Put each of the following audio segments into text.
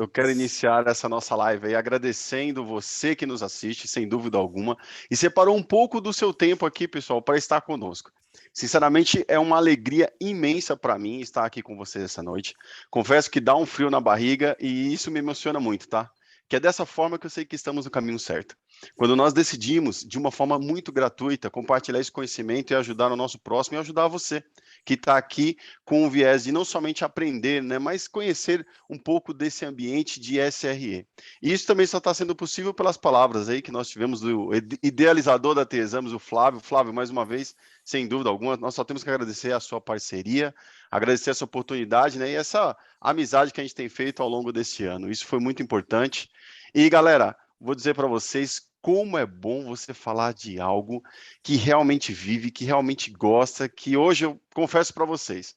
Eu quero iniciar essa nossa live aí agradecendo você que nos assiste, sem dúvida alguma, e separou um pouco do seu tempo aqui, pessoal, para estar conosco. Sinceramente, é uma alegria imensa para mim estar aqui com vocês essa noite. Confesso que dá um frio na barriga e isso me emociona muito, tá? Que é dessa forma que eu sei que estamos no caminho certo. Quando nós decidimos, de uma forma muito gratuita, compartilhar esse conhecimento e ajudar o nosso próximo e ajudar você, que está aqui com o viés de não somente aprender, né, mas conhecer um pouco desse ambiente de SRE. E isso também só está sendo possível pelas palavras aí que nós tivemos do idealizador da T-Exames, o Flávio. Flávio, mais uma vez, sem dúvida alguma, nós só temos que agradecer a sua parceria, agradecer essa oportunidade, né, e essa amizade que a gente tem feito ao longo desse ano. Isso foi muito importante. E, galera, vou dizer para vocês como é bom você falar de algo que realmente vive, que realmente gosta, que hoje eu confesso para vocês,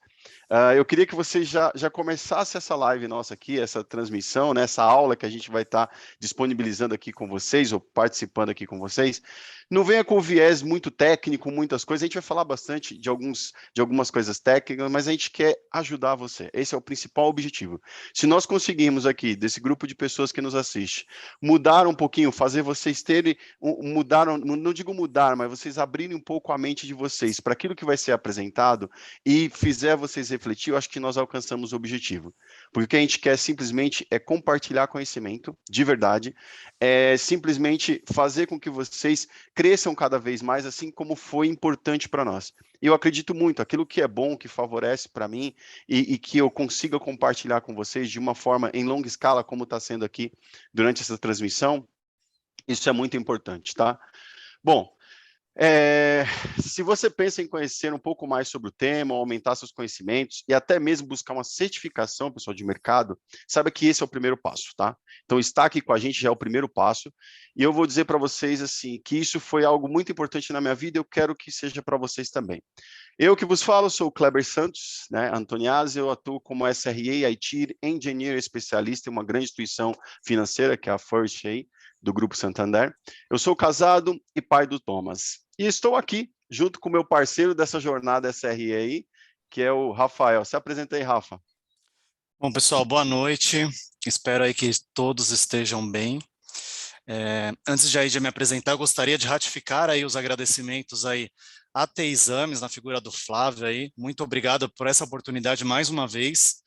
eu queria que você já começasse essa live nossa aqui, essa transmissão, né, essa aula que a gente vai estar disponibilizando aqui com vocês, ou participando aqui com vocês. Não venha com viés muito técnico, muitas coisas, a gente vai falar bastante de algumas coisas técnicas, mas a gente quer ajudar você. Esse é o principal objetivo. Se nós conseguirmos aqui, desse grupo de pessoas que nos assiste, mudar um pouquinho, fazer vocês terem, mudar, não digo mudar, mas vocês abrirem um pouco a mente de vocês para aquilo que vai ser apresentado e fizer vocês refletir, eu acho que nós alcançamos o objetivo. Porque o que a gente quer simplesmente é compartilhar conhecimento, de verdade, é simplesmente fazer com que vocês cresçam cada vez mais, assim como foi importante para nós. E eu acredito muito, aquilo que é bom, que favorece para mim e que eu consiga compartilhar com vocês de uma forma em longa escala, como está sendo aqui durante essa transmissão, isso é muito importante, tá? Bom, se você pensa em conhecer um pouco mais sobre o tema, aumentar seus conhecimentos e até mesmo buscar uma certificação, pessoal, de mercado, saiba que esse é o primeiro passo, tá? Então, estar aqui com a gente já é o primeiro passo. E eu vou dizer para vocês, assim, que isso foi algo muito importante na minha vida e eu quero que seja para vocês também. Eu que vos falo, sou o Kleber Santos, né, Antoniazzi, eu atuo como SRE IT Engineer especialista em uma grande instituição financeira, que é a First A, do Grupo Santander. Eu sou casado e pai do Thomas. E estou aqui, junto com o meu parceiro dessa jornada SRE aí, que é o Rafael. Se apresenta aí, Rafa. Bom, pessoal, boa noite. Espero aí que todos estejam bem. Antes de me apresentar, eu gostaria de ratificar aí os agradecimentos aí à T-Exames, na figura do Flávio aí. Muito obrigado por essa oportunidade mais uma vez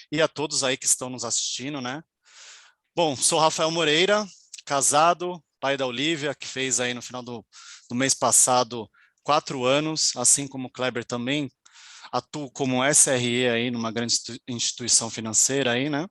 e a todos aí que estão nos assistindo, né? Bom, sou Rafael Moreira, casado, pai da Olivia, que fez aí no final do mês passado 4 anos, assim como o Kleber também atuo como SRE aí numa grande instituição financeira aí, né?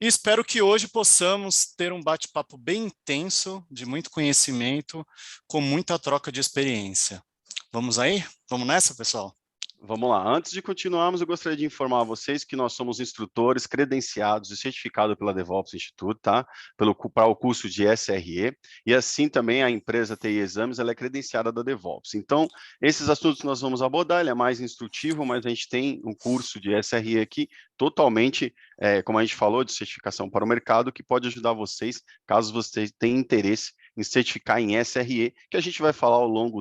E espero que hoje possamos ter um bate-papo bem intenso, de muito conhecimento, com muita troca de experiência. Vamos aí? Vamos nessa, pessoal? Vamos lá. Antes de continuarmos, eu gostaria de informar a vocês que nós somos instrutores credenciados e certificados pela DevOps Institute, tá? Para o curso de SRE, e assim também a empresa TI Exames, ela é credenciada da DevOps. Então, esses assuntos que nós vamos abordar, ele é mais instrutivo, mas a gente tem um curso de SRE aqui totalmente, como a gente falou, de certificação para o mercado, que pode ajudar vocês, caso vocês tenham interesse em certificar em SRE, que a gente vai falar ao longo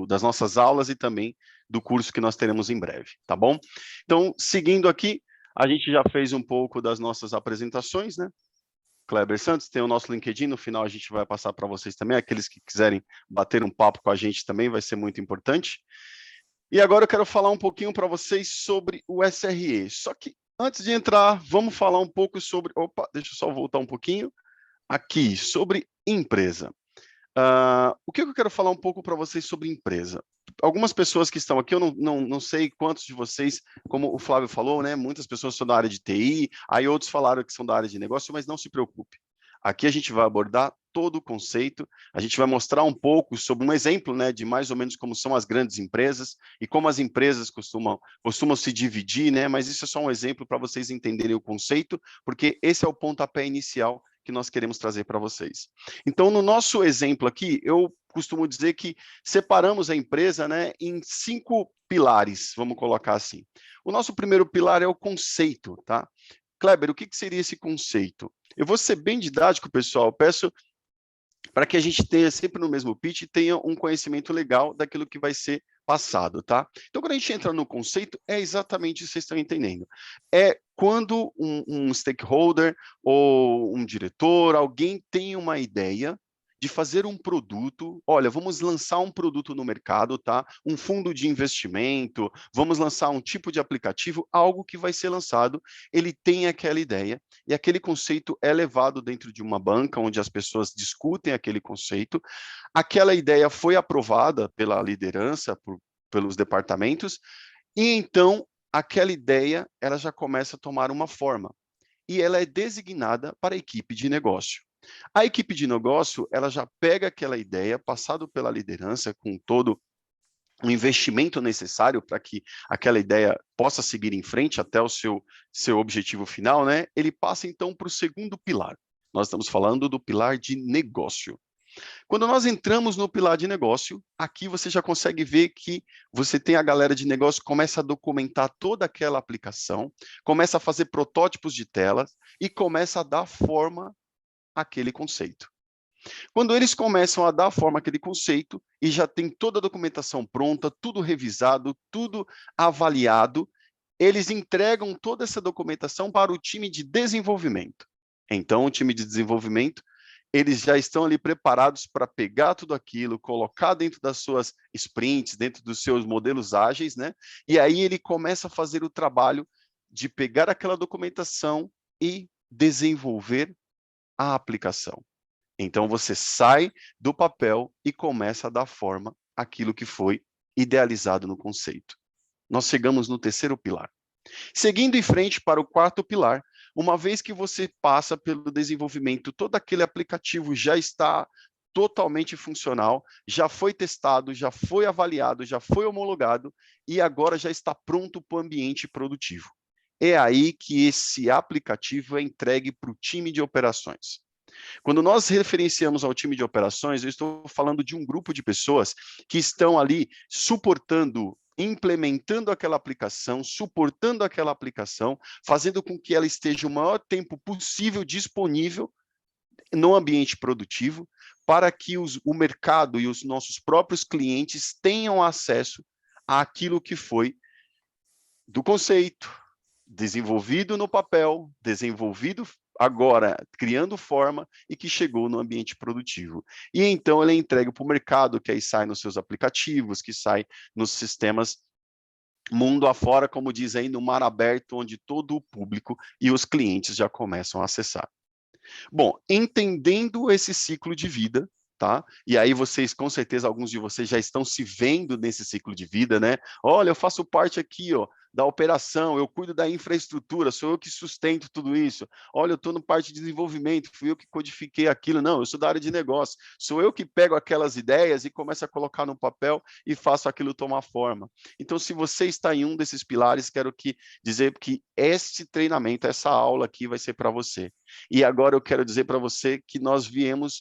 das nossas aulas e também do curso que nós teremos em breve, tá bom? Então, seguindo aqui, a gente já fez um pouco das nossas apresentações, né? Kleber Santos, tem o nosso LinkedIn, no final a gente vai passar para vocês também, aqueles que quiserem bater um papo com a gente também, vai ser muito importante. E agora eu quero falar um pouquinho para vocês sobre o SRE, só que antes de entrar, vamos falar um pouco sobre, deixa eu só voltar um pouquinho, aqui, sobre empresa. O que eu quero falar um pouco para vocês sobre empresa? Algumas pessoas que estão aqui, eu não sei quantos de vocês, como o Flávio falou, né? Muitas pessoas são da área de TI, aí outros falaram que são da área de negócio, mas não se preocupe. Aqui a gente vai abordar todo o conceito, a gente vai mostrar um pouco sobre um exemplo, né, de mais ou menos como são as grandes empresas e como as empresas costumam se dividir, né? Mas isso é só um exemplo para vocês entenderem o conceito, porque esse é o pontapé inicial que nós queremos trazer para vocês. Então, no nosso exemplo aqui, eu costumo dizer que separamos a empresa, né, em 5 pilares, vamos colocar assim. O nosso primeiro pilar é o conceito, tá? Kleber, o que seria esse conceito? Eu vou ser bem didático, pessoal, peço para que a gente tenha sempre no mesmo pitch, tenha um conhecimento legal daquilo que vai ser passado, tá? Então, quando a gente entra no conceito, é exatamente isso que vocês estão entendendo. É quando um stakeholder ou um diretor, alguém tem uma ideia de fazer um produto, olha, vamos lançar um produto no mercado, tá? Um fundo de investimento, vamos lançar um tipo de aplicativo, algo que vai ser lançado, ele tem aquela ideia, e aquele conceito é levado dentro de uma banca, onde as pessoas discutem aquele conceito, aquela ideia foi aprovada pela liderança, pelos departamentos, e então aquela ideia ela já começa a tomar uma forma, e ela é designada para a equipe de negócio. A equipe de negócio, ela já pega aquela ideia, passado pela liderança, com todo o investimento necessário para que aquela ideia possa seguir em frente até o seu objetivo final, né? Ele passa então para o segundo pilar. Nós estamos falando do pilar de negócio. Quando nós entramos no pilar de negócio, aqui você já consegue ver que você tem a galera de negócio que começa a documentar toda aquela aplicação, começa a fazer protótipos de telas e começa a dar forma àquele conceito. Quando eles começam a dar forma àquele conceito e já tem toda a documentação pronta, tudo revisado, tudo avaliado, eles entregam toda essa documentação para o time de desenvolvimento. Então, o time de desenvolvimento, eles já estão ali preparados para pegar tudo aquilo, colocar dentro das suas sprints, dentro dos seus modelos ágeis, né? E aí ele começa a fazer o trabalho de pegar aquela documentação e desenvolver a aplicação. Então, você sai do papel e começa a dar forma àquilo que foi idealizado no conceito. Nós chegamos no terceiro pilar. Seguindo em frente para o quarto pilar, uma vez que você passa pelo desenvolvimento, todo aquele aplicativo já está totalmente funcional, já foi testado, já foi avaliado, já foi homologado e agora já está pronto para o ambiente produtivo. É aí que esse aplicativo é entregue para o time de operações. Quando nós referenciamos ao time de operações, eu estou falando de um grupo de pessoas que estão ali suportando, implementando aquela aplicação, suportando aquela aplicação, fazendo com que ela esteja o maior tempo possível disponível no ambiente produtivo, para que o mercado e os nossos próprios clientes tenham acesso àquilo que foi do conceito, desenvolvido no papel, desenvolvido agora, criando forma e que chegou no ambiente produtivo. E então ele é entregue para o mercado, que aí sai nos seus aplicativos, que sai nos sistemas mundo afora, como diz aí, no mar aberto, onde todo o público e os clientes já começam a acessar. Bom, entendendo esse ciclo de vida, tá? E aí vocês, com certeza, alguns de vocês já estão se vendo nesse ciclo de vida, né? Olha, eu faço parte aqui, ó, da operação, eu cuido da infraestrutura, sou eu que sustento tudo isso. Olha, eu estou no parte de desenvolvimento, fui eu que codifiquei aquilo. Não, eu sou da área de negócio, sou eu que pego aquelas ideias e começo a colocar no papel e faço aquilo tomar forma. Então, se você está em um desses pilares, quero dizer que este treinamento, essa aula aqui vai ser para você. E agora eu quero dizer para você que nós viemos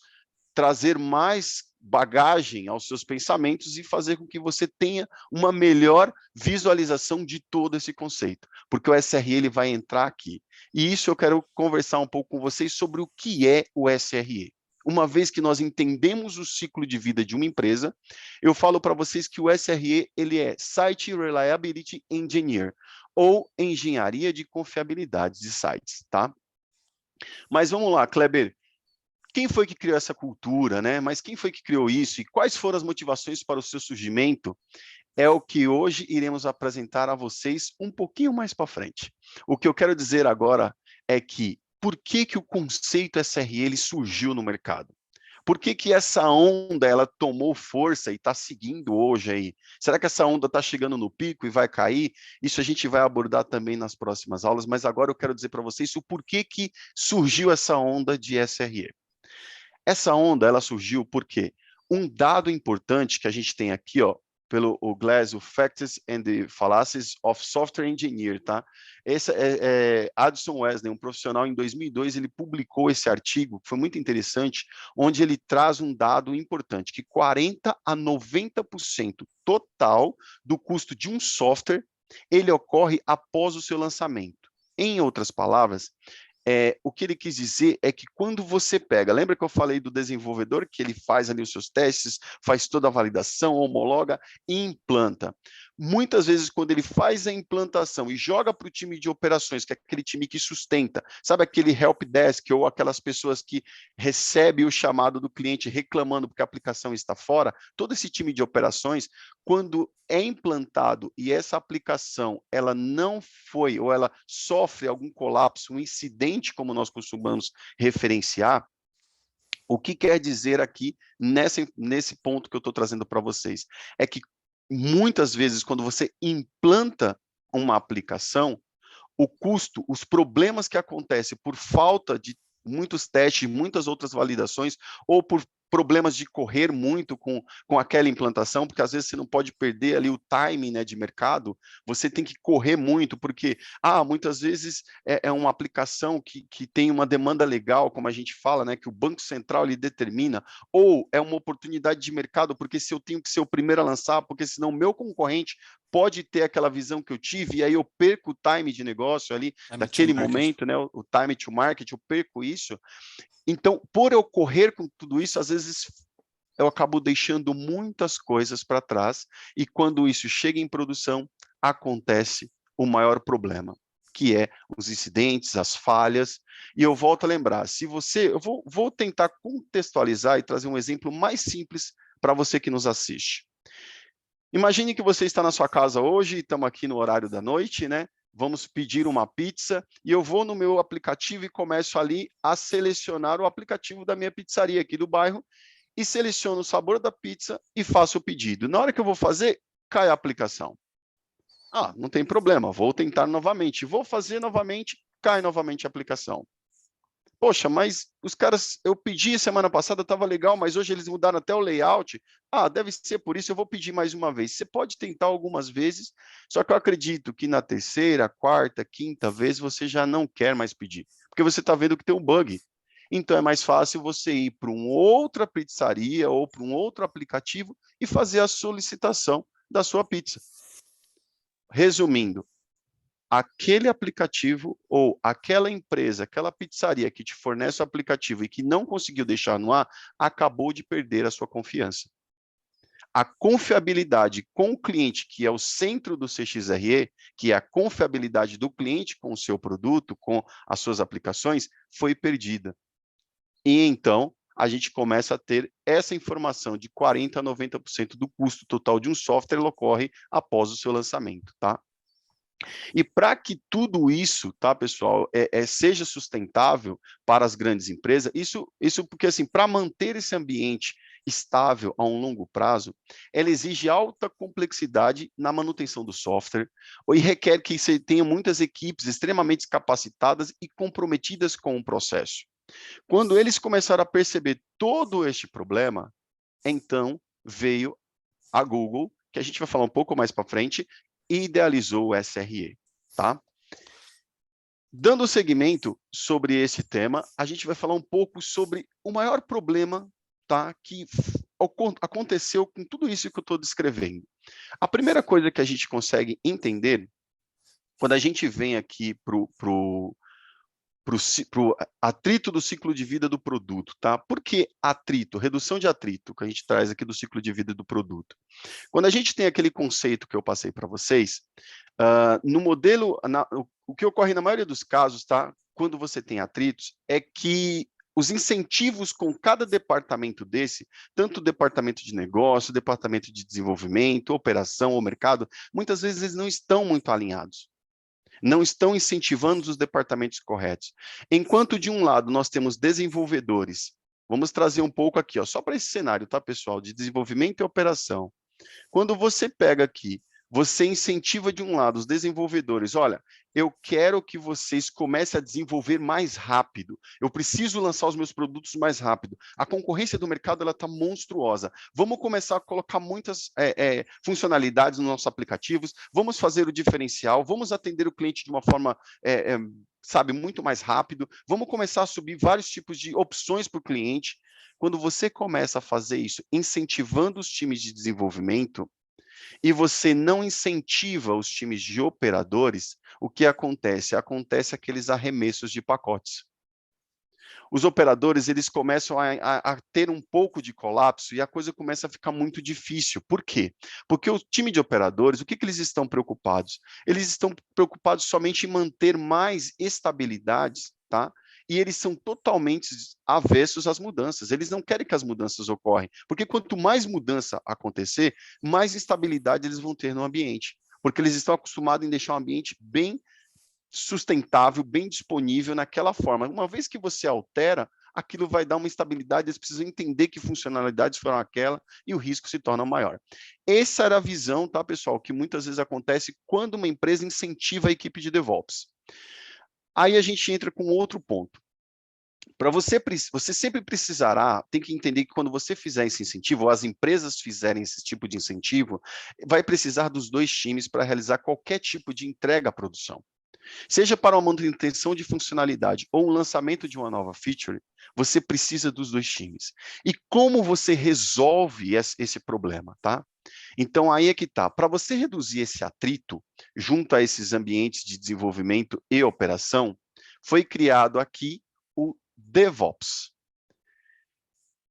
trazer mais bagagem aos seus pensamentos e fazer com que você tenha uma melhor visualização de todo esse conceito, porque o SRE ele vai entrar aqui. E isso eu quero conversar um pouco com vocês sobre o que é o SRE. Uma vez que nós entendemos o ciclo de vida de uma empresa, eu falo para vocês que o SRE ele é Site Reliability Engineer, ou Engenharia de Confiabilidade de Sites, tá? Mas vamos lá, Kleber, quem foi que criou essa cultura, né? Mas quem foi que criou isso e quais foram as motivações para o seu surgimento? É o que hoje iremos apresentar a vocês um pouquinho mais para frente. O que eu quero dizer agora é que por que o conceito SRE ele surgiu no mercado? Por que essa onda ela tomou força e está seguindo hoje aí? Será que essa onda está chegando no pico e vai cair? Isso a gente vai abordar também nas próximas aulas, mas agora eu quero dizer para vocês o porquê que surgiu essa onda de SRE. Essa onda ela surgiu porque um dado importante que a gente tem aqui, ó, pelo o Glass, o Facts and the Fallacies of Software Engineer, tá? Esse Addison Wesley, um profissional em 2002, ele publicou esse artigo, que foi muito interessante, onde ele traz um dado importante, que 40 a 90% total do custo de um software, ele ocorre após o seu lançamento. Em outras palavras, O que ele quis dizer é que quando você pega, lembra que eu falei do desenvolvedor, que ele faz ali os seus testes, faz toda a validação, homologa e implanta. Muitas vezes, quando ele faz a implantação e joga para o time de operações, que é aquele time que sustenta, sabe aquele help desk ou aquelas pessoas que recebem o chamado do cliente reclamando porque a aplicação está fora, todo esse time de operações, quando é implantado e essa aplicação ela não foi, ou ela sofre algum colapso, um incidente, como nós costumamos referenciar, o que quer dizer aqui nesse ponto que eu estou trazendo para vocês? É que muitas vezes, quando você implanta uma aplicação, o custo, os problemas que acontecem por falta de muitos testes, muitas outras validações, ou por problemas de correr muito com aquela implantação, porque às vezes você não pode perder ali o timing, né, de mercado, você tem que correr muito, porque muitas vezes é uma aplicação que tem uma demanda legal, como a gente fala, né, que o Banco Central ele determina, ou é uma oportunidade de mercado, porque se eu tenho que ser o primeiro a lançar, porque senão o meu concorrente pode ter aquela visão que eu tive, e aí eu perco o time de negócio ali, daquele momento, né, o time to market, eu perco isso. Então, por eu correr com tudo isso, às vezes eu acabo deixando muitas coisas para trás, e quando isso chega em produção, acontece o maior problema, que é os incidentes, as falhas. E eu volto a lembrar, se você, eu vou tentar contextualizar e trazer um exemplo mais simples para você que nos assiste. Imagine que você está na sua casa hoje, estamos aqui no horário da noite, né? Vamos pedir uma pizza e eu vou no meu aplicativo e começo ali a selecionar o aplicativo da minha pizzaria aqui do bairro e seleciono o sabor da pizza e faço o pedido. Na hora que eu vou fazer, cai a aplicação. Não tem problema, vou tentar novamente. Vou fazer novamente, cai novamente a aplicação. Poxa, mas os caras, eu pedi semana passada, estava legal, mas hoje eles mudaram até o layout. Deve ser por isso, eu vou pedir mais uma vez. Você pode tentar algumas vezes, só que eu acredito que na terceira, quarta, quinta vez você já não quer mais pedir, porque você está vendo que tem um bug. Então é mais fácil você ir para uma outra pizzaria ou para um outro aplicativo e fazer a solicitação da sua pizza. Resumindo, aquele aplicativo ou aquela empresa, aquela pizzaria que te fornece o aplicativo e que não conseguiu deixar no ar, acabou de perder a sua confiança. A confiabilidade com o cliente, que é o centro do CXRE, que é a confiabilidade do cliente com o seu produto, com as suas aplicações, foi perdida. E então, a gente começa a ter essa informação de 40% a 90% do custo total de um software, ele ocorre após o seu lançamento, tá? E para que tudo isso, tá, pessoal, seja sustentável para as grandes empresas, isso porque, assim, para manter esse ambiente estável a um longo prazo, ela exige alta complexidade na manutenção do software e requer que você tenha muitas equipes extremamente capacitadas e comprometidas com o processo. Quando eles começaram a perceber todo este problema, então veio a Google, que a gente vai falar um pouco mais para frente, e idealizou o SRE, tá? Dando seguimento sobre esse tema, a gente vai falar um pouco sobre o maior problema, tá, que aconteceu com tudo isso que eu estou descrevendo. A primeira coisa que a gente consegue entender, quando a gente vem aqui para o atrito do ciclo de vida do produto, tá? Por que atrito? Redução de atrito, que a gente traz aqui do ciclo de vida do produto. Quando a gente tem aquele conceito que eu passei para vocês, no modelo, o que ocorre na maioria dos casos, tá? Quando você tem atritos, é que os incentivos com cada departamento desse, tanto o departamento de negócio, o departamento de desenvolvimento, operação ou mercado, muitas vezes eles não estão muito alinhados. Não estão incentivando os departamentos corretos. Enquanto, de um lado, nós temos desenvolvedores, vamos trazer um pouco aqui, ó, só para esse cenário, tá, pessoal, de desenvolvimento e operação. Quando você pega aqui, você incentiva de um lado os desenvolvedores, olha, eu quero que vocês comecem a desenvolver mais rápido, eu preciso lançar os meus produtos mais rápido, a concorrência do mercado está monstruosa, vamos começar a colocar muitas funcionalidades nos nossos aplicativos, vamos fazer o diferencial, vamos atender o cliente de uma forma, sabe, muito mais rápido, vamos começar a subir vários tipos de opções para o cliente. Quando você começa a fazer isso, incentivando os times de desenvolvimento, e você não incentiva os times de operadores, o que acontece? Acontece aqueles arremessos de pacotes. Os operadores, eles começam a ter um pouco de colapso e a coisa começa a ficar muito difícil. Por quê? Porque o time de operadores, o que eles estão preocupados? Eles estão preocupados somente em manter mais estabilidade, tá? E eles são totalmente avessos às mudanças. Eles não querem que as mudanças ocorram, porque quanto mais mudança acontecer, mais instabilidade eles vão ter no ambiente, porque eles estão acostumados em deixar um ambiente bem sustentável, bem disponível naquela forma. Uma vez que você altera, aquilo vai dar uma instabilidade, eles precisam entender que funcionalidades foram aquela e o risco se torna maior. Essa era a visão, tá, pessoal, que muitas vezes acontece quando uma empresa incentiva a equipe de DevOps. Aí a gente entra com outro ponto. Para você sempre precisará, tem que entender que quando você fizer esse incentivo, ou as empresas fizerem esse tipo de incentivo, vai precisar dos dois times para realizar qualquer tipo de entrega à produção. Seja para uma manutenção de funcionalidade ou um lançamento de uma nova feature, você precisa dos dois times. E como você resolve esse problema, tá? Então, aí é que tá. Para você reduzir esse atrito junto a esses ambientes de desenvolvimento e operação, foi criado aqui o DevOps,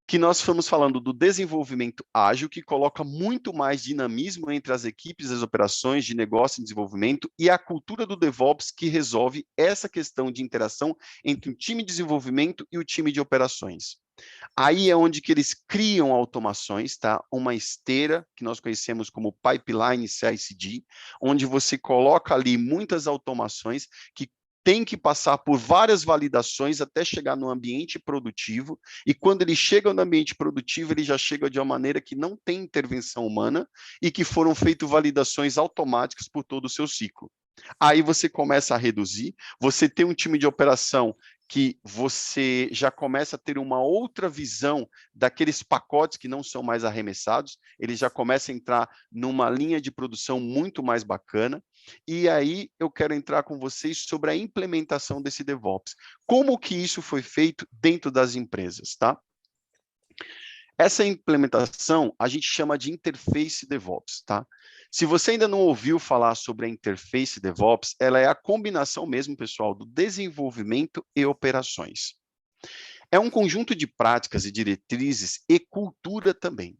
que nós fomos falando do desenvolvimento ágil, que coloca muito mais dinamismo entre as equipes, as operações de negócio e desenvolvimento, e a cultura do DevOps, que resolve essa questão de interação entre o time de desenvolvimento e o time de operações. Aí é onde que eles criam automações, tá? Uma esteira, que nós conhecemos como pipeline CI/CD, onde você coloca ali muitas automações que tem que passar por várias validações até chegar no ambiente produtivo, e quando ele chega no ambiente produtivo, ele já chega de uma maneira que não tem intervenção humana e que foram feitas validações automáticas por todo o seu ciclo. Aí você começa a reduzir, você tem um time de operação que você já começa a ter uma outra visão daqueles pacotes que não são mais arremessados, ele já começa a entrar numa linha de produção muito mais bacana, e aí eu quero entrar com vocês sobre a implementação desse DevOps. Como que isso foi feito dentro das empresas, tá? Essa implementação a gente chama de interface DevOps, tá? Se você ainda não ouviu falar sobre a interface DevOps, ela é a combinação mesmo, pessoal, do desenvolvimento e operações. É um conjunto de práticas e diretrizes e cultura também.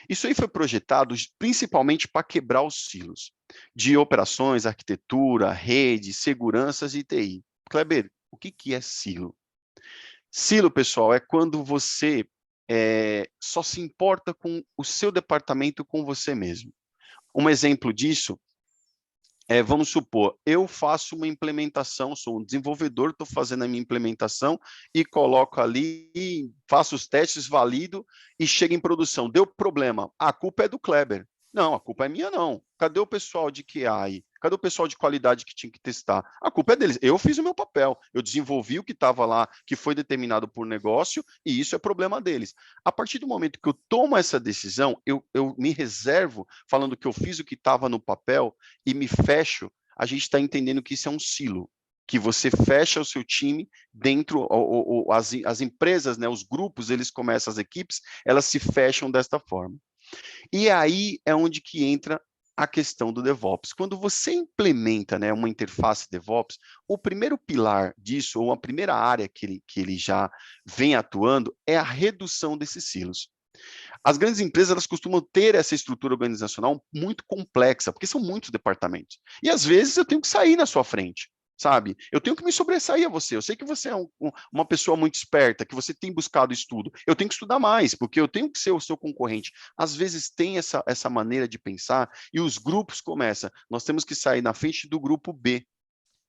Isso aí foi projetado principalmente para quebrar os silos de operações, arquitetura, rede, seguranças e TI. Kleber, o que é silo? Silo, pessoal, é quando você só se importa com o seu departamento, com você mesmo. Um exemplo disso vamos supor, eu faço uma implementação, sou um desenvolvedor, estou fazendo a minha implementação e coloco ali, faço os testes, valido e chega em produção. Deu problema, a culpa é do Kleber. Não, a culpa é minha não. Cadê o pessoal de QA aí? Cadê o pessoal de qualidade que tinha que testar? A culpa é deles. Eu fiz o meu papel, eu desenvolvi o que estava lá, que foi determinado por negócio, e isso é problema deles. A partir do momento que eu tomo essa decisão, eu me reservo, falando que eu fiz o que estava no papel, e me fecho, a gente está entendendo que isso é um silo, que você fecha o seu time dentro, as empresas, né, os grupos, eles começam, as equipes, elas se fecham desta forma. E aí é onde que entra a questão do DevOps. Quando você implementa, né, uma interface DevOps, o primeiro pilar disso, ou a primeira área que ele já vem atuando, é a redução desses silos. As grandes empresas, elas costumam ter essa estrutura organizacional muito complexa, porque são muitos departamentos. E às vezes eu tenho que sair na sua frente, sabe? Eu tenho que me sobressair a você. Eu sei que você é uma pessoa muito esperta, que você tem buscado estudo. Eu tenho que estudar mais, porque eu tenho que ser o seu concorrente. Às vezes tem essa maneira de pensar e os grupos começam. Nós temos que sair na frente do grupo B,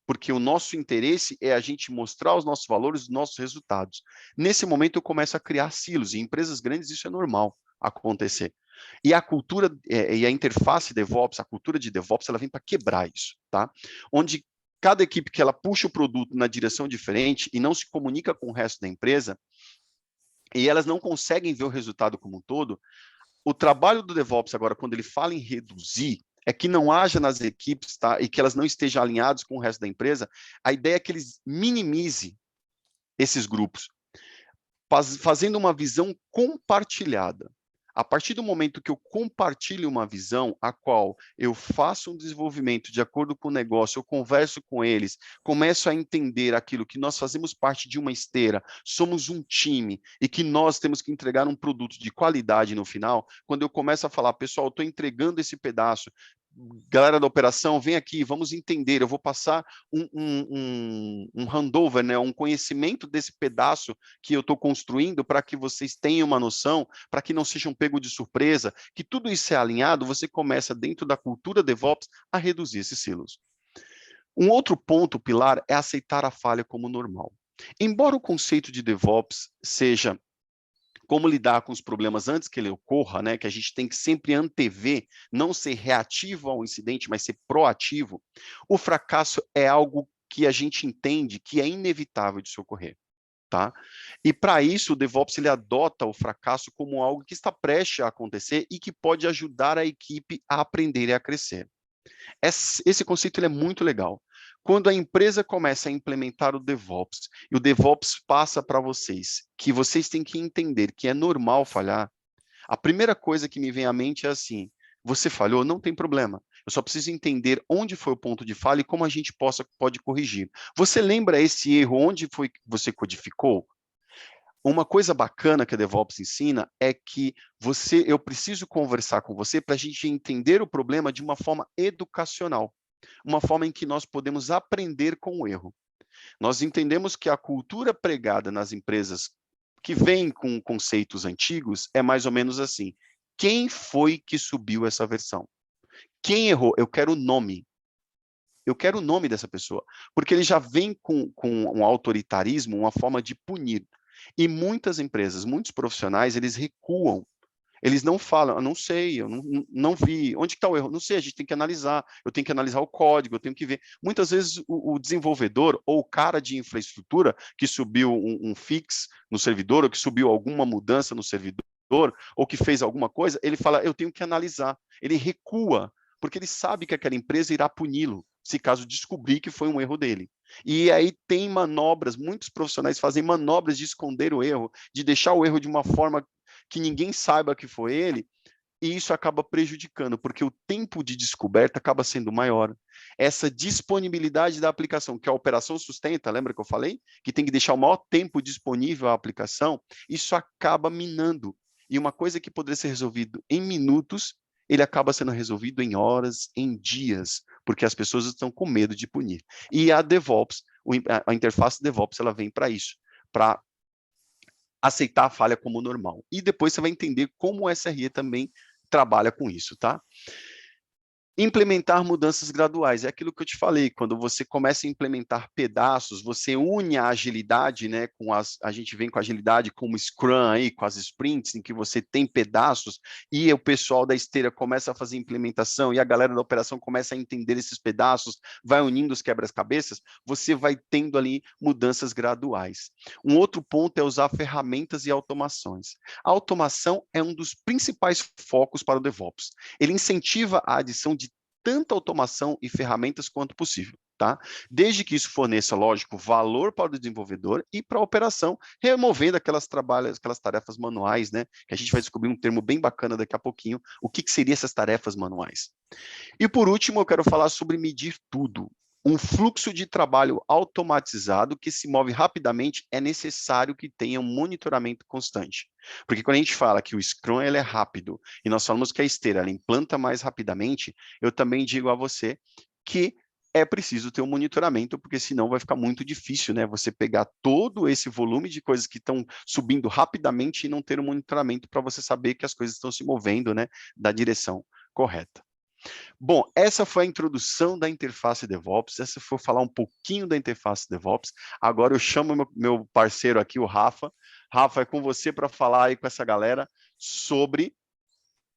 porque o nosso interesse é a gente mostrar os nossos valores, os nossos resultados. Nesse momento eu começo a criar silos, e em empresas grandes isso é normal acontecer. E a cultura e a interface DevOps, a cultura de DevOps, ela vem para quebrar isso, tá? Onde cada equipe que ela puxa o produto na direção diferente e não se comunica com o resto da empresa, e elas não conseguem ver o resultado como um todo, o trabalho do DevOps agora, quando ele fala em reduzir, é que não haja nas equipes, tá? E que elas não estejam alinhadas com o resto da empresa. A ideia é que eles minimizem esses grupos, fazendo uma visão compartilhada. A partir do momento que eu compartilho uma visão, a qual eu faço um desenvolvimento de acordo com o negócio, eu converso com eles, começo a entender aquilo que nós fazemos parte de uma esteira, somos um time e que nós temos que entregar um produto de qualidade no final, quando eu começo a falar, pessoal, eu estou entregando esse pedaço, galera da operação, vem aqui, vamos entender, eu vou passar um handover, né, um conhecimento desse pedaço que eu estou construindo para que vocês tenham uma noção, para que não sejam pego de surpresa, que tudo isso é alinhado, você começa dentro da cultura DevOps a reduzir esses silos. Um outro ponto, pilar, é aceitar a falha como normal. Embora o conceito de DevOps seja como lidar com os problemas antes que ele ocorra, né, que a gente tem que sempre antever, não ser reativo ao incidente, mas ser proativo, o fracasso é algo que a gente entende que é inevitável de se ocorrer. Tá? E para isso, o DevOps ele adota o fracasso como algo que está prestes a acontecer e que pode ajudar a equipe a aprender e a crescer. Esse conceito ele é muito legal. Quando a empresa começa a implementar o DevOps, e o DevOps passa para vocês, que vocês têm que entender que é normal falhar, a primeira coisa que me vem à mente é assim, você falhou, não tem problema. Eu só preciso entender onde foi o ponto de falha e como a gente pode corrigir. Você lembra esse erro, onde foi que você codificou? Uma coisa bacana que a DevOps ensina é que eu preciso conversar com você para a gente entender o problema de uma forma educacional, uma forma em que nós podemos aprender com o erro. Nós entendemos que a cultura pregada nas empresas que vem com conceitos antigos é mais ou menos assim. Quem foi que subiu essa versão? Quem errou? Eu quero o nome. Eu quero o nome dessa pessoa. Porque ele já vem com um autoritarismo, uma forma de punir. E muitas empresas, muitos profissionais, eles recuam. Eles não falam, eu não sei, eu não vi. Onde está o erro? Não sei, a gente tem que analisar. Eu tenho que analisar o código, eu tenho que ver. Muitas vezes o desenvolvedor ou o cara de infraestrutura que subiu um fix no servidor, ou que subiu alguma mudança no servidor, ou que fez alguma coisa, ele fala, eu tenho que analisar. Ele recua, porque ele sabe que aquela empresa irá puni-lo, se caso descobrir que foi um erro dele. E aí tem manobras, muitos profissionais fazem manobras de esconder o erro, de deixar o erro de uma forma que ninguém saiba que foi ele, e isso acaba prejudicando, porque o tempo de descoberta acaba sendo maior. Essa disponibilidade da aplicação, que a operação sustenta, lembra que eu falei? Que tem que deixar o maior tempo disponível à aplicação, isso acaba minando. E uma coisa que poderia ser resolvido em minutos, ele acaba sendo resolvido em horas, em dias, porque as pessoas estão com medo de punir. E a DevOps, a interface DevOps, ela vem para isso, para aceitar a falha como normal. E depois você vai entender como o SRE também trabalha com isso, tá? Implementar mudanças graduais, é aquilo que eu te falei, quando você começa a implementar pedaços, você une a agilidade, né, a gente vem com agilidade como Scrum aí, com as sprints, em que você tem pedaços, e o pessoal da esteira começa a fazer implementação, e a galera da operação começa a entender esses pedaços, vai unindo os quebra-cabeças, você vai tendo ali mudanças graduais. Um outro ponto é usar ferramentas e automações. A automação é um dos principais focos para o DevOps. Ele incentiva a adição de tanta automação e ferramentas quanto possível, tá? Desde que isso forneça, lógico, valor para o desenvolvedor e para a operação, removendo aquelas tarefas manuais, né? Que a gente vai descobrir um termo bem bacana daqui a pouquinho, o que seriam essas tarefas manuais. E por último, eu quero falar sobre medir tudo. Um fluxo de trabalho automatizado que se move rapidamente é necessário que tenha um monitoramento constante. Porque quando a gente fala que o Scrum ele é rápido e nós falamos que a esteira ela implanta mais rapidamente, eu também digo a você que é preciso ter um monitoramento, porque senão vai ficar muito difícil, né? Você pegar todo esse volume de coisas que estão subindo rapidamente e não ter um monitoramento para você saber que as coisas estão se movendo, né, da direção correta. Bom, essa foi a introdução da interface DevOps, essa foi falar um pouquinho da interface DevOps. Agora eu chamo meu parceiro aqui, o Rafa. Rafa, é com você para falar aí com essa galera sobre,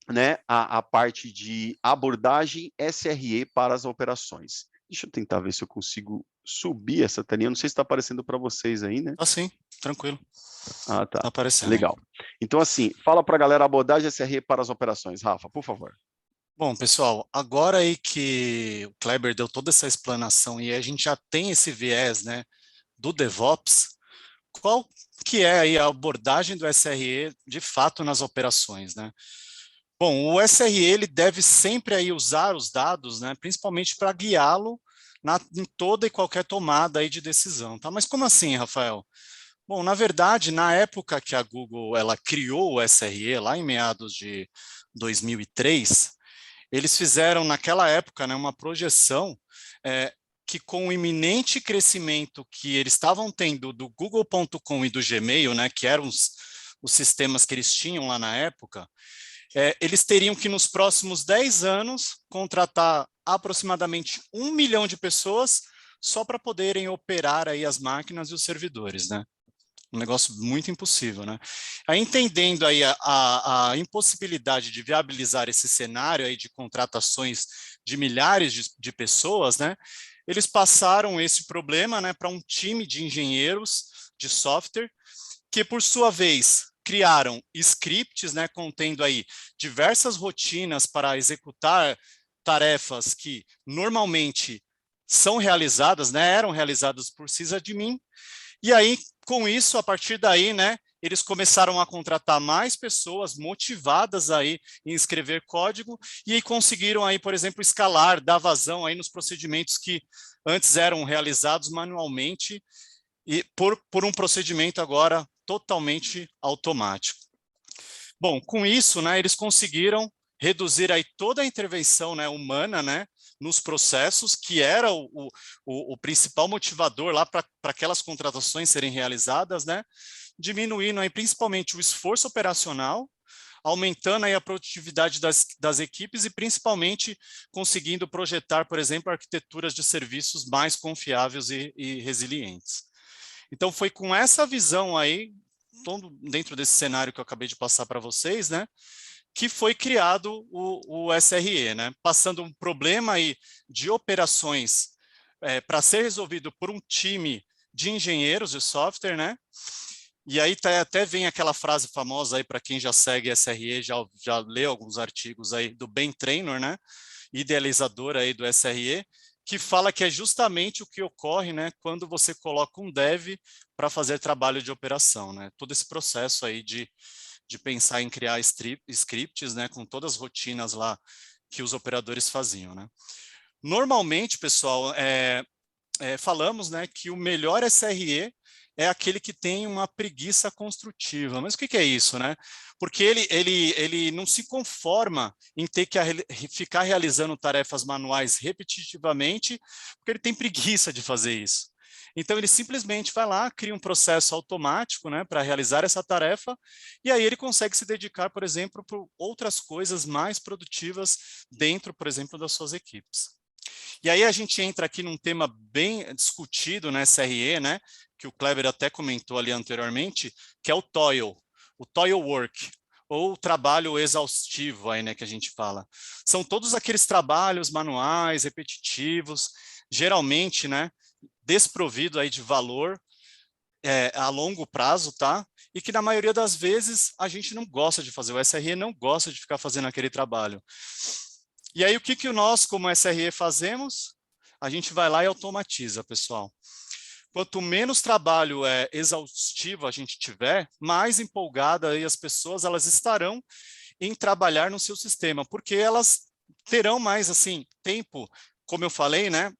né, a parte de abordagem SRE para as operações. Deixa eu tentar ver se eu consigo subir essa telinha. Não sei se está aparecendo para vocês aí, né? Ah, sim, tranquilo. Ah, tá. Tá aparecendo. Legal. Então, assim, fala para a galera a abordagem SRE para as operações. Rafa, por favor. Bom, pessoal, agora aí que o Kleber deu toda essa explanação e a gente já tem esse viés, né, do DevOps, qual que é aí a abordagem do SRE de fato nas operações, né? Bom, o SRE ele deve sempre aí usar os dados, né, principalmente para guiá-lo em toda e qualquer tomada aí de decisão, tá? Mas como assim, Rafael? Bom, na verdade, na época que a Google ela criou o SRE, lá em meados de 2003, eles fizeram naquela época, né, uma projeção que com o iminente crescimento que eles estavam tendo do Google.com e do Gmail, né, que eram os sistemas que eles tinham lá na época, eles teriam que nos próximos 10 anos contratar aproximadamente 1 milhão de pessoas só para poderem operar aí as máquinas e os servidores, né? Um negócio muito impossível, né? Aí, entendendo aí a impossibilidade de viabilizar esse cenário aí de contratações de milhares de pessoas, né? Eles passaram esse problema, né, para um time de engenheiros de software, que por sua vez criaram scripts, né, contendo aí diversas rotinas para executar tarefas que normalmente são realizadas, né, eram realizadas por sysadmin. E aí, com isso, a partir daí, né, eles começaram a contratar mais pessoas motivadas aí em escrever código e aí conseguiram aí, por exemplo, escalar, dar vazão aí nos procedimentos que antes eram realizados manualmente e por um procedimento agora totalmente automático. Bom, com isso, né, eles conseguiram reduzir aí toda a intervenção, né, humana, né, nos processos, que era o principal motivador lá para aquelas contratações serem realizadas, né, diminuindo aí principalmente o esforço operacional, aumentando aí a produtividade das equipes e principalmente conseguindo projetar, por exemplo, arquiteturas de serviços mais confiáveis e resilientes. Então foi com essa visão aí, dentro desse cenário que eu acabei de passar para vocês, né, que foi criado o SRE, né, passando um problema aí de operações para ser resolvido por um time de engenheiros de software, né, e aí até vem aquela frase famosa aí para quem já segue SRE, já leu alguns artigos aí do Ben Trainor, né, idealizador aí do SRE, que fala que é justamente o que ocorre, né, quando você coloca um dev para fazer trabalho de operação, né, todo esse processo aí de pensar em criar scripts, né, com todas as rotinas lá que os operadores faziam, né. Normalmente, pessoal, falamos, né, que o melhor SRE é aquele que tem uma preguiça construtiva. Mas o que é isso, né? Porque ele não se conforma em ter que ficar realizando tarefas manuais repetitivamente, porque ele tem preguiça de fazer isso. Então, ele simplesmente vai lá, cria um processo automático, né, para realizar essa tarefa, e aí ele consegue se dedicar, por exemplo, para outras coisas mais produtivas dentro, por exemplo, das suas equipes. E aí a gente entra aqui num tema bem discutido na SRE, né, que o Kleber até comentou ali anteriormente, que é o toil work, ou trabalho exaustivo aí, né, que a gente fala. São todos aqueles trabalhos manuais, repetitivos, geralmente, né, desprovido aí de valor a longo prazo, tá? E que na maioria das vezes a gente não gosta de fazer, o SRE não gosta de ficar fazendo aquele trabalho. E aí, o que nós, como SRE, fazemos? A gente vai lá e automatiza, pessoal. Quanto menos trabalho exaustivo a gente tiver, mais empolgada aí as pessoas elas estarão em trabalhar no seu sistema, porque elas terão mais assim tempo, como eu falei, né,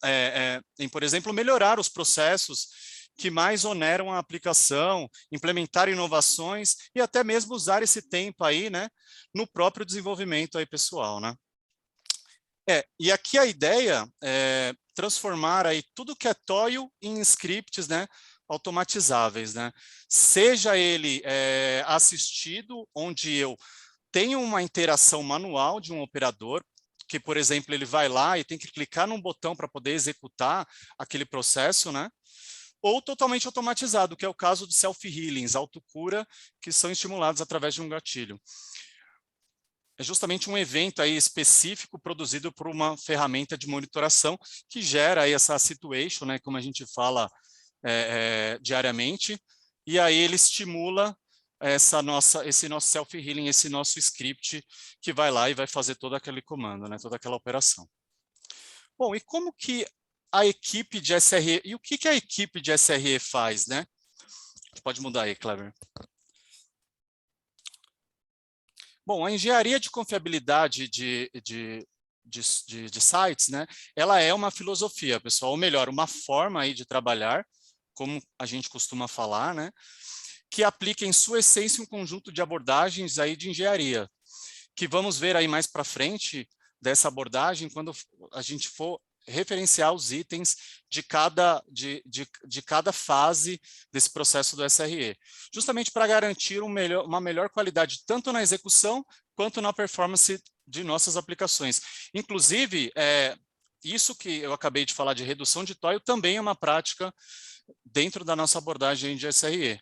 em, por exemplo, melhorar os processos que mais oneram a aplicação, implementar inovações e até mesmo usar esse tempo aí, né, no próprio desenvolvimento aí pessoal, né. E aqui a ideia é transformar aí tudo que é toil em scripts, né, automatizáveis, né? Seja ele assistido, onde eu tenho uma interação manual de um operador, que, por exemplo, ele vai lá e tem que clicar num botão para poder executar aquele processo, né? Ou totalmente automatizado, que é o caso de self-healings, autocura, que são estimulados através de um gatilho. É justamente um evento aí específico produzido por uma ferramenta de monitoração que gera aí essa situation, né, como a gente fala diariamente, e aí ele estimula esse nosso self-healing, esse nosso script que vai lá e vai fazer todo aquele comando, né, toda aquela operação. Bom, e como que a equipe de SRE, e o que a equipe de SRE faz, né? Pode mudar aí, Kleber. Bom, a engenharia de confiabilidade de sites, né, ela é uma filosofia, pessoal, ou melhor, uma forma aí de trabalhar, como a gente costuma falar, né, que aplica em sua essência um conjunto de abordagens aí de engenharia, que vamos ver aí mais para frente dessa abordagem quando a gente for referenciar os itens de cada fase desse processo do SRE, justamente para garantir uma melhor qualidade tanto na execução quanto na performance de nossas aplicações. Inclusive, isso que eu acabei de falar de redução de toil também é uma prática dentro da nossa abordagem de SRE.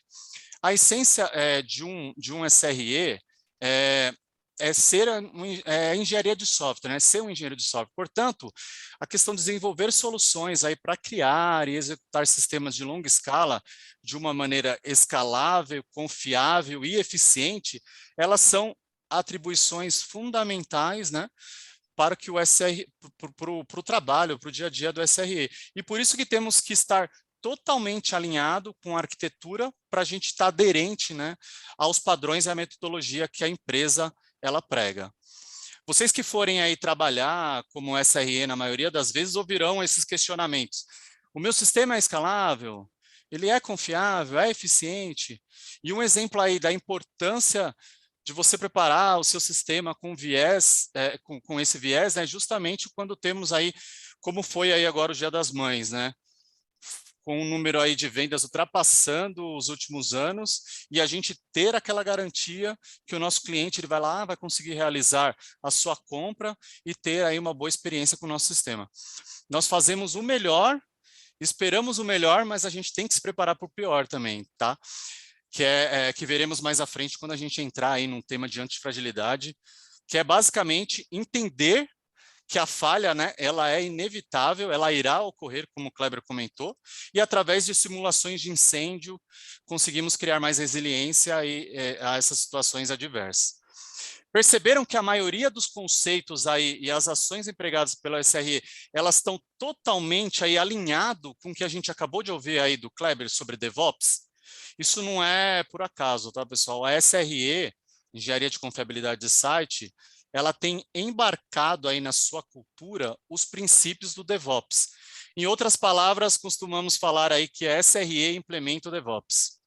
A essência de um SRE é ser engenharia de software, né? Ser um engenheiro de software. Portanto, a questão de desenvolver soluções aí para criar e executar sistemas de longa escala de uma maneira escalável, confiável e eficiente, elas são atribuições fundamentais, né, para que o SRE, para o trabalho, para o dia a dia do SRE. E por isso que temos que estar totalmente alinhado com a arquitetura para a gente estar aderente, né, aos padrões e à metodologia que a empresa ela prega. Vocês que forem aí trabalhar como SRE, na maioria das vezes, ouvirão esses questionamentos. O meu sistema é escalável? Ele é confiável? É eficiente? E um exemplo aí da importância de você preparar o seu sistema com viés, com esse viés, né, justamente quando temos aí, como foi aí agora o Dia das Mães, né? Com um número aí de vendas ultrapassando os últimos anos, e a gente ter aquela garantia que o nosso cliente ele vai lá, vai conseguir realizar a sua compra e ter aí uma boa experiência com o nosso sistema. Nós fazemos o melhor, esperamos o melhor, mas a gente tem que se preparar para o pior também, tá? Que veremos mais à frente quando a gente entrar aí num tema de antifragilidade, que é basicamente entender que a falha, né, ela é inevitável, ela irá ocorrer, como o Kleber comentou, e através de simulações de incêndio, conseguimos criar mais resiliência a essas situações adversas. Perceberam que a maioria dos conceitos aí e as ações empregadas pela SRE, elas estão totalmente aí alinhado com o que a gente acabou de ouvir aí do Kleber sobre DevOps? Isso não é por acaso, tá, pessoal? A SRE, Engenharia de Confiabilidade de Site, ela tem embarcado aí na sua cultura os princípios do DevOps. Em outras palavras, costumamos falar aí que a SRE implementa o DevOps.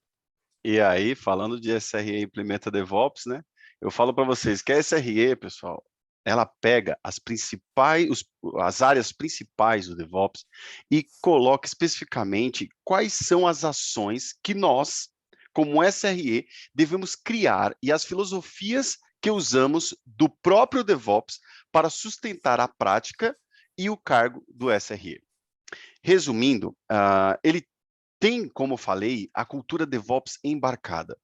E aí, falando de SRE implementa DevOps, né? Eu falo para vocês que a SRE, pessoal, ela pega as áreas principais do DevOps e coloca especificamente quais são as ações que nós, como SRE, devemos criar e as filosofias que usamos do próprio DevOps para sustentar a prática e o cargo do SRE. Resumindo, ele tem, como falei, a cultura DevOps embarcada,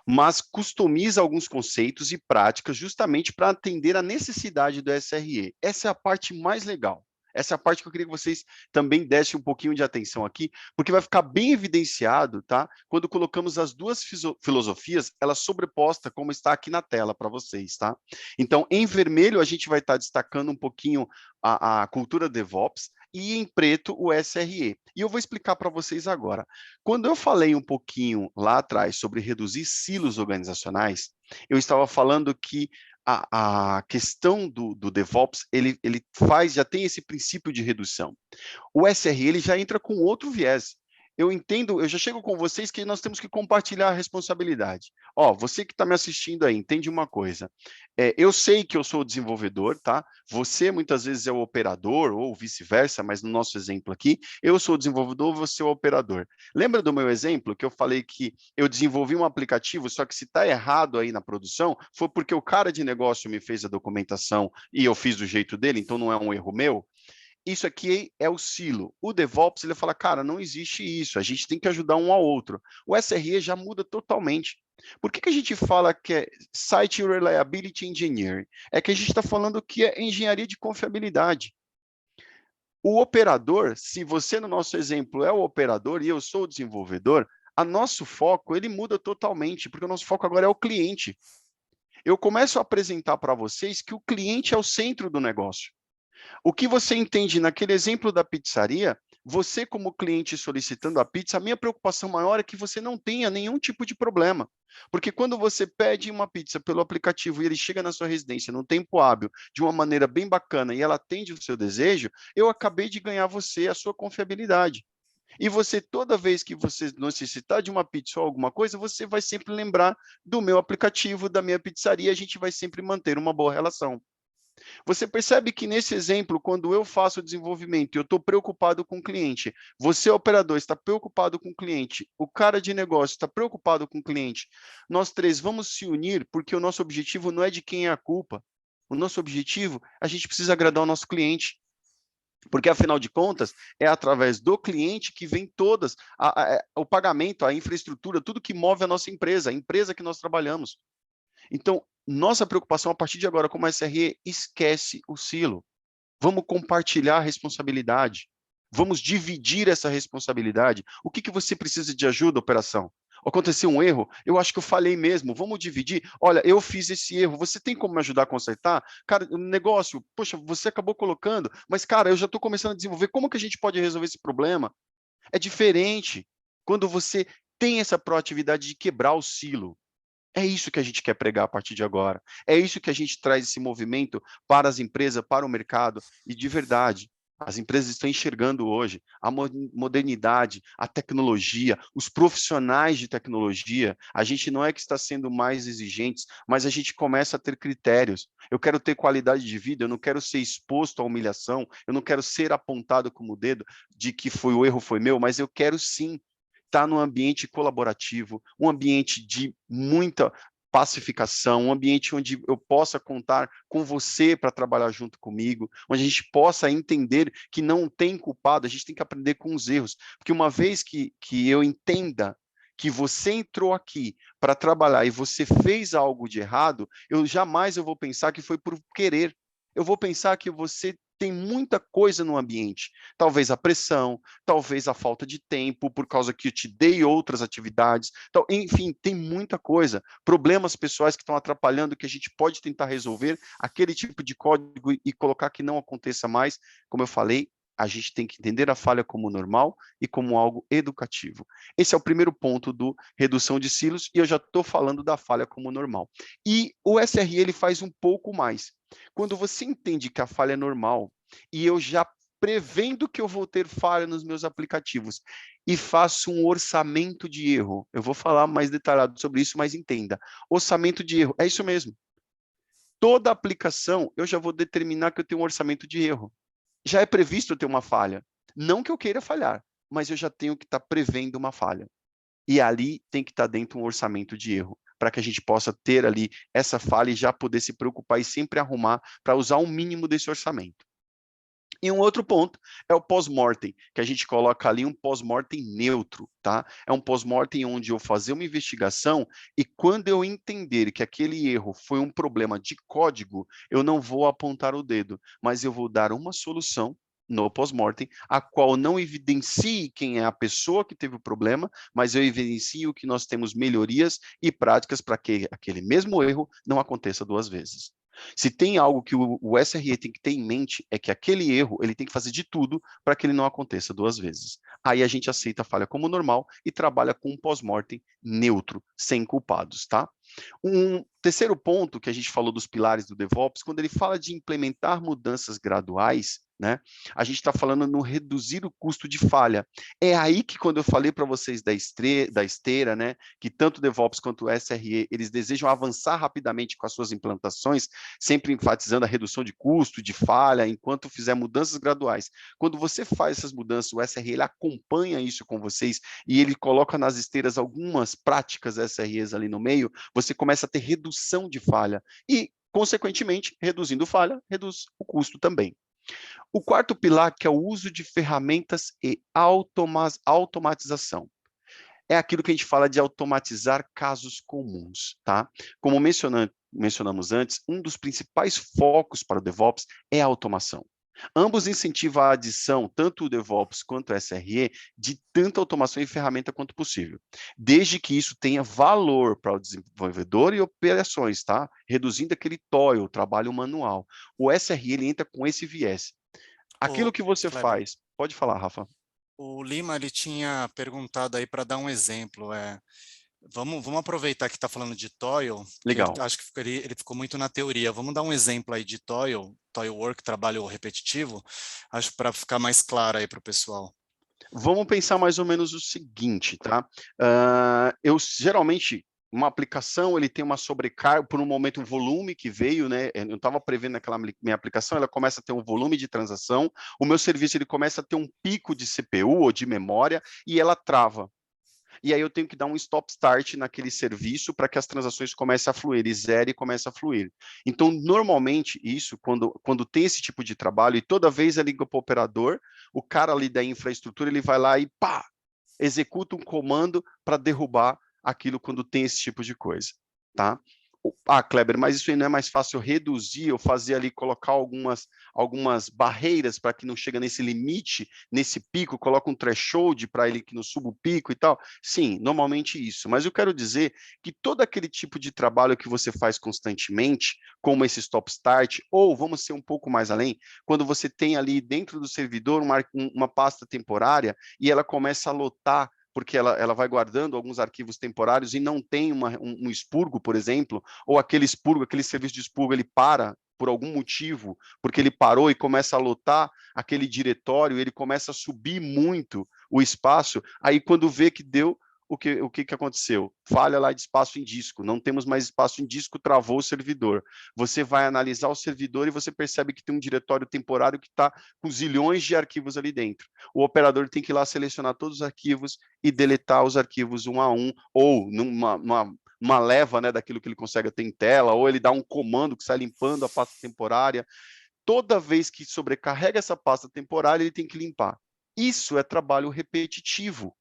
mas customiza alguns conceitos e práticas justamente para atender a necessidade do SRE. Essa é a parte mais legal. Essa é a parte que eu queria que vocês também dessem um pouquinho de atenção aqui, porque vai ficar bem evidenciado, tá? Quando colocamos as duas filosofias, ela sobreposta, como está aqui na tela para vocês, tá? Então, em vermelho, a gente vai estar destacando um pouquinho a cultura DevOps, e em preto o SRE. E eu vou explicar para vocês agora. Quando eu falei um pouquinho lá atrás sobre reduzir silos organizacionais, eu estava falando que a questão do DevOps, ele já tem esse princípio de redução. O SRE ele já entra com outro viés. Eu entendo, eu já chego com vocês que nós temos que compartilhar a responsabilidade. Ó, você que está me assistindo aí, entende uma coisa. Eu sei que eu sou o desenvolvedor, tá? Você muitas vezes é o operador, ou vice-versa, mas no nosso exemplo aqui, eu sou o desenvolvedor, você é o operador. Lembra do meu exemplo que eu falei que eu desenvolvi um aplicativo, só que se está errado aí na produção, foi porque o cara de negócio me fez a documentação e eu fiz do jeito dele, então não é um erro meu? Isso aqui é o silo. O DevOps, ele fala, cara, não existe isso, a gente tem que ajudar um ao outro. O SRE já muda totalmente. Por que a gente fala que é Site Reliability Engineering? É que a gente está falando que é engenharia de confiabilidade. O operador, se você no nosso exemplo é o operador e eu sou o desenvolvedor, a nosso foco, ele muda totalmente, porque o nosso foco agora é o cliente. Eu começo a apresentar para vocês que o cliente é o centro do negócio. O que você entende naquele exemplo da pizzaria Você, como cliente solicitando a pizza, a minha preocupação maior é que você não tenha nenhum tipo de problema. Porque quando você pede uma pizza pelo aplicativo e ele chega na sua residência num tempo hábil, de uma maneira bem bacana e ela atende o seu desejo, eu acabei de ganhar você a sua confiabilidade. E você, toda vez que você necessitar de uma pizza ou alguma coisa, você vai sempre lembrar do meu aplicativo, da minha pizzaria, a gente vai sempre manter uma boa relação. Você percebe que nesse exemplo, quando eu faço o desenvolvimento e eu estou preocupado com o cliente, você, operador, está preocupado com o cliente, o cara de negócio está preocupado com o cliente, nós três vamos se unir porque o nosso objetivo não é de quem é a culpa. O nosso objetivo, a gente precisa agradar o nosso cliente. Porque, afinal de contas, é através do cliente que vem todas o pagamento, a infraestrutura, tudo que move a nossa empresa, a empresa que nós trabalhamos. Então, nossa preocupação a partir de agora como SRE, esquece o silo. Vamos compartilhar a responsabilidade. Vamos dividir essa responsabilidade. O que, que você precisa de ajuda, operação? Aconteceu um erro? Eu acho que eu falei mesmo. Vamos dividir? Olha, eu fiz esse erro. Você tem como me ajudar a consertar? Cara, o negócio, poxa, você acabou colocando, mas, cara, eu já estou começando a desenvolver. Como que a gente pode resolver esse problema? É diferente quando você tem essa proatividade de quebrar o silo. É isso que a gente quer pregar a partir de agora. É isso que a gente traz esse movimento para as empresas, para o mercado. E de verdade, as empresas estão enxergando hoje a modernidade, a tecnologia, os profissionais de tecnologia. A gente não é que está sendo mais exigentes, mas a gente começa a ter critérios. Eu quero ter qualidade de vida, eu não quero ser exposto à humilhação, eu não quero ser apontado como dedo de que foi o erro foi meu, mas eu quero sim estar num ambiente colaborativo, um ambiente de muita pacificação, um ambiente onde eu possa contar com você para trabalhar junto comigo, onde a gente possa entender que não tem culpado, a gente tem que aprender com os erros, porque uma vez que eu entenda que você entrou aqui para trabalhar e você fez algo de errado, eu vou pensar que foi por querer, eu vou pensar que você tem muita coisa no ambiente, talvez a pressão, talvez a falta de tempo, por causa que eu te dei outras atividades. Então, enfim, tem muita coisa. Problemas pessoais que estão atrapalhando, que a gente pode tentar resolver, aquele tipo de código e colocar que não aconteça mais. Como eu falei, a gente tem que entender a falha como normal e como algo educativo. Esse é o primeiro ponto do redução de silos, e eu já estou falando da falha como normal. E o SRE ele faz um pouco mais. Quando você entende que a falha é normal, e eu já prevendo que eu vou ter falha nos meus aplicativos e faço um orçamento de erro. Eu vou falar mais detalhado sobre isso, mas entenda. Orçamento de erro, é isso mesmo. Toda aplicação, eu já vou determinar que eu tenho um orçamento de erro. Já é previsto eu ter uma falha. Não que eu queira falhar, mas eu já tenho que estar prevendo uma falha. E ali tem que estar dentro um orçamento de erro, para que a gente possa ter ali essa falha e já poder se preocupar e sempre arrumar para usar o mínimo desse orçamento. E um outro ponto é o pós-mortem, que a gente coloca ali um pós-mortem neutro, tá? É um pós-mortem onde eu fazer uma investigação e quando eu entender que aquele erro foi um problema de código, eu não vou apontar o dedo, mas eu vou dar uma solução no pós-mortem, a qual não evidencie quem é a pessoa que teve o problema, mas eu evidencio que nós temos melhorias e práticas para que aquele mesmo erro não aconteça duas vezes. Se tem algo que o SRE tem que ter em mente, é que aquele erro ele tem que fazer de tudo para que ele não aconteça duas vezes. Aí a gente aceita a falha como normal e trabalha com um pós-mortem neutro, sem culpados, tá? Um terceiro ponto que a gente falou dos pilares do DevOps, quando ele fala de implementar mudanças graduais, né, a gente está falando no reduzir o custo de falha. É aí que quando eu falei para vocês da esteira, né, que tanto o DevOps quanto o SRE, eles desejam avançar rapidamente com as suas implantações, sempre enfatizando a redução de custo, de falha, enquanto fizer mudanças graduais. Quando você faz essas mudanças, o SRE ele acompanha isso com vocês e ele coloca nas esteiras algumas práticas SREs ali no meio, você começa a ter redução de falha e, consequentemente, reduzindo falha, reduz o custo também. O quarto pilar, que é o uso de ferramentas e automatização. É aquilo que a gente fala de automatizar casos comuns, tá? Como mencionamos antes, um dos principais focos para o DevOps é a automação. Ambos incentivam a adição, tanto o DevOps quanto o SRE, de tanta automação e ferramenta quanto possível, desde que isso tenha valor para o desenvolvedor e operações, tá? Reduzindo aquele toil, o trabalho manual. O SRE ele entra com esse viés. Aquilo Ô, que você Kleber, faz, pode falar, Rafa. O Lima, ele tinha perguntado aí para dar um exemplo, vamos aproveitar que está falando de toil, que ele, Legal. acho que ele ficou muito na teoria. Vamos dar um exemplo aí de toil work, trabalho repetitivo, acho para ficar mais claro aí para o pessoal. Vamos pensar mais ou menos o seguinte, tá? Eu geralmente uma aplicação ele tem uma sobrecarga por um momento um volume que veio, né? Eu estava prevendo aquela minha aplicação, ela começa a ter um volume de transação, o meu serviço ele começa a ter um pico de CPU ou de memória e ela trava. E aí eu tenho que dar um stop start naquele serviço para que as transações comecem a fluir, ele zere e começa a fluir. Então, normalmente, isso, quando tem esse tipo de trabalho, e toda vez a liga para o operador, o cara ali da infraestrutura, ele vai lá e pá, executa um comando para derrubar aquilo quando tem esse tipo de coisa, tá? Ah, Kleber, mas isso aí não é mais fácil reduzir, eu fazer ali, colocar algumas barreiras para que não chegue nesse limite, nesse pico, coloca um threshold para ele que não suba o pico e tal? Sim, normalmente isso. Mas eu quero dizer que todo aquele tipo de trabalho que você faz constantemente, como esse stop start, ou vamos ser um pouco mais além, quando você tem ali dentro do servidor uma pasta temporária e ela começa a lotar porque ela vai guardando alguns arquivos temporários e não tem um expurgo, por exemplo, ou aquele expurgo, aquele serviço de expurgo, ele para por algum motivo, porque ele parou e começa a lotar aquele diretório, ele começa a subir muito o espaço, aí quando vê que deu, o que aconteceu? Falha lá de espaço em disco, não temos mais espaço em disco, travou o servidor. Você vai analisar o servidor e você percebe que tem um diretório temporário que está com zilhões de arquivos ali dentro. O operador tem que ir lá selecionar todos os arquivos e deletar os arquivos um a um, ou numa leva, né, daquilo que ele consegue ter em tela, ou ele dá um comando que sai limpando a pasta temporária. Toda vez que sobrecarrega essa pasta temporária, ele tem que limpar. Isso é trabalho repetitivo.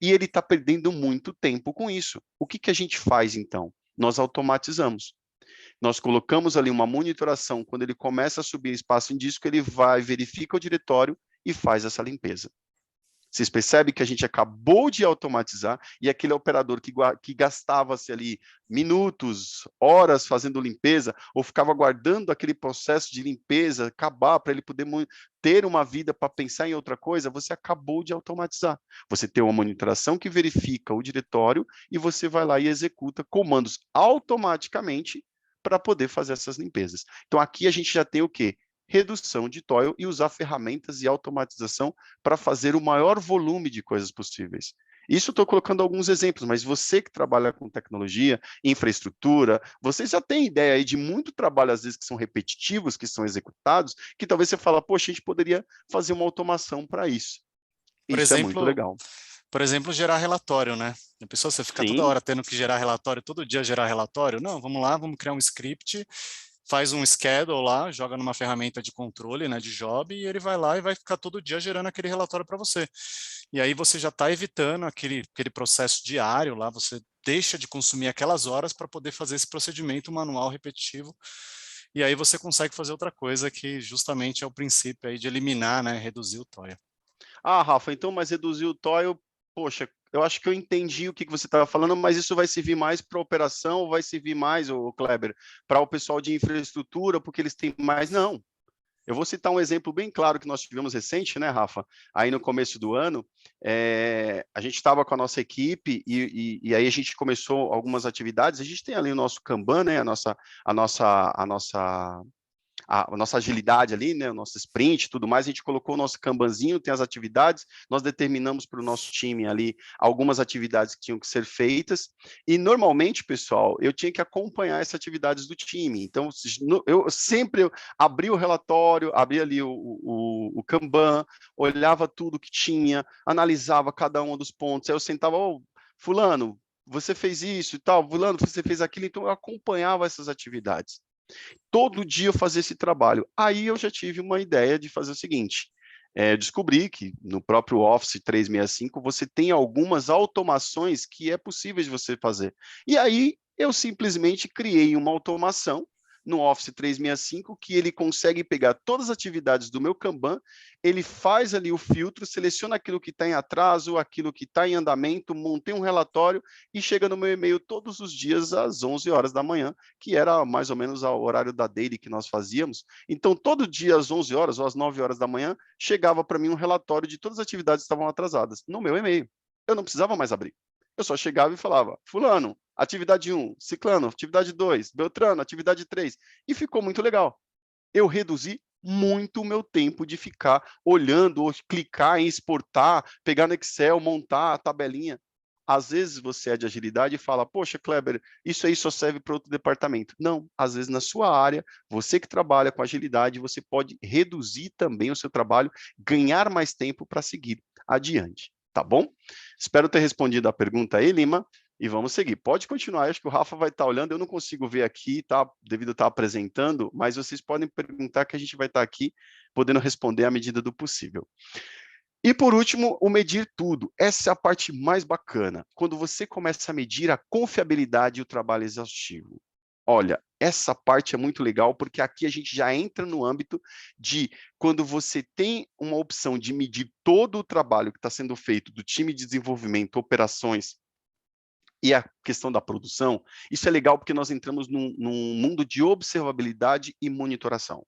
E ele está perdendo muito tempo com isso. O que a gente faz, então? Nós automatizamos. Nós colocamos ali uma monitoração. Quando ele começa a subir espaço em disco, ele vai, verifica o diretório e faz essa limpeza. Vocês percebem que a gente acabou de automatizar e aquele operador que gastava-se ali minutos, horas fazendo limpeza, ou ficava aguardando aquele processo de limpeza acabar para ele poder ter uma vida para pensar em outra coisa, você acabou de automatizar. Você tem uma monitoração que verifica o diretório e você vai lá e executa comandos automaticamente para poder fazer essas limpezas. Então aqui a gente já tem o quê? Redução de toil e usar ferramentas e automatização para fazer o maior volume de coisas possíveis. Isso estou colocando alguns exemplos, mas você que trabalha com tecnologia, infraestrutura, você já tem ideia aí de muito trabalho, às vezes, que são repetitivos, que são executados, que talvez você fala, poxa, a gente poderia fazer uma automação para isso. Por Isso é muito exemplo, legal. gerar relatório, né? A pessoa, você fica toda Sim, hora tendo que gerar relatório, todo dia gerar relatório. Não, vamos lá, vamos criar um script, faz um schedule lá, joga numa ferramenta de controle, né, de job, e ele vai lá e vai ficar todo dia gerando aquele relatório para você. E aí você já está evitando aquele processo diário lá, você deixa de consumir aquelas horas para poder fazer esse procedimento manual repetitivo. E aí você consegue fazer outra coisa que justamente é o princípio aí de eliminar, né, reduzir o TOEA. Ah, Rafa, então, mas reduzir o toil, poxa, eu acho que eu entendi o que você estava falando, mas isso vai servir mais para operação ou vai servir mais, o Kleber, para o pessoal de infraestrutura, porque eles têm mais? Não. Eu vou citar um exemplo bem claro que nós tivemos recente, né, Rafa? Aí no começo do ano, a gente estava com a nossa equipe e aí a gente começou algumas atividades. A gente tem ali o nosso Kanban, né, a nossa agilidade ali, né, o nosso sprint e tudo mais, a gente colocou o nosso Kanbanzinho, tem as atividades, nós determinamos para o nosso time ali algumas atividades que tinham que ser feitas, e normalmente, pessoal, eu tinha que acompanhar essas atividades do time, então eu sempre abria o relatório, abria ali o Kanban, olhava tudo que tinha, analisava cada um dos pontos, aí eu sentava, fulano, você fez isso e tal, fulano, você fez aquilo, então eu acompanhava essas atividades. Todo dia eu fazia esse trabalho. Aí eu já tive uma ideia de fazer o seguinte, descobri que no próprio Office 365 você tem algumas automações que é possível de você fazer. E aí eu simplesmente criei uma automação no Office 365 que ele consegue pegar todas as atividades do meu Kanban, ele faz ali o filtro, seleciona aquilo que está em atraso, aquilo que está em andamento, montei um relatório e chega no meu e-mail todos os dias às 11 horas da manhã, que era mais ou menos o horário da daily que nós fazíamos. Então, todo dia às 11 horas ou às 9 horas da manhã, chegava para mim um relatório de todas as atividades que estavam atrasadas no meu e-mail. Eu não precisava mais abrir. Eu só chegava e falava, fulano, atividade 1, ciclano, atividade 2, beltrano, atividade 3. E ficou muito legal. Eu reduzi muito o meu tempo de ficar olhando, ou clicar em exportar, pegar no Excel, montar a tabelinha. Às vezes você é de agilidade e fala, poxa, Kleber, isso aí só serve para outro departamento. Não, às vezes na sua área, você que trabalha com agilidade, você pode reduzir também o seu trabalho, ganhar mais tempo para seguir adiante, tá bom? Espero ter respondido a pergunta aí, Lima, e vamos seguir. Pode continuar, acho que o Rafa vai estar olhando, eu não consigo ver aqui, tá? Devido a estar apresentando, mas vocês podem perguntar que a gente vai estar aqui podendo responder à medida do possível. E por último, o medir tudo. Essa é a parte mais bacana, quando você começa a medir a confiabilidade e o trabalho exaustivo. Olha, essa parte é muito legal, porque aqui a gente já entra no âmbito de quando você tem uma opção de medir todo o trabalho que está sendo feito do time de desenvolvimento, operações, e a questão da produção, isso é legal porque nós entramos num mundo de observabilidade e monitoração.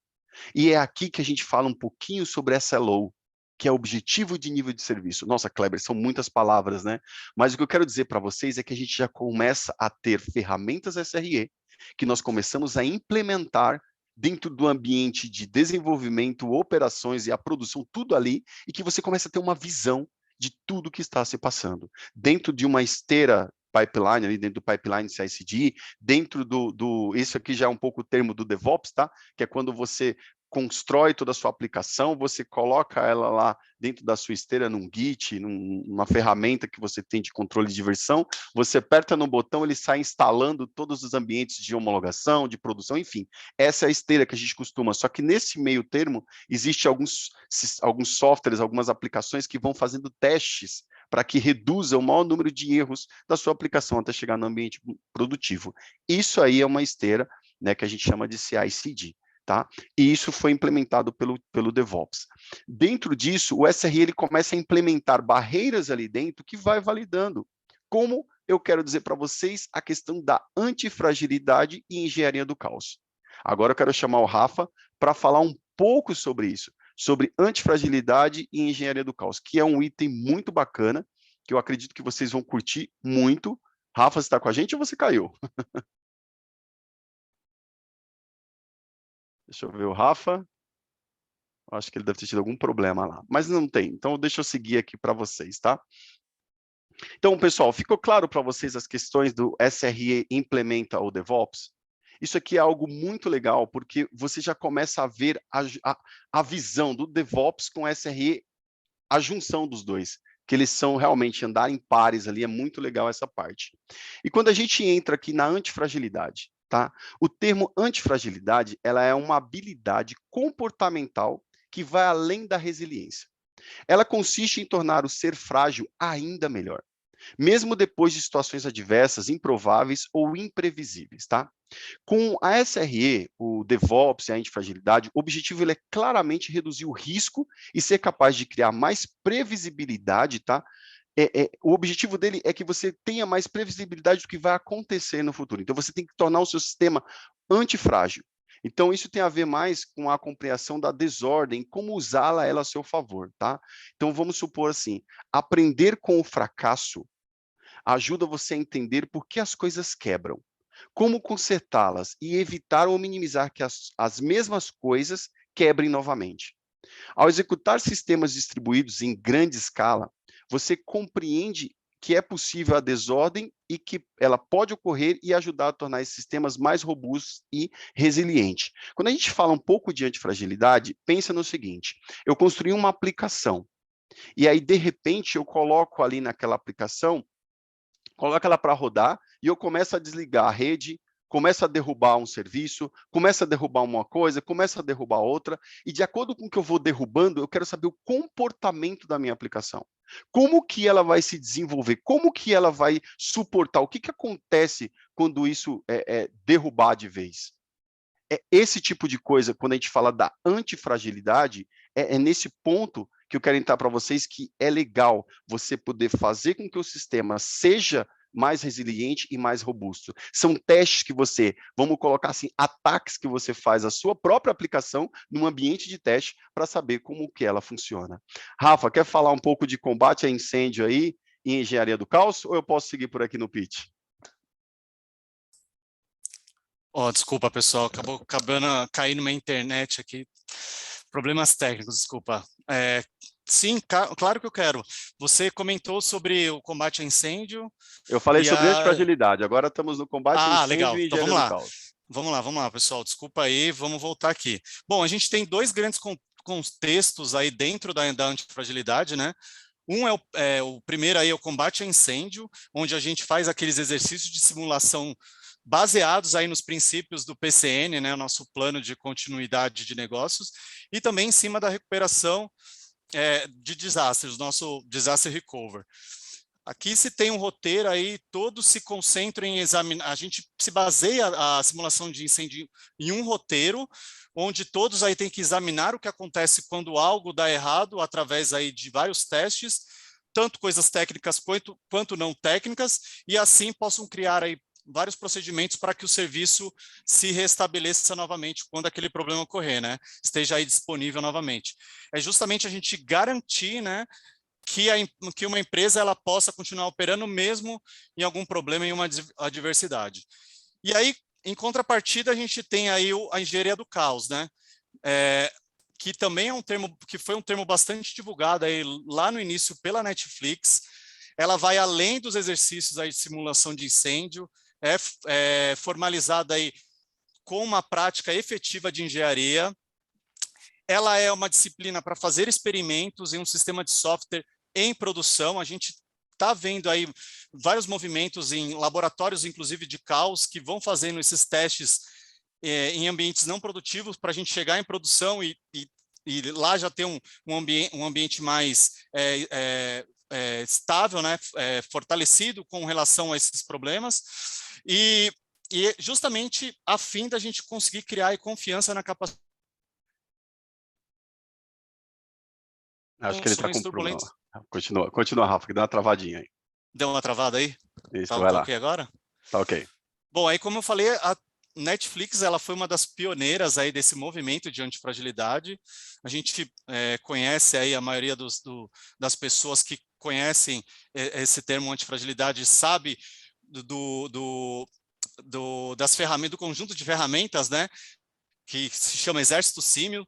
E é aqui que a gente fala um pouquinho sobre SLO, que é objetivo de nível de serviço. Nossa, Kleber, são muitas palavras, né? Mas o que eu quero dizer para vocês é que a gente já começa a ter ferramentas SRE, que nós começamos a implementar dentro do ambiente de desenvolvimento, operações e a produção, tudo ali, e que você começa a ter uma visão de tudo que está se passando. Dentro de uma esteira pipeline, ali dentro do pipeline CI/CD, dentro isso aqui já é um pouco o termo do DevOps, tá? Que é quando você constrói toda a sua aplicação, você coloca ela lá dentro da sua esteira num Git, numa ferramenta que você tem de controle de versão, você aperta no botão, ele sai instalando todos os ambientes de homologação, de produção, enfim. Essa é a esteira que a gente costuma, só que nesse meio termo, existe alguns softwares, algumas aplicações que vão fazendo testes para que reduza o maior número de erros da sua aplicação até chegar no ambiente produtivo. Isso aí é uma esteira, né, que a gente chama de CI/CD. Tá? E isso foi implementado pelo DevOps. Dentro disso, o SRE ele começa a implementar barreiras ali dentro que vai validando. Como eu quero dizer para vocês a questão da antifragilidade e engenharia do caos. Agora eu quero chamar o Rafa para falar um pouco sobre isso, sobre antifragilidade e engenharia do caos, que é um item muito bacana, que eu acredito que vocês vão curtir muito. Rafa, você está com a gente ou você caiu? Deixa eu ver o Rafa. Acho que ele deve ter tido algum problema lá, mas não tem. Então, deixa eu seguir aqui para vocês, tá? Então, pessoal, ficou claro para vocês as questões do SRE implementa o DevOps? Isso aqui é algo muito legal, porque você já começa a ver a visão do DevOps com SRE, a junção dos dois, que eles são realmente andar em pares ali, é muito legal essa parte. E quando a gente entra aqui na antifragilidade, tá? O termo antifragilidade, ela é uma habilidade comportamental que vai além da resiliência. Ela consiste em tornar o ser frágil ainda melhor, mesmo depois de situações adversas, improváveis ou imprevisíveis, tá? Com a SRE, o DevOps e a antifragilidade, o objetivo ele é claramente reduzir o risco e ser capaz de criar mais previsibilidade, tá? O objetivo dele é que você tenha mais previsibilidade do que vai acontecer no futuro. Então, você tem que tornar o seu sistema antifrágil. Então, isso tem a ver mais com a compreensão da desordem, como usá-la ela a seu favor, tá? Então, vamos supor assim, aprender com o fracasso ajuda você a entender por que as coisas quebram, como consertá-las e evitar ou minimizar que as mesmas coisas quebrem novamente. Ao executar sistemas distribuídos em grande escala, você compreende que é possível a desordem e que ela pode ocorrer e ajudar a tornar esses sistemas mais robustos e resilientes. Quando a gente fala um pouco de antifragilidade, pensa no seguinte, eu construí uma aplicação, e aí, de repente, eu coloco ali naquela aplicação, coloco ela para rodar, e eu começo a desligar a rede, começo a derrubar um serviço, começo a derrubar uma coisa, começo a derrubar outra, e de acordo com o que eu vou derrubando, eu quero saber o comportamento da minha aplicação. Como que ela vai se desenvolver? Como que ela vai suportar? O que acontece quando isso derrubar de vez? é esse tipo de coisa, quando a gente fala da antifragilidade, é nesse ponto que eu quero entrar para vocês, que é legal você poder fazer com que o sistema seja mais resiliente e mais robusto. São testes que você, vamos colocar assim, ataques que você faz a sua própria aplicação num ambiente de teste para saber como que ela funciona. Rafa, quer falar um pouco de combate a incêndio aí e engenharia do caos, ou eu posso seguir por aqui no pitch? Desculpa, pessoal, acabou caindo minha internet aqui. Problemas técnicos, desculpa. Sim, claro que eu quero. Você comentou sobre o combate a incêndio. Eu falei sobre antifragilidade, agora estamos no combate a incêndio legal. e Então engenharia vamos do lá. caos. Vamos lá, pessoal. Desculpa aí, vamos voltar aqui. Bom, a gente tem dois grandes contextos aí dentro da antifragilidade, né? Um o primeiro aí é o combate a incêndio, onde a gente faz aqueles exercícios de simulação baseados aí nos princípios do PCN, né, o nosso plano de continuidade de negócios, e também em cima da recuperação de desastres, nosso disaster recovery. Aqui se tem um roteiro aí, todos se concentram em examinar, a gente se baseia a simulação de incêndio em um roteiro, onde todos aí têm que examinar o que acontece quando algo dá errado, através aí de vários testes, tanto coisas técnicas quanto não técnicas, e assim possam criar aí vários procedimentos para que o serviço se restabeleça novamente quando aquele problema ocorrer, né? Esteja aí disponível novamente. É justamente a gente garantir, né, que uma empresa ela possa continuar operando mesmo em algum problema, em uma adversidade. E aí, em contrapartida, a gente tem aí a engenharia do caos, né? Que também é um termo, que foi um termo bastante divulgado aí lá no início pela Netflix. Ela vai além dos exercícios aí de simulação de incêndio, é formalizada aí com uma prática efetiva de engenharia. Ela é uma disciplina para fazer experimentos em um sistema de software em produção. A gente está vendo aí vários movimentos em laboratórios, inclusive de caos, que vão fazendo esses testes em ambientes não produtivos para a gente chegar em produção e lá já ter um ambiente mais estável, né, fortalecido com relação a esses problemas. E justamente a fim da gente conseguir criar confiança na capacidade. Acho que ele está com problema. Continua, Rafa, que dá uma travadinha aí. Deu uma travada aí? Isso, Tá vai lá. ok agora? Tá ok. Bom, aí como eu falei, a Netflix ela foi uma das pioneiras aí desse movimento de antifragilidade. A gente conhece aí a maioria das pessoas que conhecem esse termo antifragilidade, sabe das ferramentas, do conjunto de ferramentas, né, que se chama Exército Símil.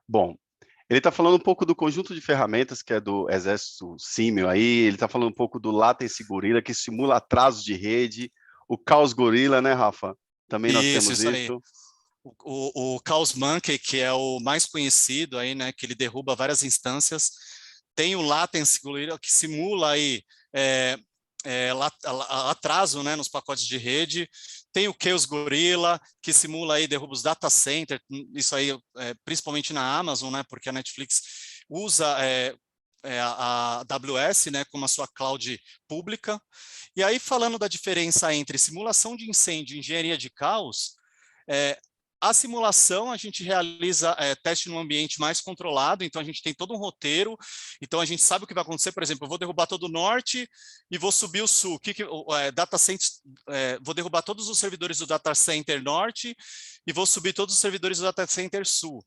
Bom, ele está falando um pouco do conjunto de ferramentas que é do Exército Símil aí, ele está falando um pouco do Latency Gorilla, que simula atrasos de rede, o Chaos Gorilla, né, Rafa? Também nós temos Isso aí. isso. O Chaos Monkey, que é o mais conhecido aí, né, que ele derruba várias instâncias. Tem o Latency Gorilla, que simula aí atraso, né, nos pacotes de rede. Tem o Chaos Gorilla, que simula aí derrubos data center, isso aí principalmente na Amazon, né, porque a Netflix usa a AWS, né, como a sua cloud pública. E aí, falando da diferença entre simulação de incêndio e engenharia de caos, a simulação, a gente realiza teste num ambiente mais controlado, então a gente tem todo um roteiro, então a gente sabe o que vai acontecer. Por exemplo, eu vou derrubar todo o norte e vou subir o sul. Data center, vou derrubar todos os servidores do data center norte e vou subir todos os servidores do data center sul.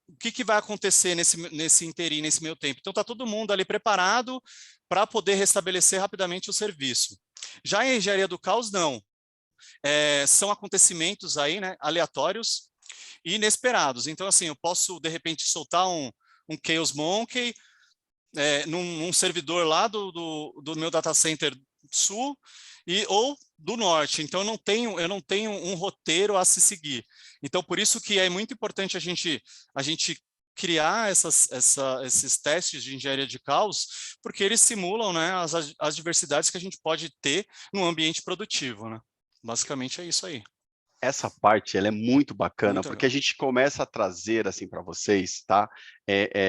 O que vai acontecer nesse interim, nesse meio tempo? Então está todo mundo ali preparado para poder restabelecer rapidamente o serviço. Já em engenharia do caos, não. São acontecimentos aí, né, aleatórios e inesperados. Então, assim, eu posso, de repente, soltar um Chaos Monkey num servidor lá do meu data center sul ou do norte. Então, eu não tenho um roteiro a se seguir. Então, por isso que é muito importante a gente criar esses testes de engenharia de caos, porque eles simulam, né, as diversidades que a gente pode ter no ambiente produtivo, né? Basicamente é isso aí. Essa parte, ela é muito bacana, Muito porque a legal. gente começa a trazer, assim, para vocês, tá?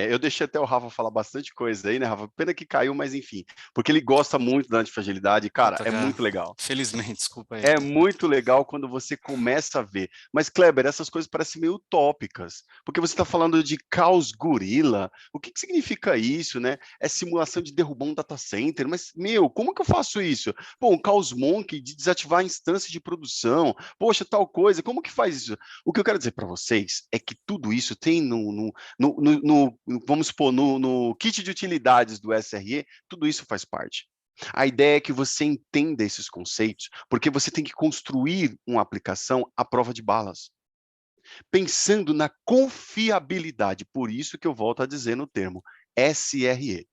Eu deixei até o Rafa falar bastante coisa aí, né, Rafa? Pena que caiu, mas enfim, porque ele gosta muito da antifragilidade, cara, Puta, é cara. muito legal. Felizmente, desculpa aí. É muito legal quando você começa a ver. Mas, Kleber, essas coisas parecem meio utópicas, porque você está falando de caos gorila. O que que significa isso, né? É simulação de derrubar um data center, mas, meu, como que eu faço isso? Pô, um caos monkey de desativar a instância de produção. Poxa, tal coisa, como que faz isso? O que eu quero dizer para vocês é que tudo isso tem vamos supor, no kit de utilidades do SRE, tudo isso faz parte. A ideia é que você entenda esses conceitos, porque você tem que construir uma aplicação à prova de balas, pensando na confiabilidade. Por isso que eu volto a dizer no termo SRE,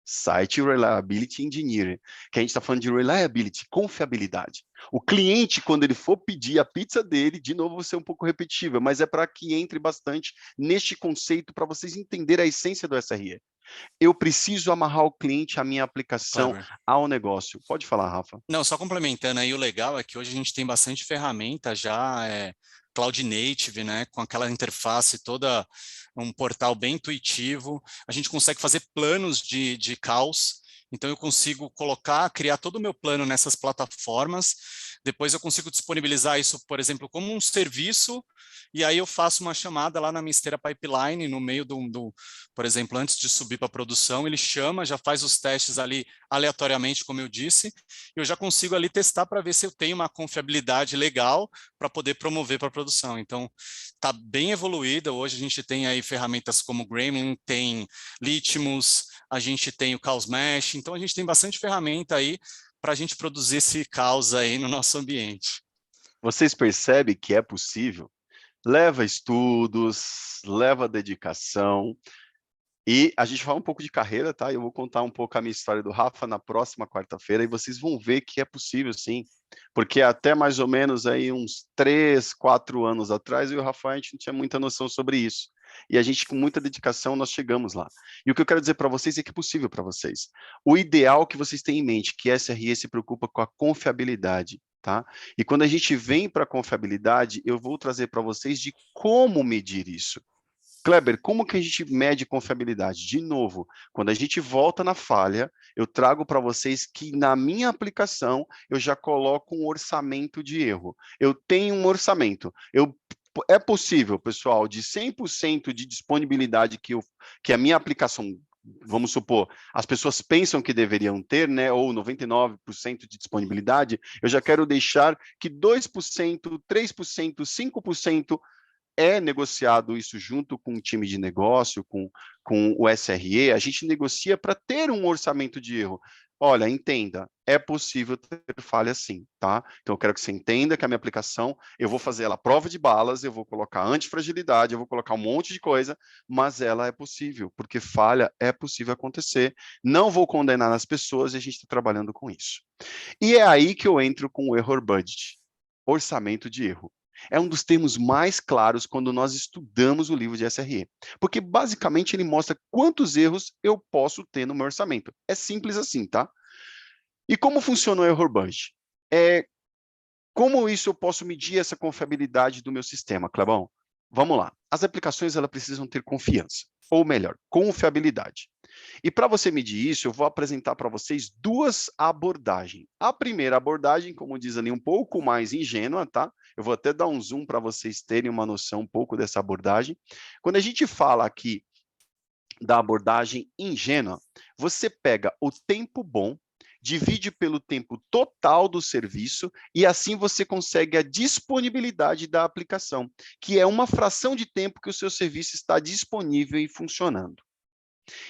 Site Reliability Engineering, que a gente está falando de reliability, confiabilidade. O cliente, quando ele for pedir a pizza dele, de novo, vou ser um pouco repetitiva, mas é para que entre bastante neste conceito para vocês entenderem a essência do SRE. Eu preciso amarrar o cliente à minha aplicação, Kleber. ao negócio. Pode falar, Rafa. Não, só complementando aí, o legal é que hoje a gente tem bastante ferramenta já, Cloud Native, né, com aquela interface toda, um portal bem intuitivo. A gente consegue fazer planos de caos, então eu consigo colocar, criar todo o meu plano nessas plataformas, depois eu consigo disponibilizar isso, por exemplo, como um serviço, e aí eu faço uma chamada lá na minha esteira pipeline, no meio por exemplo, antes de subir para a produção, ele chama, já faz os testes ali aleatoriamente, como eu disse, eu já consigo ali testar para ver se eu tenho uma confiabilidade legal para poder promover para a produção. Então, está bem evoluída. Hoje a gente tem aí ferramentas como Gremlin, tem Litmus, a gente tem o Chaos Mesh, então a gente tem bastante ferramenta aí para a gente produzir esse caos aí no nosso ambiente. Vocês percebem que é possível? Leva estudos, leva dedicação, e a gente fala um pouco de carreira, tá? Eu vou contar um pouco a minha história do Rafa na próxima quarta-feira, e vocês vão ver que é possível, sim. Porque até mais ou menos aí uns 3, 4 anos atrás, eu e o Rafa, a gente não tinha muita noção sobre isso. E a gente, com muita dedicação, nós chegamos lá. E o que eu quero dizer para vocês é que é possível para vocês. O ideal que vocês têm em mente, que a SRE se preocupa com a confiabilidade, tá? E quando a gente vem para a confiabilidade, eu vou trazer para vocês de como medir isso. Kleber, como que a gente mede confiabilidade? De novo, quando a gente volta na falha, eu trago para vocês que na minha aplicação eu já coloco um orçamento de erro. Eu tenho um orçamento. É possível, pessoal, de 100% de disponibilidade que a minha aplicação, vamos supor, as pessoas pensam que deveriam ter, né, ou 99% de disponibilidade, eu já quero deixar que 2%, 3%, 5% é negociado isso junto com o time de negócio, com o SRE, a gente negocia para ter um orçamento de erro. Olha, entenda, é possível ter falha sim, tá? Então eu quero que você entenda que a minha aplicação, eu vou fazer ela à prova de balas, eu vou colocar antifragilidade, eu vou colocar um monte de coisa, mas ela é possível, porque falha é possível acontecer. Não vou condenar as pessoas e a gente está trabalhando com isso. E é aí que eu entro com o error budget, orçamento de erro. É um dos termos mais claros quando nós estudamos o livro de SRE, porque basicamente ele mostra quantos erros eu posso ter no meu orçamento. É simples assim, tá? E como funciona o error budget? Como isso eu posso medir essa confiabilidade do meu sistema, Clebão? Vamos lá. As aplicações elas precisam ter confiança, ou melhor, confiabilidade. E para você medir isso, eu vou apresentar para vocês duas abordagens. A primeira abordagem, como diz ali, um pouco mais ingênua, tá? Eu vou até dar um zoom para vocês terem uma noção um pouco dessa abordagem. Quando a gente fala aqui da abordagem ingênua, você pega o tempo bom, divide pelo tempo total do serviço e assim você consegue a disponibilidade da aplicação, que é uma fração de tempo que o seu serviço está disponível e funcionando.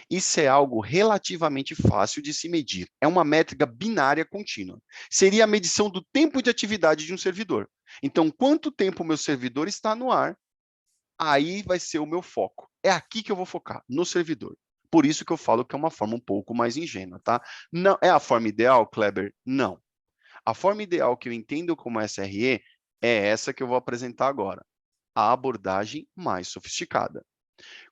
Isso é algo relativamente fácil de se medir. É uma métrica binária contínua. Seria a medição do tempo de atividade de um servidor. Então, quanto tempo o meu servidor está no ar, aí vai ser o meu foco. É aqui que eu vou focar, no servidor. Por isso que eu falo que é uma forma um pouco mais ingênua, tá? Não é a forma ideal, Kleber? Não. A forma ideal que eu entendo como SRE é essa que eu vou apresentar agora. A abordagem mais sofisticada.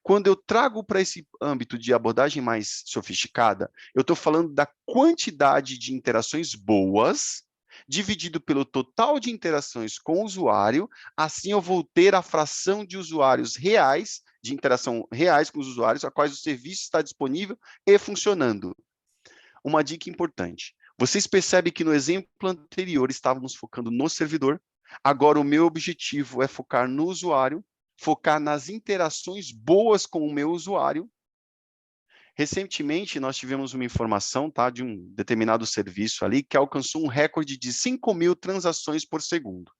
Quando eu trago para esse âmbito de abordagem mais sofisticada, eu estou falando da quantidade de interações boas dividido pelo total de interações com o usuário, assim eu vou ter a fração de usuários reais, de interação reais com os usuários, a quais o serviço está disponível e funcionando. Uma dica importante. Vocês percebem que no exemplo anterior estávamos focando no servidor, agora o meu objetivo é focar no usuário, focar nas interações boas com o meu usuário. Recentemente, nós tivemos uma informação, tá, de um determinado serviço ali que alcançou um recorde de 5.000 transações por segundo.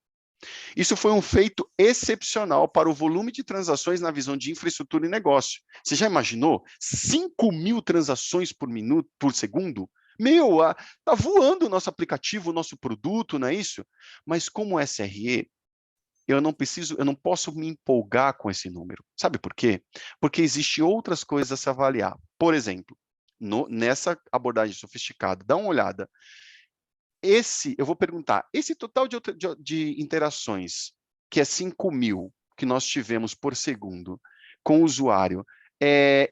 Isso foi um feito excepcional para o volume de transações na visão de infraestrutura e negócio. Você já imaginou? 5.000 transações por minuto, por segundo? Meu, tá voando o nosso aplicativo, o nosso produto, não é isso? Mas como SRE, eu não posso me empolgar com esse número. Sabe por quê? Porque existem outras coisas a se avaliar. Por exemplo, nessa abordagem sofisticada, dá uma olhada. Eu vou perguntar, esse total de interações, que é 5.000 que nós tivemos por segundo com o usuário,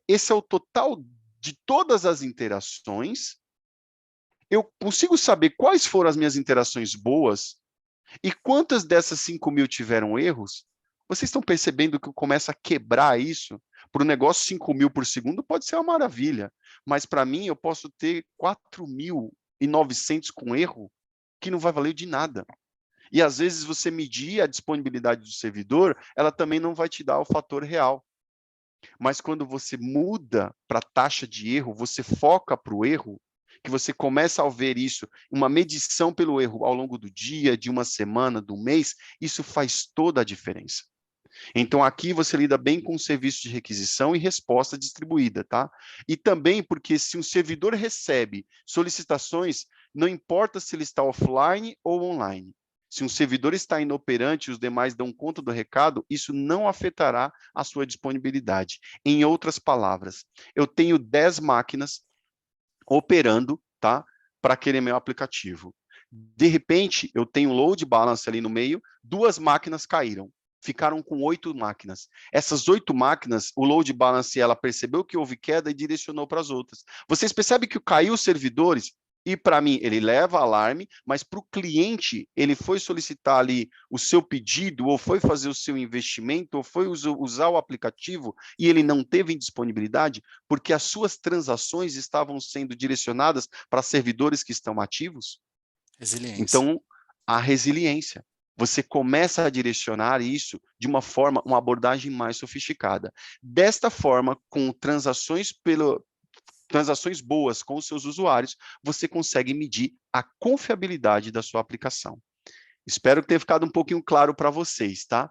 esse é o total de todas as interações? Eu consigo saber quais foram as minhas interações boas e quantas dessas 5.000 tiveram erros? Vocês estão percebendo que começa a quebrar isso? Para o negócio, 5.000 por segundo pode ser uma maravilha, mas para mim eu posso ter 4.900 com erro, que não vai valer de nada. E às vezes você medir a disponibilidade do servidor, ela também não vai te dar o fator real. Mas quando você muda para a taxa de erro, você foca para o erro, que você começa a ver isso, uma medição pelo erro ao longo do dia, de uma semana, do mês, isso faz toda a diferença. Então, aqui você lida bem com o serviço de requisição e resposta distribuída, tá? E também porque se um servidor recebe solicitações, não importa se ele está offline ou online. Se um servidor está inoperante e os demais dão conta do recado, isso não afetará a sua disponibilidade. Em outras palavras, eu tenho 10 máquinas operando, tá? Para aquele meu aplicativo. De repente, eu tenho um load balance ali no meio, 2 máquinas caíram. Ficaram com 8 máquinas. Essas 8 máquinas, o load balance, ela percebeu que houve queda e direcionou para as outras. Vocês percebem que caiu os servidores? E para mim, ele leva alarme, mas para o cliente, ele foi solicitar ali o seu pedido, ou foi fazer o seu investimento, ou foi usar o aplicativo, e ele não teve disponibilidade, porque as suas transações estavam sendo direcionadas para servidores que estão ativos? Resiliência. Então, a resiliência. Você começa a direcionar isso de uma forma, uma abordagem mais sofisticada. Desta forma, com transações boas com os seus usuários, você consegue medir a confiabilidade da sua aplicação. Espero que tenha ficado um pouquinho claro para vocês, tá?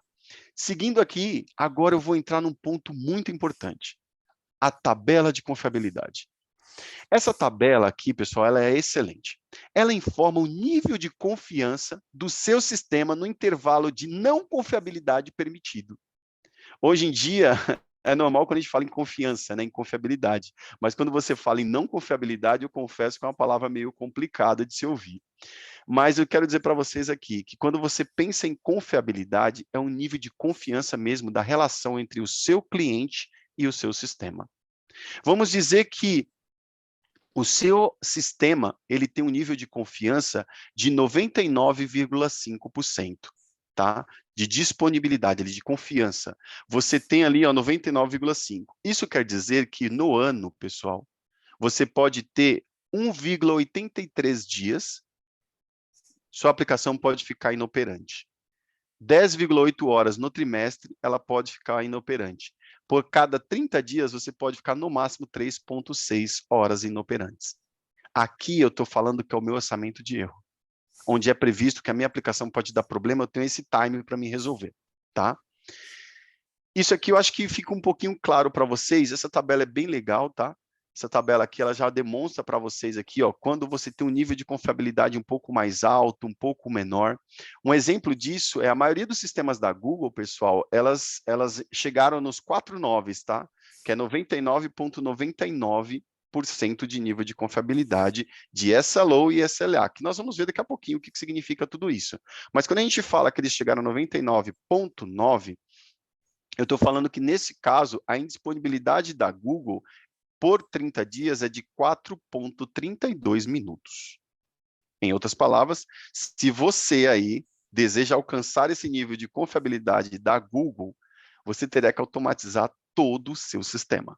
Seguindo aqui, agora eu vou entrar num ponto muito importante. A tabela de confiabilidade. Essa tabela aqui, pessoal, ela é excelente. Ela informa o nível de confiança do seu sistema no intervalo de não confiabilidade permitido. Hoje em dia, é normal quando a gente fala em confiança, né, em confiabilidade. Mas quando você fala em não confiabilidade, eu confesso que é uma palavra meio complicada de se ouvir. Mas eu quero dizer para vocês aqui que quando você pensa em confiabilidade, é um nível de confiança mesmo da relação entre o seu cliente e o seu sistema. Vamos dizer que o seu sistema, ele tem um nível de confiança de 99,5%, tá? De disponibilidade, de confiança. Você tem ali, ó, 99,5%. Isso quer dizer que no ano, pessoal, você pode ter 1,83 dias, sua aplicação pode ficar inoperante. 10,8 horas no trimestre, ela pode ficar inoperante. Por cada 30 dias, você pode ficar no máximo 3,6 horas inoperantes. Aqui eu estou falando que é o meu orçamento de erro, onde é previsto que a minha aplicação pode dar problema, eu tenho esse time para me resolver, tá? Isso aqui eu acho que fica um pouquinho claro para vocês, essa tabela é bem legal, tá? Essa tabela aqui, ela já demonstra para vocês aqui, ó, quando você tem um nível de confiabilidade um pouco mais alto, um pouco menor. Um exemplo disso é a maioria dos sistemas da Google, pessoal, elas chegaram nos 4 noves, tá? Que é 99,99% de nível de confiabilidade de SLO e SLA, que nós vamos ver daqui a pouquinho o que significa tudo isso. Mas quando a gente fala que eles chegaram a 99,9%, eu estou falando que, nesse caso, a indisponibilidade da Google por 30 dias é de 4,32 minutos. Em outras palavras, se você aí deseja alcançar esse nível de confiabilidade da Google, você terá que automatizar todo o seu sistema.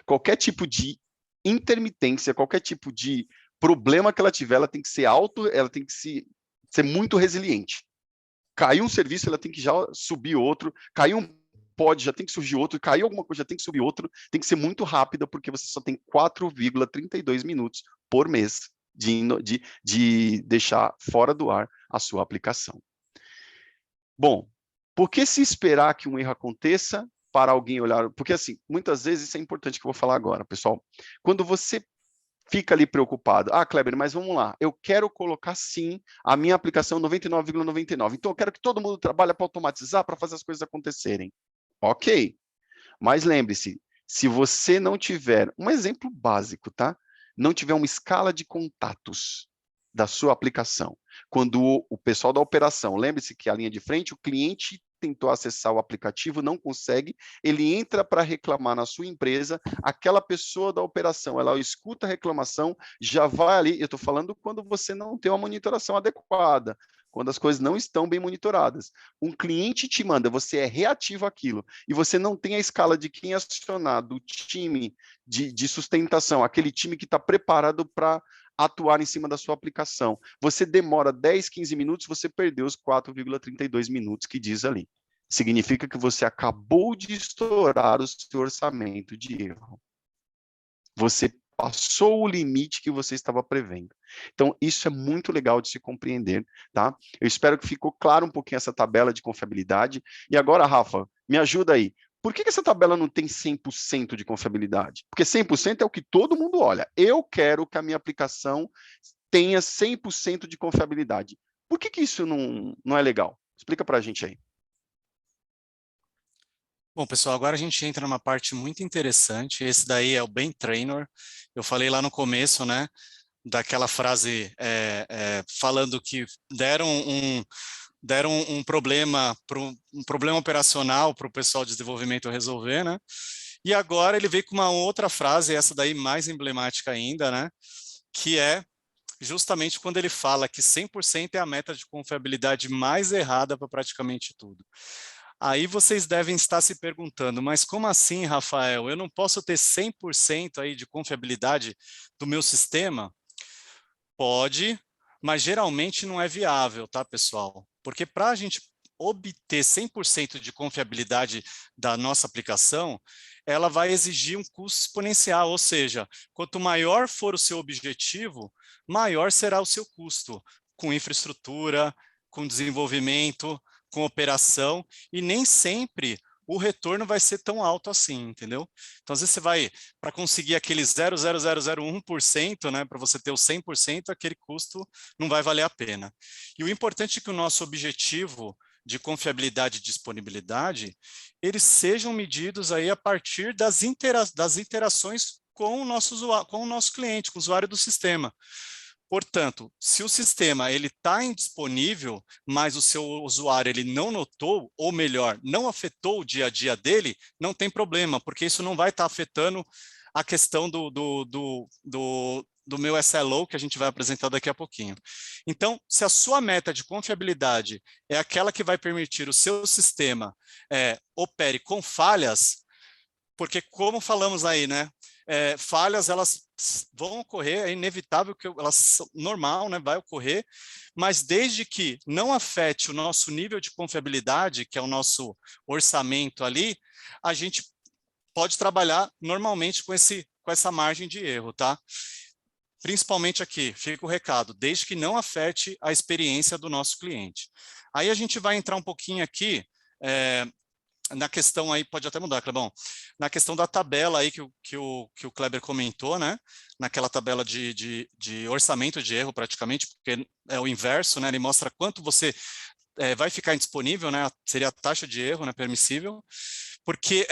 Qualquer tipo de intermitência, qualquer tipo de problema que ela tiver, ela tem que ser ela tem que ser muito resiliente. Caiu um serviço, ela tem que já subir outro, caiu um pod, já tem que surgir outro, caiu alguma coisa, já tem que subir outro, tem que ser muito rápida, porque você só tem 4,32 minutos por mês de deixar fora do ar a sua aplicação. Bom, por que se esperar que um erro aconteça para alguém olhar? Porque, assim, muitas vezes, isso é importante que eu vou falar agora, pessoal. Quando você fica ali preocupado, Kleber, mas vamos lá, eu quero colocar, sim, a minha aplicação 99,99. Então, eu quero que todo mundo trabalhe para automatizar, para fazer as coisas acontecerem. Ok, mas lembre-se, se você não tiver, um exemplo básico, tá? Não tiver uma escala de contatos da sua aplicação, quando o pessoal da operação, lembre-se que a linha de frente, o cliente tentou acessar o aplicativo, não consegue, ele entra para reclamar na sua empresa, aquela pessoa da operação, ela escuta a reclamação, já vai ali, eu estou falando quando você não tem uma monitoração adequada, quando as coisas não estão bem monitoradas. Um cliente te manda, você é reativo àquilo, e você não tem a escala de quem acionar, do time de sustentação, aquele time que está preparado para atuar em cima da sua aplicação. Você demora 10, 15 minutos, você perdeu os 4,32 minutos que diz ali. Significa que você acabou de estourar o seu orçamento de erro. Você passou o limite que você estava prevendo. Então, isso é muito legal de se compreender, tá? Eu espero que ficou claro um pouquinho essa tabela de confiabilidade. E agora, Rafa, me ajuda aí. Por que essa tabela não tem 100% de confiabilidade? Porque 100% é o que todo mundo olha. Eu quero que a minha aplicação tenha 100% de confiabilidade. Por que isso não é legal? Explica para a gente aí. Bom, pessoal, agora a gente entra numa parte muito interessante. Esse daí é o Ben Trainor. Eu falei lá no começo, né, daquela frase falando que deram um problema, um problema operacional para o pessoal de desenvolvimento resolver, né? E agora ele veio com uma outra frase, essa daí mais emblemática ainda, né? Que é justamente quando ele fala que 100% é a meta de confiabilidade mais errada para praticamente tudo. Aí vocês devem estar se perguntando, mas como assim, Rafael? Eu não posso ter 100% aí de confiabilidade do meu sistema? Pode, mas geralmente não é viável, tá, pessoal? Porque para a gente obter 100% de confiabilidade da nossa aplicação, ela vai exigir um custo exponencial, ou seja, quanto maior for o seu objetivo, maior será o seu custo, com infraestrutura, com desenvolvimento, com operação, e nem sempre o retorno vai ser tão alto assim, entendeu? Então, às vezes você vai, para conseguir aquele 0,0001%, né, para você ter o 100%, aquele custo não vai valer a pena. E o importante é que o nosso objetivo de confiabilidade e disponibilidade, eles sejam medidos aí a partir das interações com o nosso cliente, com o usuário do sistema. Portanto, se o sistema ele está indisponível, mas o seu usuário ele não notou, ou melhor, não afetou o dia a dia dele, não tem problema, porque isso não vai estar afetando a questão do meu SLO, que a gente vai apresentar daqui a pouquinho. Então, se a sua meta de confiabilidade é aquela que vai permitir o seu sistema opere com falhas, porque como falamos aí, né? Falhas, elas vão ocorrer, é inevitável que elas normal, né, vai ocorrer, mas desde que não afete o nosso nível de confiabilidade, que é o nosso orçamento ali, a gente pode trabalhar normalmente com essa margem de erro, tá? Principalmente aqui, fica o recado, desde que não afete a experiência do nosso cliente. Aí a gente vai entrar um pouquinho aqui na questão aí, pode até mudar, Clebão, na questão da tabela aí que o Kleber comentou, né? Naquela tabela de orçamento de erro, praticamente, porque é o inverso, né? Ele mostra quanto você vai ficar indisponível, né? Seria a taxa de erro, né? Permissível, porque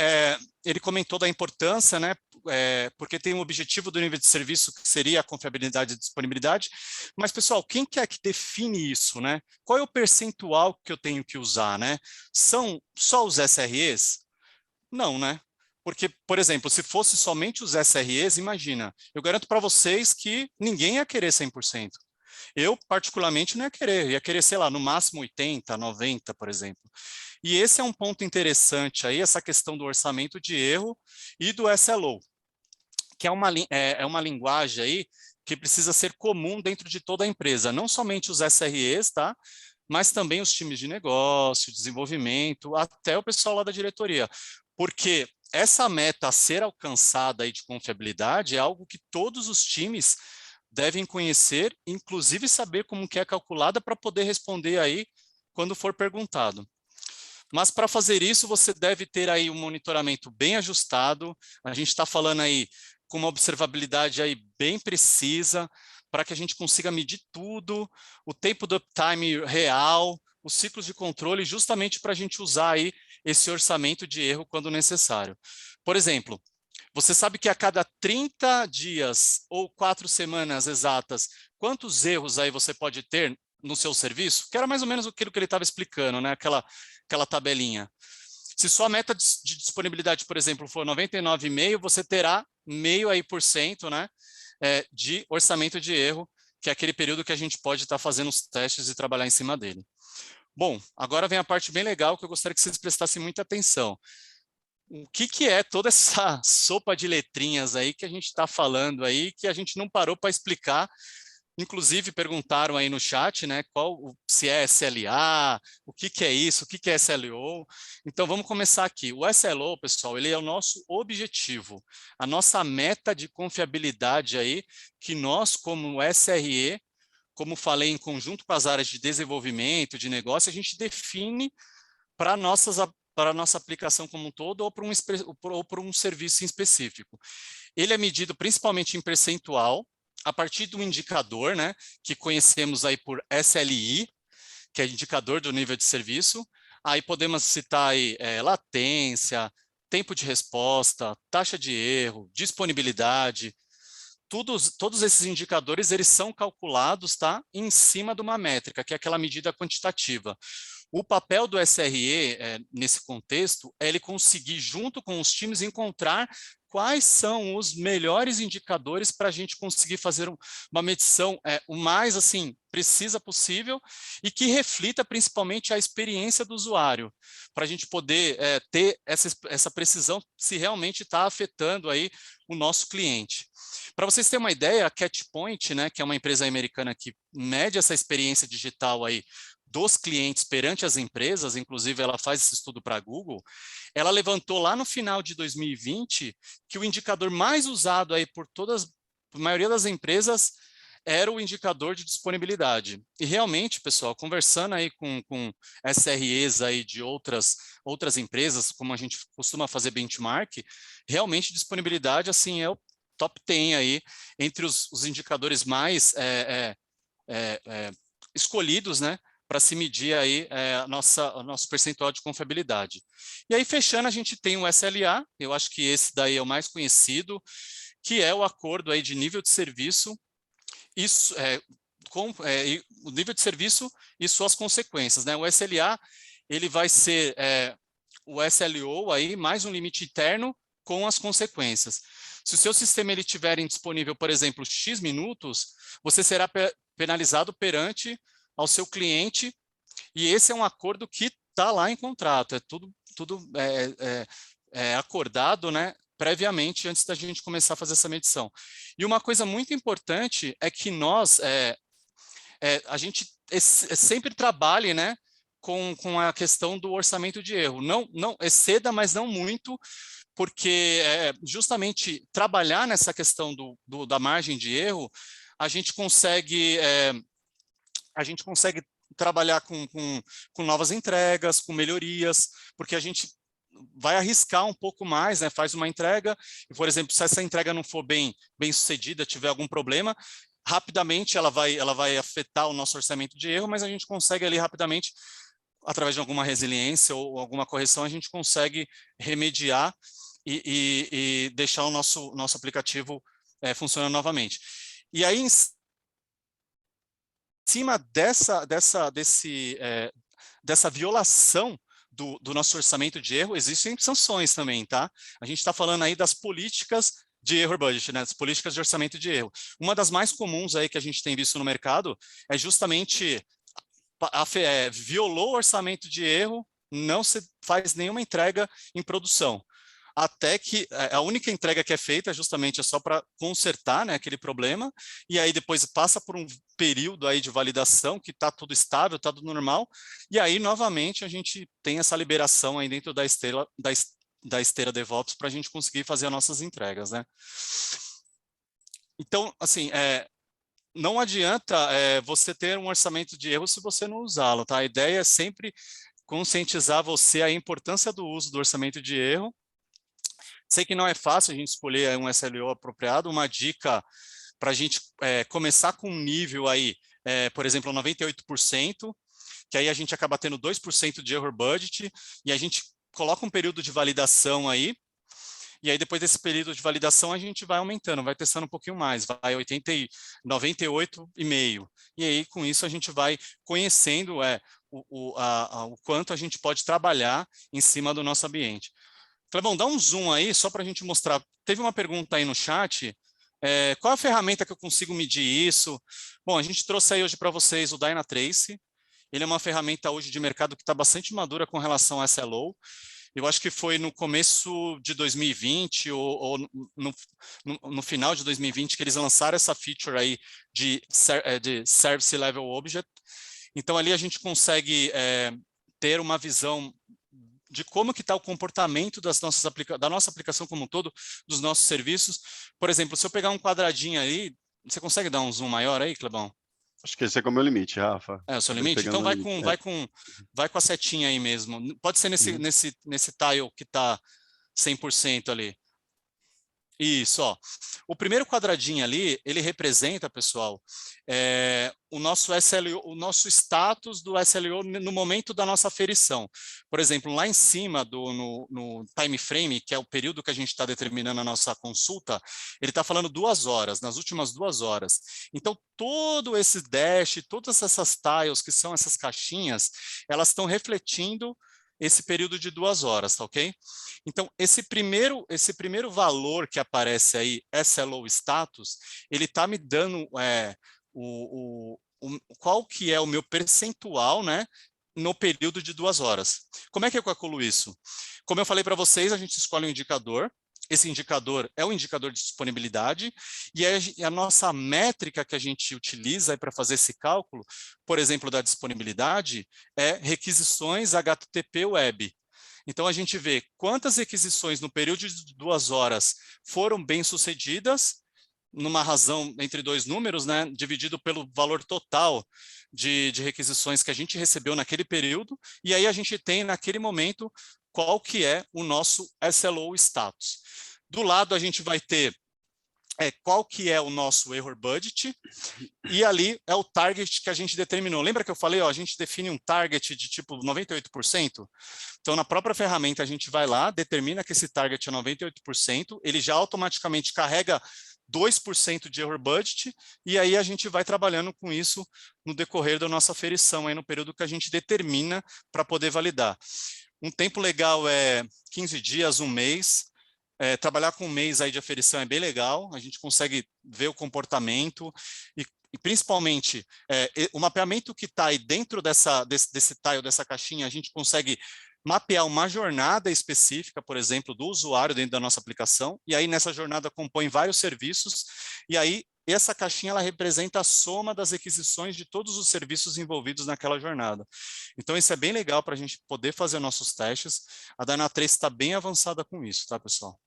ele comentou da importância, né? Porque tem um objetivo do nível de serviço que seria a confiabilidade e disponibilidade, mas, pessoal, quem que é que define isso, né? Qual é o percentual que eu tenho que usar, né? São só os SREs? Não, né? Porque, por exemplo, se fosse somente os SREs, imagina, eu garanto para vocês que ninguém ia querer 100%. Eu, particularmente, não ia querer, sei lá, no máximo 80, 90, por exemplo. E esse é um ponto interessante aí, essa questão do orçamento de erro e do SLO, que é uma linguagem aí que precisa ser comum dentro de toda a empresa, não somente os SREs, tá? Mas também os times de negócio, desenvolvimento, até o pessoal lá da diretoria. Porque essa meta a ser alcançada aí de confiabilidade é algo que todos os times devem conhecer, inclusive saber como que é calculada para poder responder aí quando for perguntado. Mas para fazer isso, você deve ter aí um monitoramento bem ajustado. A gente está falando aí com uma observabilidade aí bem precisa, para que a gente consiga medir tudo, o tempo do uptime real, os ciclos de controle, justamente para a gente usar aí esse orçamento de erro quando necessário. Por exemplo, você sabe que a cada 30 dias ou 4 semanas exatas, quantos erros aí você pode ter no seu serviço? Que era mais ou menos aquilo que ele estava explicando, né? Aquela tabelinha. Se sua meta de disponibilidade, por exemplo, for 99,5%, você terá 0,5%, né, de orçamento de erro, que é aquele período que a gente pode estar fazendo os testes e trabalhar em cima dele. Bom, agora vem a parte bem legal que eu gostaria que vocês prestassem muita atenção. O que é toda essa sopa de letrinhas aí que a gente está falando aí, que a gente não parou para explicar. Inclusive perguntaram aí no chat, né, se é SLA, o que é isso, o que é SLO. Então vamos começar aqui. O SLO, pessoal, ele é o nosso objetivo, a nossa meta de confiabilidade aí, que nós como SRE, como falei em conjunto com as áreas de desenvolvimento, de negócio, a gente define para a nossa aplicação como um todo ou para um serviço em específico. Ele é medido principalmente em percentual, a partir do indicador, né, que conhecemos aí por SLI, que é indicador do nível de serviço. Aí podemos citar aí, latência, tempo de resposta, taxa de erro, disponibilidade. Todos esses indicadores, eles são calculados, tá, em cima de uma métrica, que é aquela medida quantitativa. O papel do SRE, nesse contexto, é ele conseguir, junto com os times, encontrar quais são os melhores indicadores para a gente conseguir fazer uma medição o mais assim precisa possível e que reflita principalmente a experiência do usuário, para a gente poder ter essa precisão se realmente está afetando aí o nosso cliente. Para vocês terem uma ideia, a Catchpoint, né, que é uma empresa americana que mede essa experiência digital aí dos clientes perante as empresas, inclusive ela faz esse estudo para a Google, ela levantou lá no final de 2020 que o indicador mais usado aí por a maioria das empresas era o indicador de disponibilidade. E realmente, pessoal, conversando aí com SREs aí de outras empresas, como a gente costuma fazer benchmark, realmente disponibilidade assim é o top 10 aí entre os indicadores mais escolhidos, né, para se medir aí o nosso percentual de confiabilidade. E aí, fechando, a gente tem o SLA, eu acho que esse daí é o mais conhecido, que é o acordo aí de nível de serviço, o nível de serviço e suas consequências, né? O SLA, ele vai ser o SLO aí, mais um limite interno com as consequências. Se o seu sistema ele estiver indisponível, por exemplo, X minutos, você será penalizado perante ao seu cliente, e esse é um acordo que está lá em contrato, é tudo acordado, né, previamente, antes da gente começar a fazer essa medição. E uma coisa muito importante é que nós, a gente sempre trabalhe, né, com a questão do orçamento de erro. Não exceda, mas não muito, porque justamente trabalhar nessa questão da margem de erro, a gente consegue trabalhar com novas entregas, com melhorias, porque a gente vai arriscar um pouco mais, né? Faz uma entrega, e, por exemplo, se essa entrega não for bem sucedida, tiver algum problema, rapidamente ela vai afetar o nosso orçamento de erro, mas a gente consegue ali rapidamente, através de alguma resiliência ou alguma correção, a gente consegue remediar e deixar o nosso aplicativo funcionando novamente. E aí, em cima dessa violação do nosso orçamento de erro, existem sanções também, tá? A gente está falando aí das políticas de error budget, né, as políticas de orçamento de erro. Uma das mais comuns aí que a gente tem visto no mercado é justamente violou o orçamento de erro, não se faz nenhuma entrega em produção. Até que a única entrega que é feita justamente é só para consertar, né, aquele problema, e aí depois passa por um período aí de validação que está tudo estável, está tudo normal, e aí novamente a gente tem essa liberação aí dentro da esteira DevOps para a gente conseguir fazer as nossas entregas, né? Então, assim, não adianta você ter um orçamento de erro se você não usá-lo, tá? A ideia é sempre conscientizar você a importância do uso do orçamento de erro. Sei que não é fácil a gente escolher um SLO apropriado, uma dica para a gente começar com um nível aí, por exemplo, 98%, que aí a gente acaba tendo 2% de error budget, e a gente coloca um período de validação aí, e aí depois desse período de validação a gente vai aumentando, vai testando um pouquinho mais, vai 98,5%, e aí com isso a gente vai conhecendo o quanto a gente pode trabalhar em cima do nosso ambiente. Clebão, dá um zoom aí, só para a gente mostrar. Teve uma pergunta aí no chat, qual a ferramenta que eu consigo medir isso? Bom, a gente trouxe aí hoje para vocês o Dynatrace. Ele é uma ferramenta hoje de mercado que está bastante madura com relação a SLO. Eu acho que foi no começo de 2020 ou no final de 2020 que eles lançaram essa feature aí de Service Level Object. Então, ali a gente consegue ter uma visão de como que está o comportamento da nossa aplicação como um todo, dos nossos serviços. Por exemplo, se eu pegar um quadradinho aí, você consegue dar um zoom maior aí, Clebão? Acho que esse é o meu limite, Rafa. É o seu limite? Então vai com a setinha aí mesmo. Pode ser nesse tile que está 100% ali. Isso, ó. O primeiro quadradinho ali, ele representa, pessoal, o nosso SLO, o nosso status do SLO no momento da nossa aferição. Por exemplo, lá em cima no time frame, que é o período que a gente está determinando a nossa consulta, ele está falando 2 horas, nas últimas 2 horas. Então, todo esse dash, todas essas tiles, que são essas caixinhas, elas estão refletindo esse período de 2 horas, tá ok? Então, esse primeiro valor que aparece aí, SLO status, ele está me dando qual que é o meu percentual, né, no período de 2 horas. Como é que eu calculo isso? Como eu falei para vocês, a gente escolhe um indicador. Esse indicador é o indicador de disponibilidade, e a nossa métrica que a gente utiliza para fazer esse cálculo, por exemplo, da disponibilidade, é requisições HTTP Web. Então, a gente vê quantas requisições no período de 2 horas foram bem-sucedidas, numa razão entre 2 números, né, dividido pelo valor total de requisições que a gente recebeu naquele período, e aí a gente tem, naquele momento, qual que é o nosso SLO status. Do lado, a gente vai ter qual que é o nosso error budget, e ali é o target que a gente determinou. Lembra que eu falei, ó, a gente define um target de tipo 98%? Então, na própria ferramenta, a gente vai lá, determina que esse target é 98%, ele já automaticamente carrega 2% de error budget, e aí a gente vai trabalhando com isso no decorrer da nossa aferição, aí no período que a gente determina para poder validar. Um tempo legal é 15 dias, 1 mês. Trabalhar com um mês aí de aferição é bem legal, a gente consegue ver o comportamento e principalmente o mapeamento que está aí dentro desse tile, dessa caixinha, a gente consegue mapear uma jornada específica, por exemplo, do usuário dentro da nossa aplicação, e aí nessa jornada compõe vários serviços, e aí essa caixinha ela representa a soma das requisições de todos os serviços envolvidos naquela jornada. Então isso é bem legal para a gente poder fazer nossos testes. A Dynatrace está bem avançada com isso, tá, pessoal?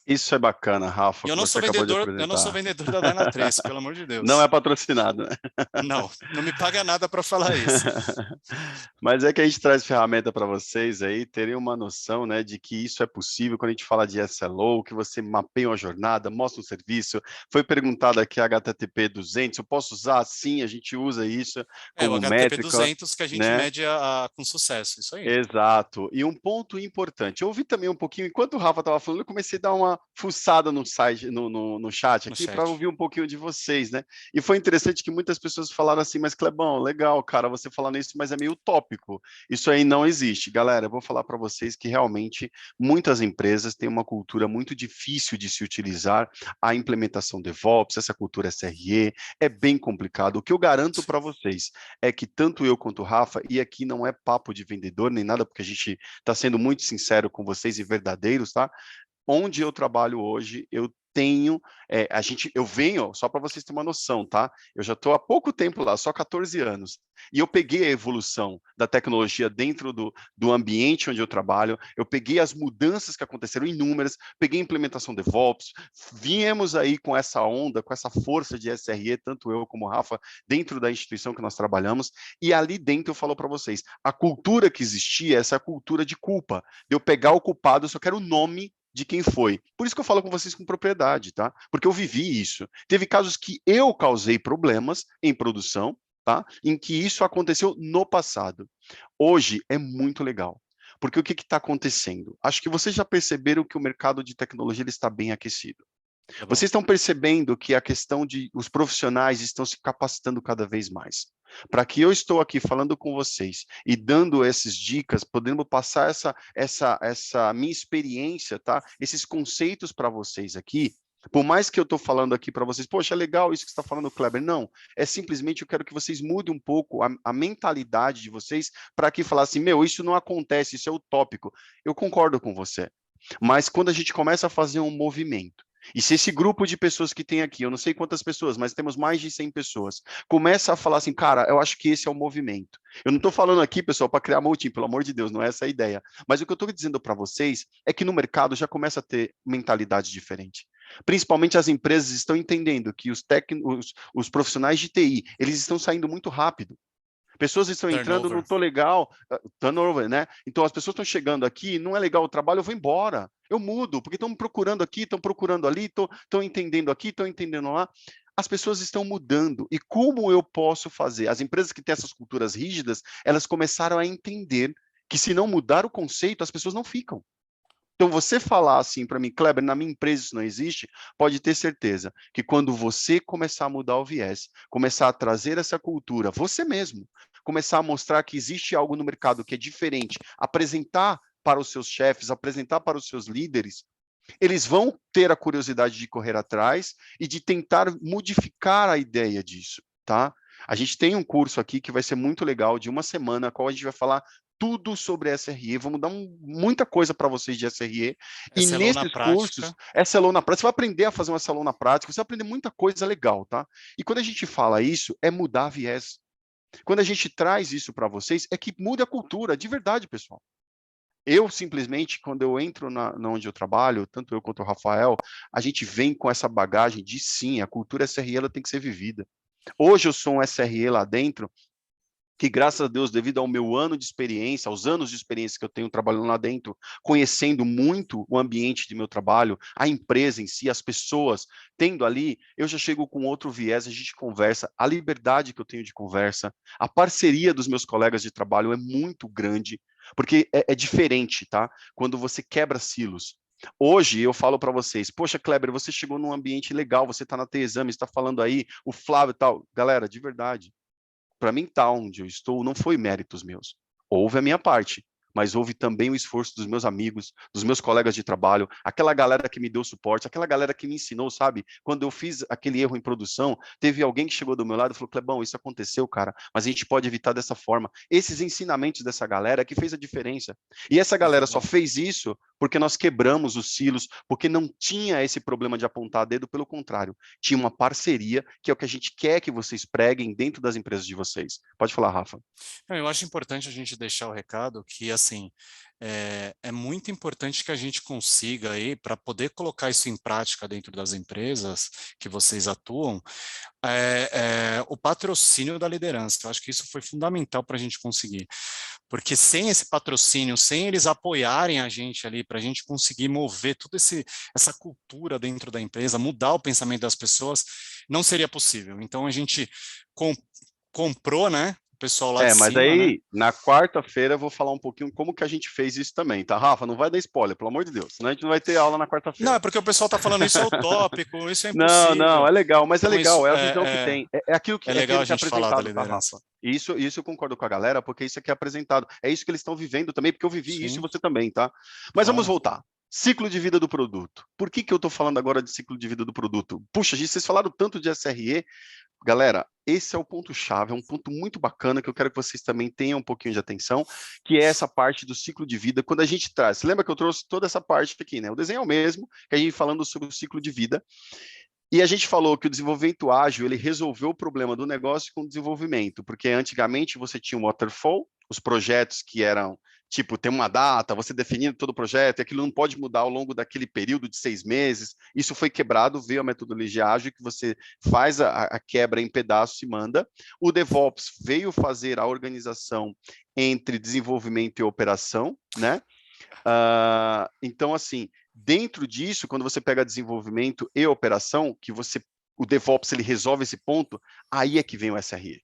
Isso é bacana, Rafa, E eu que não você sou acabou de vendedor, eu não sou apresentar. vendedor da Dynatrace, pelo amor de Não Deus. é patrocinado, né? Não me paga nada para falar isso. Mas é que a gente traz ferramenta para vocês aí terem uma noção, né, de que isso é possível quando a gente fala de SLO, que você mapeia uma jornada, mostra um serviço. Foi perguntado aqui HTTP 200, eu posso usar? Sim, a gente usa isso O como HTTP métrica, 200 que a gente né? mede com sucesso, isso aí. Exato. E um ponto importante, eu ouvi também um pouquinho, enquanto o Rafa estava falando, eu comecei a dar uma fuçada no site, no chat no aqui para chat. ouvir um pouquinho de vocês, né? E foi interessante que muitas pessoas falaram assim, mas Clebão, legal, cara, você falando isso, mas é meio utópico. Isso aí não existe. Galera, eu vou falar para vocês que realmente muitas empresas têm uma cultura muito difícil de se utilizar a implementação DevOps, essa cultura SRE, é bem complicado. O que eu garanto para vocês é que tanto eu quanto o Rafa, e aqui não é papo de vendedor nem nada, porque a gente está sendo muito sincero com vocês e verdadeiros, tá? Onde eu trabalho hoje, eu tenho, eu venho, só para vocês terem uma noção, tá? Eu já estou há pouco tempo lá, só 14 anos, e eu peguei a evolução da tecnologia dentro do ambiente onde eu trabalho, eu peguei as mudanças que aconteceram inúmeras, peguei a implementação DevOps, viemos aí com essa onda, com essa força de SRE, tanto eu como o Rafa, dentro da instituição que nós trabalhamos, e ali dentro eu falo para vocês, a cultura que existia, essa cultura de culpa, de eu pegar o culpado, eu só quero o nome de quem foi. Por isso que eu falo com vocês com propriedade, tá? Porque eu vivi isso. Teve casos que eu causei problemas em produção, tá? Em que isso aconteceu no passado. Hoje é muito legal. Porque o que está acontecendo? Acho que vocês já perceberam que o mercado de tecnologia ele está bem aquecido. Tá bom? Vocês estão percebendo que a questão de os profissionais estão se capacitando cada vez mais. Para que eu estou aqui falando com vocês e dando essas dicas, podendo passar essa minha experiência, tá? Esses conceitos para vocês aqui, por mais que eu estou falando aqui para vocês, poxa, é legal isso que você está falando, Kleber. Não, é simplesmente eu quero que vocês mudem um pouco a mentalidade de vocês para que falar assim, meu, isso não acontece, isso é utópico. Eu concordo com você. Mas quando a gente começa a fazer um movimento, e se esse grupo de pessoas que tem aqui, eu não sei quantas pessoas, mas temos mais de 100 pessoas, começa a falar assim, cara, eu acho que esse é o movimento. Eu não estou falando aqui, pessoal, para criar multim, pelo amor de Deus, não é essa a ideia. Mas o que eu estou dizendo para vocês é que no mercado já começa a ter mentalidade diferente. Principalmente as empresas estão entendendo que os profissionais de TI, eles estão saindo muito rápido. Pessoas estão entrando, não Turnover. estou legal, turnover, né? Então as pessoas estão chegando aqui, não é legal o trabalho, eu vou embora. Eu mudo, porque estão me procurando aqui, estão procurando ali, estão entendendo aqui, estão entendendo lá. As pessoas estão mudando. E como eu posso fazer? As empresas que têm essas culturas rígidas, elas começaram a entender que se não mudar o conceito, as pessoas não ficam. Então, você falar assim para mim, Kleber, na minha empresa isso não existe, pode ter certeza que quando você começar a mudar o viés, começar a trazer essa cultura, você mesmo, começar a mostrar que existe algo no mercado que é diferente, apresentar para os seus chefes, apresentar para os seus líderes, eles vão ter a curiosidade de correr atrás e de tentar modificar a ideia disso, tá? A gente tem um curso aqui que vai ser muito legal, de uma semana, qual a gente vai falar tudo sobre SRE, vamos dar muita coisa para vocês de SRE, e SLO na nesses cursos, prática. SLO na prática, você vai aprender a fazer um SLO na prática, você vai aprender muita coisa legal, tá? E quando a gente fala isso, é mudar viés. Quando a gente traz isso para vocês, é que muda a cultura, de verdade, pessoal. Eu simplesmente, quando eu entro na onde eu trabalho, tanto eu quanto o Rafael, a gente vem com essa bagagem de sim, a cultura SRE ela tem que ser vivida. Hoje eu sou um SRE lá dentro, que graças a Deus, devido ao meu ano de experiência, aos anos de experiência que eu tenho trabalhando lá dentro, conhecendo muito o ambiente de meu trabalho, a empresa em si, as pessoas, tendo ali, eu já chego com outro viés, a gente conversa, a liberdade que eu tenho de conversa, a parceria dos meus colegas de trabalho é muito grande, porque é diferente, tá? Quando você quebra silos. Hoje eu falo para vocês, poxa, Kleber, você chegou num ambiente legal, você está na T-Exame, está falando aí, o Flávio e tal. Galera, de verdade, para mim estar onde eu estou não foi méritos meus. Houve a minha parte, mas houve também o esforço dos meus amigos, dos meus colegas de trabalho, aquela galera que me deu suporte, aquela galera que me ensinou, sabe? Quando eu fiz aquele erro em produção, teve alguém que chegou do meu lado e falou, Clebão, isso aconteceu, cara, mas a gente pode evitar dessa forma. Esses ensinamentos dessa galera que fez a diferença. E essa Muito galera só bom. fez isso porque nós quebramos os silos, porque não tinha esse problema de apontar dedo, pelo contrário, tinha uma parceria, que é o que a gente quer que vocês preguem dentro das empresas de vocês. Pode falar, Rafa. Não, eu acho importante a gente deixar o recado que, assim, é muito importante que a gente consiga aí, para poder colocar isso em prática dentro das empresas que vocês atuam, o patrocínio da liderança. Eu acho que isso foi fundamental para a gente conseguir. Porque sem esse patrocínio, sem eles apoiarem a gente ali, para a gente conseguir mover toda essa cultura dentro da empresa, mudar o pensamento das pessoas, não seria possível. Então, a gente comprou, né, o pessoal lá de Mas cima, né? aí, na quarta-feira, eu vou falar um pouquinho como que a gente fez isso também, tá, Rafa? Não vai dar spoiler, pelo amor de Deus, senão a gente não vai ter aula na Não, quarta-feira. é porque o pessoal tá falando isso é utópico, isso é Não, não, impossível. é legal, mas é Então legal, isso é a visão que tem, é aquilo é que legal a que é gente falar da apresentado, tá, liderança. Rafa? Isso eu concordo com a galera, porque isso aqui é apresentado, é isso que eles estão vivendo também, porque eu vivi isso e Sim, você também, tá? Mas vamos claro. voltar. Ciclo de vida do produto. Por que eu estou falando agora de ciclo de vida do produto? Puxa, gente, vocês falaram tanto de SRE. Galera, esse é o ponto-chave, é um ponto muito bacana que eu quero que vocês também tenham um pouquinho de atenção, que é essa parte do ciclo de vida, quando a gente traz. Você lembra que eu trouxe toda essa parte aqui, né? O desenho é o mesmo, que a gente falando sobre o ciclo de vida, e a gente falou que o desenvolvimento ágil, ele resolveu o problema do negócio com o desenvolvimento, porque antigamente você tinha um waterfall, os projetos que eram, tipo, tem uma data, você definindo todo o projeto, e aquilo não pode mudar ao longo daquele período de 6 meses. Isso foi quebrado, veio a metodologia ágil, que você faz a quebra em pedaços e manda. O DevOps veio fazer a organização entre desenvolvimento e operação, né? Então, assim, dentro disso, quando você pega desenvolvimento e operação, o DevOps ele resolve esse ponto, aí é que vem o SRE.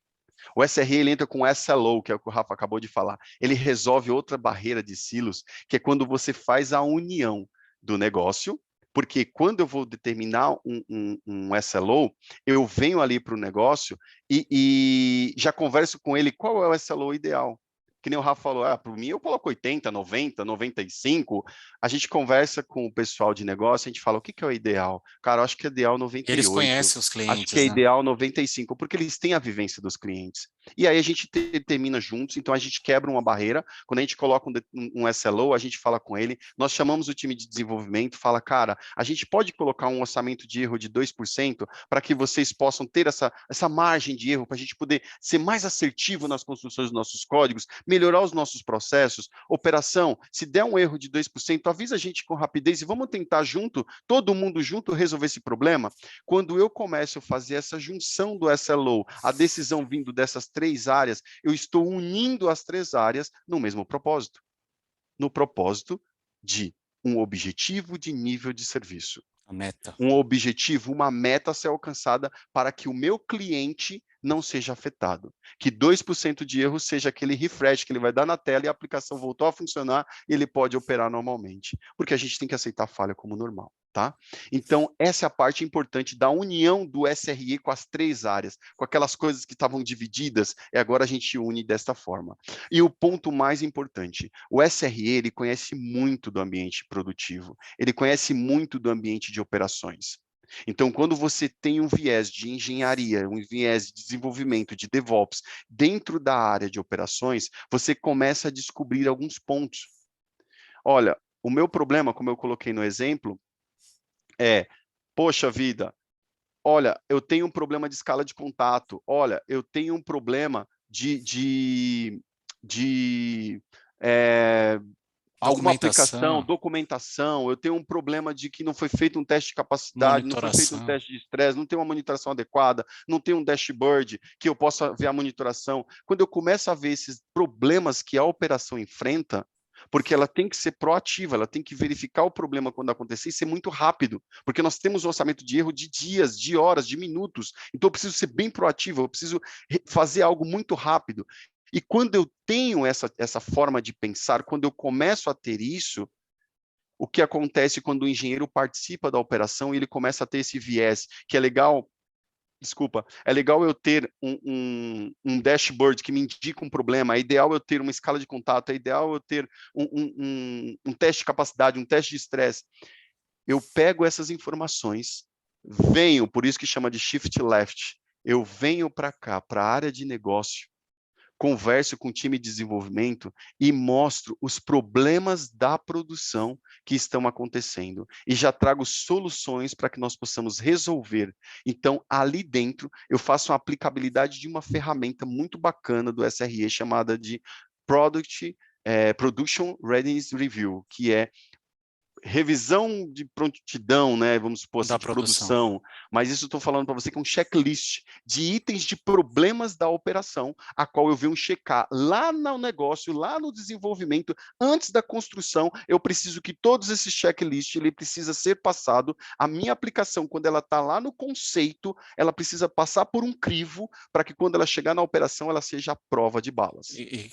O SRE ele entra com o SLO, que é o que o Rafa acabou de falar. Ele resolve outra barreira de silos, que é quando você faz a união do negócio, porque quando eu vou determinar um SLO, eu venho ali para o negócio e já converso com ele qual é o SLO ideal. Que nem o Rafa falou, para mim eu coloco 80, 90, 95. A gente conversa com o pessoal de negócio, a gente fala, o que é o ideal? Cara, eu acho que é ideal Eles 98. conhecem os Acho que é clientes, né? ideal 95, porque eles têm a vivência dos clientes. E aí a gente termina juntos, então a gente quebra uma barreira. Quando a gente coloca um SLO, a gente fala com ele, nós chamamos o time de desenvolvimento, fala, cara, a gente pode colocar um orçamento de erro de 2% para que vocês possam ter essa margem de erro, para a gente poder ser mais assertivo nas construções dos nossos códigos, melhorar os nossos processos. Operação, se der um erro de 2%, avisa a gente com rapidez e vamos tentar junto, todo mundo junto, resolver esse problema. Quando eu começo a fazer essa junção do SLO, a decisão vindo dessas 3 áreas, eu estou unindo as 3 áreas no mesmo propósito. No propósito de um objetivo de nível de serviço. A meta. Um objetivo, uma meta a ser alcançada para que o meu cliente não seja afetado. Que 2% de erro seja aquele refresh que ele vai dar na tela e a aplicação voltou a funcionar e ele pode operar normalmente. Porque a gente tem que aceitar a falha como normal, tá? Então, essa é a parte importante da união do SRE com as 3 áreas, com aquelas coisas que estavam divididas, e agora a gente une desta forma. E o ponto mais importante, o SRE, ele conhece muito do ambiente produtivo, ele conhece muito do ambiente de operações. Então, quando você tem um viés de engenharia, um viés de desenvolvimento, de DevOps, dentro da área de operações, você começa a descobrir alguns pontos. Olha, o meu problema, como eu coloquei no exemplo, é, poxa vida, olha, eu tenho um problema de escala de contato, olha, eu tenho um problema de alguma aplicação, Documentação, documentação, eu tenho um problema de que não foi feito um teste de capacidade, não foi feito um monitoração. teste de estresse, não tem uma monitoração adequada, não tem um dashboard que eu possa ver a monitoração. Quando eu começo a ver esses problemas que a operação enfrenta, porque ela tem que ser proativa, ela tem que verificar o problema quando acontecer e ser muito rápido, porque nós temos um orçamento de erro de dias, de horas, de minutos, então eu preciso ser bem proativo, eu preciso fazer algo muito rápido. E quando eu tenho essa forma de pensar, quando eu começo a ter isso, o que acontece quando o engenheiro participa da operação e ele começa a ter esse viés, que é legal, desculpa, é legal eu ter um dashboard que me indica um problema, é ideal eu ter uma escala de contato, é ideal eu ter um teste de capacidade, um teste de estresse. Eu pego essas informações, venho, por isso que chama de shift left, eu venho para cá, para a área de negócio, converso com o time de desenvolvimento e mostro os problemas da produção que estão acontecendo e já trago soluções para que nós possamos resolver. Então, ali dentro, eu faço uma aplicabilidade de uma ferramenta muito bacana do SRE chamada de Production Readiness Review, que é revisão de prontidão, né, vamos supor assim, Da de produção. produção, mas isso eu estou falando para você que é um checklist de itens de problemas da operação, a qual eu venho checar lá no negócio, lá no desenvolvimento, antes da construção, eu preciso que todos esses checklists, ele precisa ser passado, a minha aplicação, quando ela está lá no conceito, ela precisa passar por um crivo, para que quando ela chegar na operação, ela seja a prova de balas.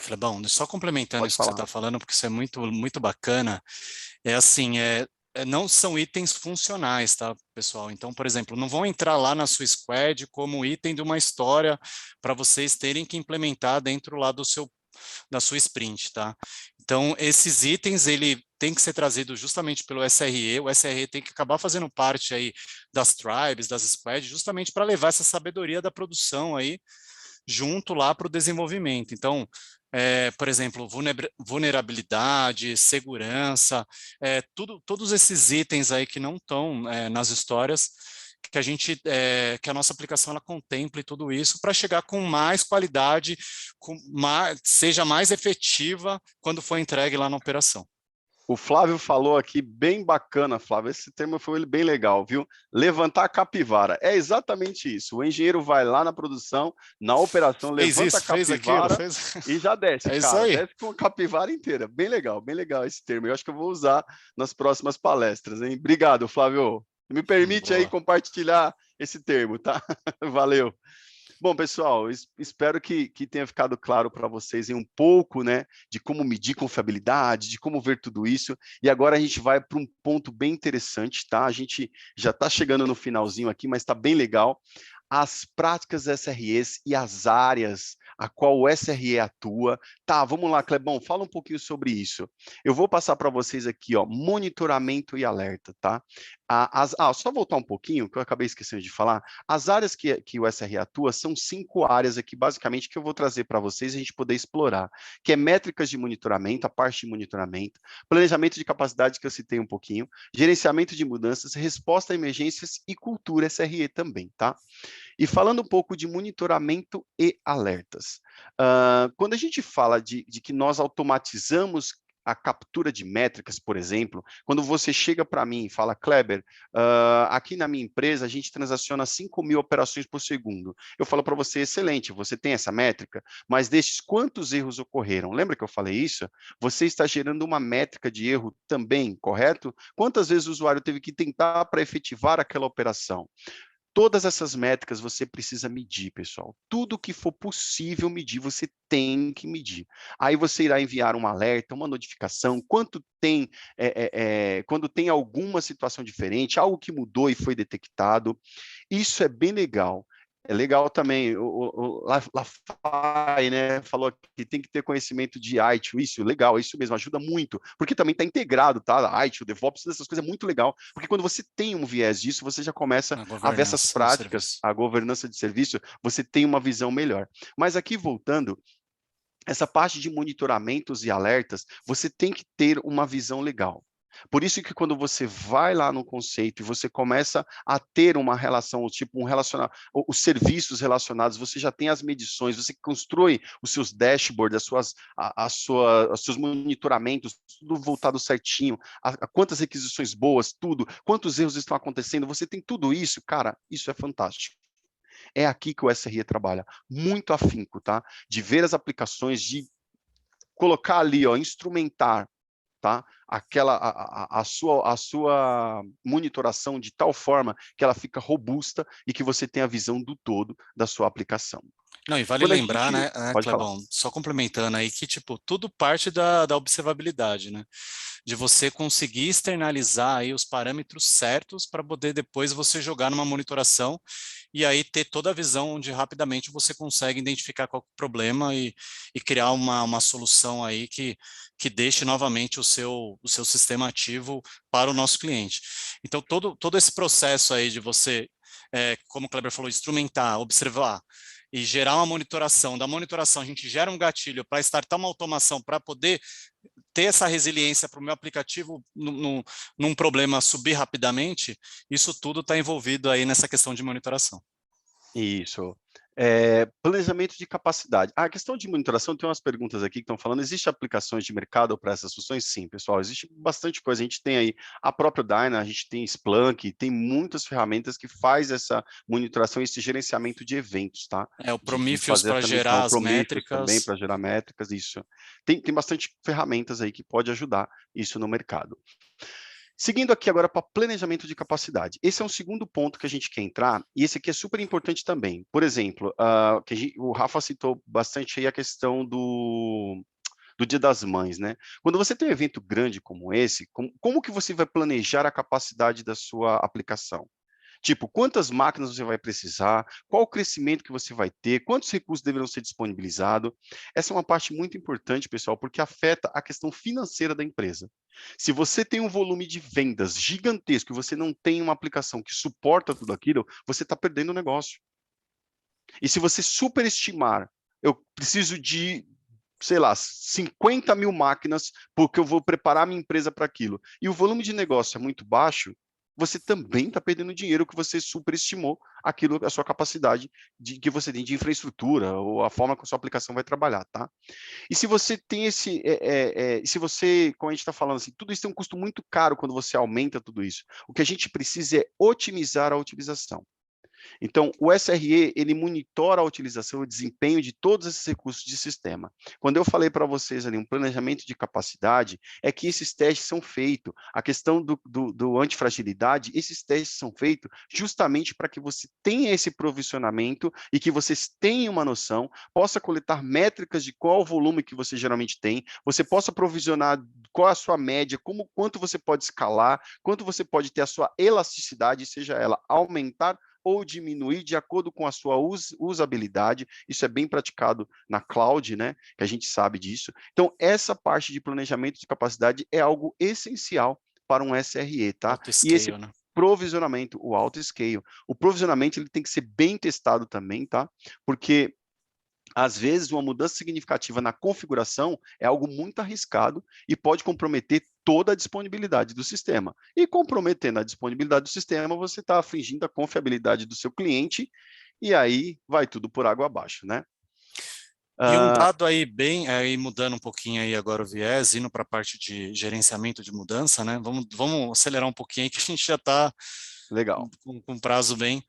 Clebão, só complementando Pode isso que você falar. está falando, porque isso é muito, muito bacana, é assim, não são itens funcionais, tá, pessoal? Então, por exemplo, não vão entrar lá na sua squad como item de uma história para vocês terem que implementar dentro lá da sua sprint, tá? Então, esses itens, ele tem que ser trazido justamente pelo SRE, o SRE tem que acabar fazendo parte aí das tribes, das squads, justamente para levar essa sabedoria da produção aí junto lá para o desenvolvimento. Então, por exemplo, vulnerabilidade, segurança, todos esses itens aí que não estão nas histórias, que a gente, que a nossa aplicação ela contemple tudo isso para chegar com mais qualidade, seja mais efetiva quando for entregue lá na operação. O Flávio falou aqui, bem bacana, Flávio, esse termo foi bem legal, viu? Levantar a capivara, é exatamente isso, o engenheiro vai lá na produção, na operação, Fez levanta a isso, fez aquilo, capivara fez... e já desce, É isso cara, aí. desce com a capivara inteira, bem legal esse termo, eu acho que eu vou usar nas próximas palestras, hein? Obrigado, Flávio, me permite aí Boa. compartilhar esse termo, tá? Valeu. Bom, pessoal, espero que tenha ficado claro para vocês em um pouco, né, de como medir confiabilidade, de como ver tudo isso. E agora a gente vai para um ponto bem interessante, tá? A gente já está chegando no finalzinho aqui, mas está bem legal. As práticas SREs e as áreas a qual o SRE atua. Tá, vamos lá, Clebão, fala um pouquinho sobre isso. Eu vou passar para vocês aqui, ó, monitoramento e alerta, tá? Só voltar um pouquinho, que eu acabei esquecendo de falar. As áreas que o SRE atua são 5 áreas aqui, basicamente, que eu vou trazer para vocês e a gente poder explorar, que é métricas de monitoramento, a parte de monitoramento, planejamento de capacidade, que eu citei um pouquinho, gerenciamento de mudanças, resposta a emergências e cultura SRE também, tá? E falando um pouco de monitoramento e alertas. Quando a gente fala de que nós automatizamos a captura de métricas, por exemplo, quando você chega para mim e fala, Kleber, aqui na minha empresa a gente transaciona 5.000 operações por segundo. Eu falo para você, excelente, você tem essa métrica, mas destes quantos erros ocorreram? Lembra que eu falei isso? Você está gerando uma métrica de erro também, correto? Quantas vezes o usuário teve que tentar para efetivar aquela operação? Todas essas métricas você precisa medir, pessoal. Tudo que for possível medir, você tem que medir. Aí você irá enviar um alerta, uma notificação, quando tem alguma situação diferente, algo que mudou e foi detectado. Isso é bem legal. É legal também, o Lafay, né, falou que tem que ter conhecimento de ITIL, isso, legal, isso mesmo, ajuda muito, porque também está integrado, tá? ITIL, DevOps, essas coisas é muito legal, porque quando você tem um viés disso, você já começa Na a ver essas governança do práticas, serviço. a governança de serviço, você tem uma visão melhor. Mas aqui, voltando, essa parte de monitoramentos e alertas, você tem que ter uma visão legal. Por isso que quando você vai lá no conceito e você começa a ter uma relação, tipo os serviços relacionados, você já tem as medições, você constrói os seus dashboards, os seus monitoramentos, tudo voltado certinho, a quantas requisições boas, tudo, quantos erros estão acontecendo, você tem tudo isso, cara, isso é fantástico. É aqui que o SRE trabalha, muito afinco, tá? De ver as aplicações, de colocar ali, ó, instrumentar, tá? A sua monitoração de tal forma que ela fica robusta e que você tenha a visão do todo da sua aplicação. Não, e vale Quando a lembrar, gente... né, Pode falar. Clebão, só complementando aí, que, tipo, tudo parte da observabilidade, né? De você conseguir externalizar aí os parâmetros certos para poder depois você jogar numa monitoração e aí ter toda a visão onde rapidamente você consegue identificar qual é o problema e criar uma solução aí que deixe novamente o seu sistema ativo para o nosso cliente. Então, todo esse processo aí de você, como o Kleber falou, instrumentar, observar, e gerar uma monitoração. Da monitoração, a gente gera um gatilho para startar uma automação para poder ter essa resiliência para o meu aplicativo num problema subir rapidamente. Isso tudo está envolvido aí nessa questão de monitoração. Isso. Planejamento de capacidade. A questão de monitoração, tem umas perguntas aqui que estão falando, existe aplicações de mercado para essas funções? Sim, pessoal, existe bastante coisa. A gente tem aí a própria Dyna, a gente tem Splunk, tem muitas ferramentas que faz essa monitoração e esse gerenciamento de eventos, tá? O De Prometheus fazer para essa medição, gerar o as Prometheus também métricas. para gerar métricas, isso. Tem bastante ferramentas aí que pode ajudar isso no mercado. Seguindo aqui agora para planejamento de capacidade. Esse é um segundo ponto que a gente quer entrar, e esse aqui é super importante também. Por exemplo, o Rafa citou bastante aí a questão do Dia das Mães, né? Quando você tem um evento grande como esse, como que você vai planejar a capacidade da sua aplicação? Tipo, quantas máquinas você vai precisar, qual o crescimento que você vai ter, quantos recursos deverão ser disponibilizados. Essa é uma parte muito importante, pessoal, porque afeta a questão financeira da empresa. Se você tem um volume de vendas gigantesco e você não tem uma aplicação que suporta tudo aquilo, você está perdendo o negócio. E se você superestimar, eu preciso de, sei lá, 50 mil máquinas, porque eu vou preparar minha empresa para aquilo, e o volume de negócio é muito baixo, você também está perdendo dinheiro que você superestimou aquilo, a sua capacidade que você tem de infraestrutura, ou a forma que a sua aplicação vai trabalhar, tá? E se você tem se você, como a gente está falando assim, tudo isso tem um custo muito caro quando você aumenta tudo isso. O que a gente precisa é otimizar a utilização. Então, o SRE, ele monitora a utilização e o desempenho de todos esses recursos de sistema. Quando eu falei para vocês ali, um planejamento de capacidade, é que esses testes são feitos. A questão do antifragilidade, esses testes são feitos justamente para que você tenha esse provisionamento e que vocês tenham uma noção, possa coletar métricas de qual o volume que você geralmente tem, você possa provisionar qual é a sua média, quanto você pode escalar, quanto você pode ter a sua elasticidade, seja ela aumentar ou diminuir de acordo com a sua usabilidade. Isso é bem praticado na cloud, né? Que a gente sabe disso. Então, essa parte de planejamento de capacidade é algo essencial para um SRE, tá? E esse Auto-scale, né? provisionamento, o auto-scale. O provisionamento ele tem que ser bem testado também, tá? Porque às vezes, uma mudança significativa na configuração é algo muito arriscado e pode comprometer toda a disponibilidade do sistema. E comprometendo a disponibilidade do sistema, você está afligindo a confiabilidade do seu cliente e aí vai tudo por água abaixo, né? E um dado aí bem, aí mudando um pouquinho aí agora o viés, indo para a parte de gerenciamento de mudança, né? Vamos acelerar um pouquinho aí que a gente já está Legal. com prazo bem,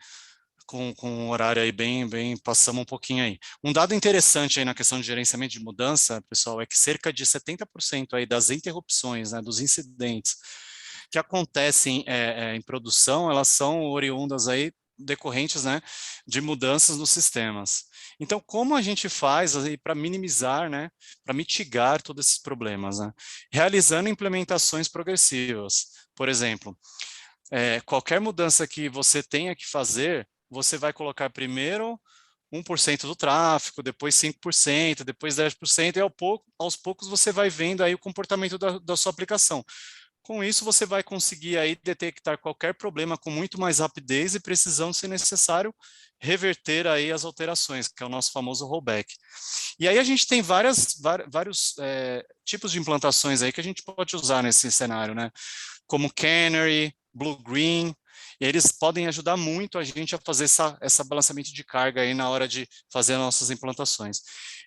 com um horário aí bem, passamos um pouquinho aí. Um dado interessante aí na questão de gerenciamento de mudança, pessoal, é que cerca de 70% aí das interrupções, né, dos incidentes que acontecem em produção, elas são oriundas aí decorrentes, né, de mudanças nos sistemas. Então, como a gente faz aí para minimizar, né, para mitigar todos esses problemas, né? Realizando implementações progressivas. Por exemplo, qualquer mudança que você tenha que fazer, você vai colocar primeiro 1% do tráfego, depois 5%, depois 10%, e aos poucos você vai vendo aí o comportamento da sua aplicação. Com isso, você vai conseguir aí detectar qualquer problema com muito mais rapidez e precisão, se necessário, reverter aí as alterações, que é o nosso famoso rollback. E aí a gente tem vários tipos de implantações aí que a gente pode usar nesse cenário, né? Como Canary, Blue Green, e eles podem ajudar muito a gente a fazer essa balanceamento de carga aí na hora de fazer as nossas implantações.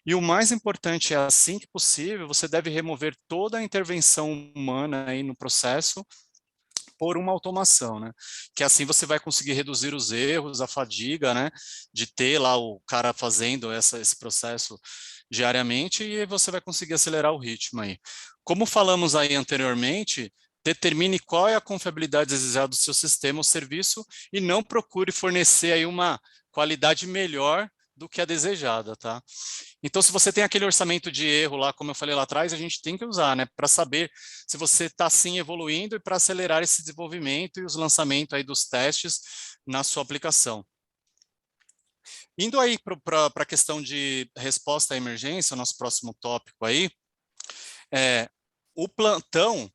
E o mais importante é, assim que possível, você deve remover toda a intervenção humana aí no processo por uma automação, né? Que assim você vai conseguir reduzir os erros, a fadiga, né? De ter lá o cara fazendo esse processo diariamente e você vai conseguir acelerar o ritmo aí. Como falamos aí anteriormente, determine qual é a confiabilidade desejada do seu sistema ou serviço e não procure fornecer aí uma qualidade melhor do que a desejada, tá? Então, se você tem aquele orçamento de erro lá, como eu falei lá atrás, a gente tem que usar, né, para saber se você está sim evoluindo e para acelerar esse desenvolvimento e os lançamentos aí dos testes na sua aplicação. Indo aí para a questão de resposta à emergência, nosso próximo tópico aí, o plantão,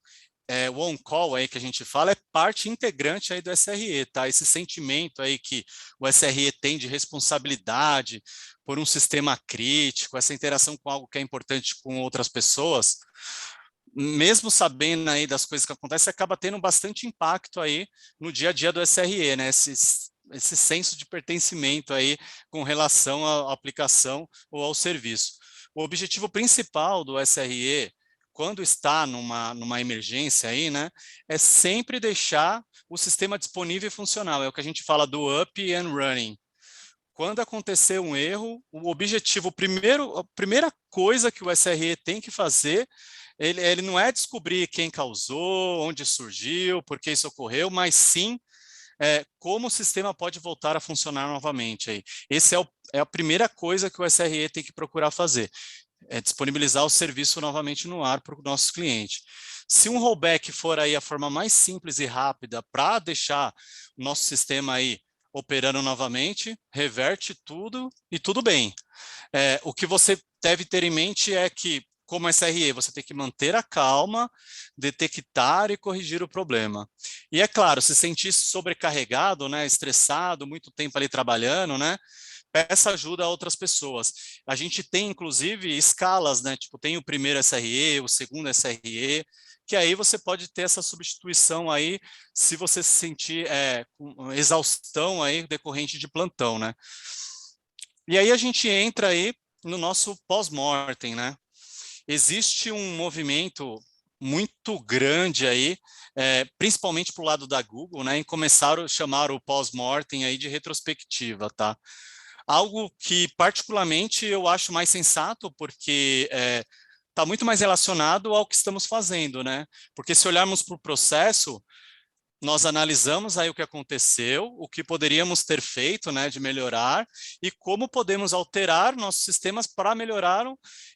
o on-call aí que a gente fala é parte integrante aí do SRE, tá? Esse sentimento aí que o SRE tem de responsabilidade por um sistema crítico, essa interação com algo que é importante com outras pessoas, mesmo sabendo aí das coisas que acontecem, acaba tendo bastante impacto aí no dia a dia do SRE, né? esse senso de pertencimento aí com relação à aplicação ou ao serviço. O objetivo principal do SRE, quando está numa emergência aí, né, é sempre deixar o sistema disponível e funcional. É o que a gente fala do up and running. Quando acontecer um erro, o objetivo, a primeira coisa que o SRE tem que fazer, ele não é descobrir quem causou, onde surgiu, por que isso ocorreu, mas sim como o sistema pode voltar a funcionar novamente. Aí. Essa é a primeira coisa que o SRE tem que procurar fazer, é disponibilizar o serviço novamente no ar para o nosso cliente. Se um rollback for aí a forma mais simples e rápida para deixar o nosso sistema aí operando novamente, reverte tudo e tudo bem. O que você deve ter em mente é que, como SRE, você tem que manter a calma, detectar e corrigir o problema. E é claro, se sentir sobrecarregado, né, estressado, muito tempo ali trabalhando, né, peça ajuda a outras pessoas. A gente tem, inclusive, escalas, né, tipo, tem o primeiro SRE, o segundo SRE, que aí você pode ter essa substituição aí, se você se sentir com exaustão aí decorrente de plantão, né. E aí a gente entra aí no nosso pós-mortem, né. Existe um movimento muito grande aí, principalmente para o lado da Google, né, em começar a chamar o pós-mortem aí de retrospectiva, tá? Algo que particularmente eu acho mais sensato, porque está muito mais relacionado ao que estamos fazendo, né? Porque se olharmos para o processo, nós analisamos aí o que aconteceu, o que poderíamos ter feito, né, de melhorar, e como podemos alterar nossos sistemas para melhorar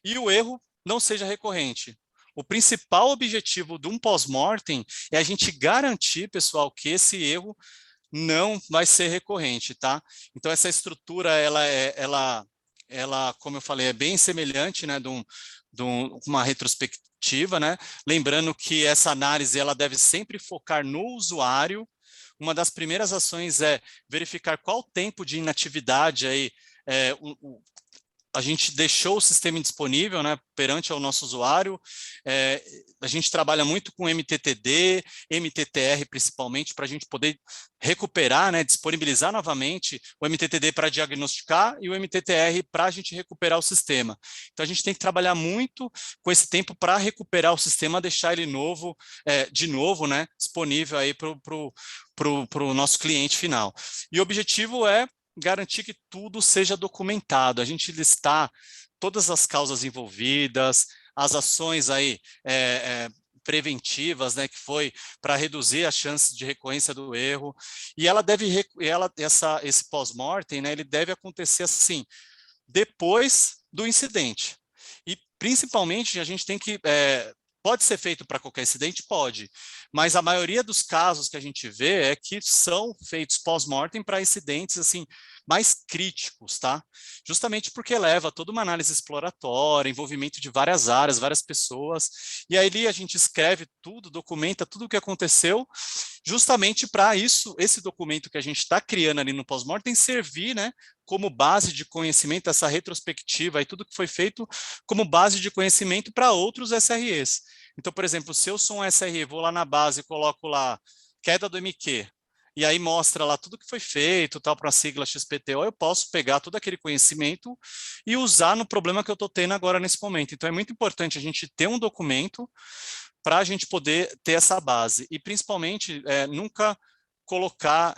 e o erro não seja recorrente. O principal objetivo de um pós-mortem é a gente garantir, pessoal, que esse erro não vai ser recorrente, tá? Então essa estrutura, ela, como eu falei, é bem semelhante, né, de uma retrospectiva, né? Lembrando que essa análise ela deve sempre focar no usuário. Uma das primeiras ações é verificar qual tempo de inatividade aí a gente deixou o sistema indisponível, né, perante ao nosso usuário. A gente trabalha muito com MTTD, MTTR principalmente, para a gente poder recuperar, né, disponibilizar novamente o MTTD para diagnosticar e o MTTR para a gente recuperar o sistema. Então a gente tem que trabalhar muito com esse tempo para recuperar o sistema, deixar ele novo, de novo, né, disponível aí para o nosso cliente final. E o objetivo é garantir que tudo seja documentado, a gente listar todas as causas envolvidas, as ações aí preventivas, né, que foi para reduzir a chance de recorrência do erro, e esse pós-mortem, né, ele deve acontecer assim, depois do incidente. E principalmente a gente tem que pode ser feito para qualquer incidente? Pode, mas a maioria dos casos que a gente vê é que são feitos pós-mortem para incidentes assim mais críticos, tá? Justamente porque leva toda uma análise exploratória, envolvimento de várias áreas, várias pessoas, e aí ali a gente escreve tudo, documenta tudo o que aconteceu, justamente para isso, esse documento que a gente está criando ali no pós-mortem servir, né, como base de conhecimento, essa retrospectiva e tudo que foi feito como base de conhecimento para outros SREs. Então, por exemplo, se eu sou um SRE, vou lá na base e coloco lá queda do MQ, e aí mostra lá tudo que foi feito, tal, para a sigla XPTO, eu posso pegar todo aquele conhecimento e usar no problema que eu estou tendo agora nesse momento. Então, é muito importante a gente ter um documento para a gente poder ter essa base. E, principalmente, nunca colocar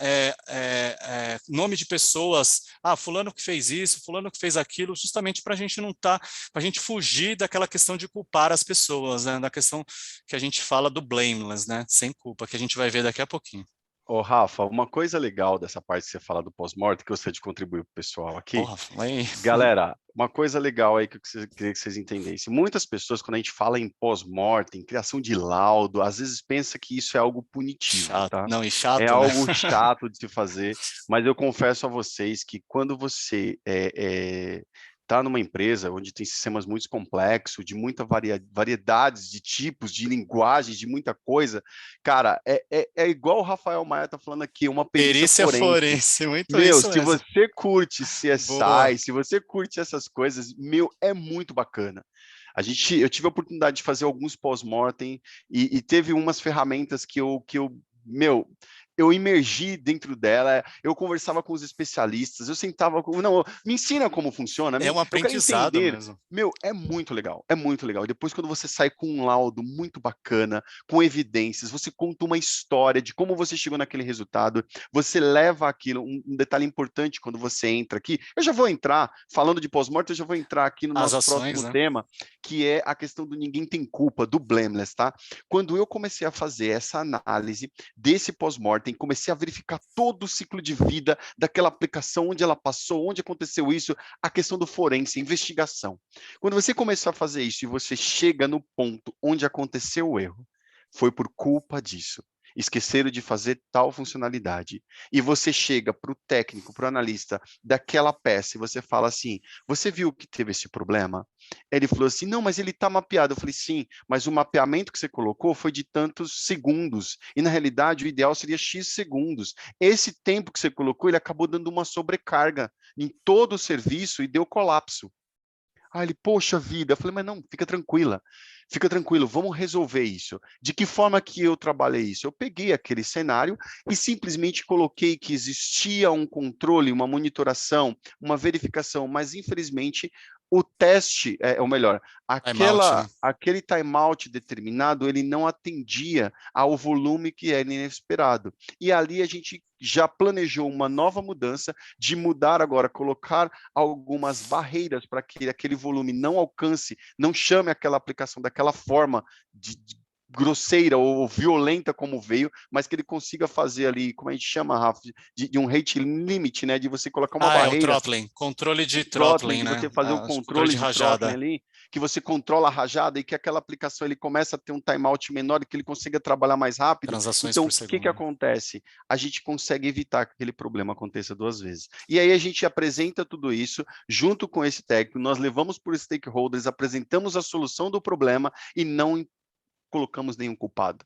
nome de pessoas, fulano que fez isso, fulano que fez aquilo, justamente para a gente não para a gente fugir daquela questão de culpar as pessoas, né, da questão que a gente fala do blameless, né, sem culpa, que a gente vai ver daqui a pouquinho. Ô, Rafa, uma coisa legal dessa parte que você fala do pós-morte, que eu gostaria de contribuir para o pessoal aqui. Porra, aí. Galera, uma coisa legal aí que eu queria que vocês entendessem. Muitas pessoas, quando a gente fala em pós-mortem, em criação de laudo, às vezes pensa que isso é algo punitivo, Chato. tá? Não, e É chato, né? algo chato de se fazer, mas eu confesso a vocês que quando você está numa empresa onde tem sistemas muito complexos, de muita variedades de tipos, de linguagens, de muita coisa, cara, é igual o Rafael Maia está falando aqui, uma perícia Perícia forense. forense, muito Meu, isso se mesmo. você curte Boa. CSI, se você curte essas coisas, meu, é muito bacana. Eu tive a oportunidade de fazer alguns pós-mortem e teve umas ferramentas meu, eu imergi dentro dela, eu conversava com os especialistas, eu sentava com... Não, me ensina como funciona, É um eu quero aprendizado entender. mesmo. Meu, é muito legal, é muito legal. E depois, quando você sai com um laudo muito bacana, com evidências, você conta uma história de como você chegou naquele resultado, você leva aquilo, um detalhe importante quando você entra aqui, eu já vou entrar, falando de pós-morte, eu já vou entrar aqui no As nosso ações, próximo né? tema, que é a questão do ninguém tem culpa, do blameless, tá? Quando eu comecei a fazer essa análise desse pós-mortem, comecei a verificar todo o ciclo de vida daquela aplicação, onde ela passou, onde aconteceu isso, a questão do forense, investigação. Quando você começar a fazer isso e você chega no ponto onde aconteceu o erro, foi por culpa disso. Esqueceram de fazer tal funcionalidade. E você chega para o técnico, para o analista daquela peça e você fala assim: você viu que teve esse problema? Ele falou assim: não, mas ele está mapeado. Eu falei: sim, mas o mapeamento que você colocou foi de tantos segundos. E na realidade o ideal seria X segundos. Esse tempo que você colocou, ele acabou dando uma sobrecarga em todo o serviço e deu colapso. Ah, ele, poxa vida. Eu falei, mas não, fica tranquilo, vamos resolver isso. De que forma que eu trabalhei isso? Eu peguei aquele cenário e simplesmente coloquei que existia um controle, uma monitoração, uma verificação, mas infelizmente o teste, ou melhor, Timeout, né? aquele timeout determinado, ele não atendia ao volume que era inesperado. E ali a gente já planejou uma nova mudança, de mudar agora, colocar algumas barreiras para que aquele volume não alcance, não chame aquela aplicação daquela forma de grosseira ou violenta como veio, mas que ele consiga fazer ali, como a gente chama, Rafa, de um rate limit, né? De você colocar uma Ah, é o barreira, throttling, controle o de throttling, throttling, de né? você fazer o Ah, controle controle de de throttling rajada. ali, que você controla a rajada e que aquela aplicação ele começa a ter um timeout menor e que ele consiga trabalhar mais rápido. Transações Então, por o que segundo. acontece? A gente consegue evitar que aquele problema aconteça duas vezes. E aí a gente apresenta tudo isso junto com esse técnico, nós levamos por stakeholders, apresentamos a solução do problema e não colocamos nenhum culpado.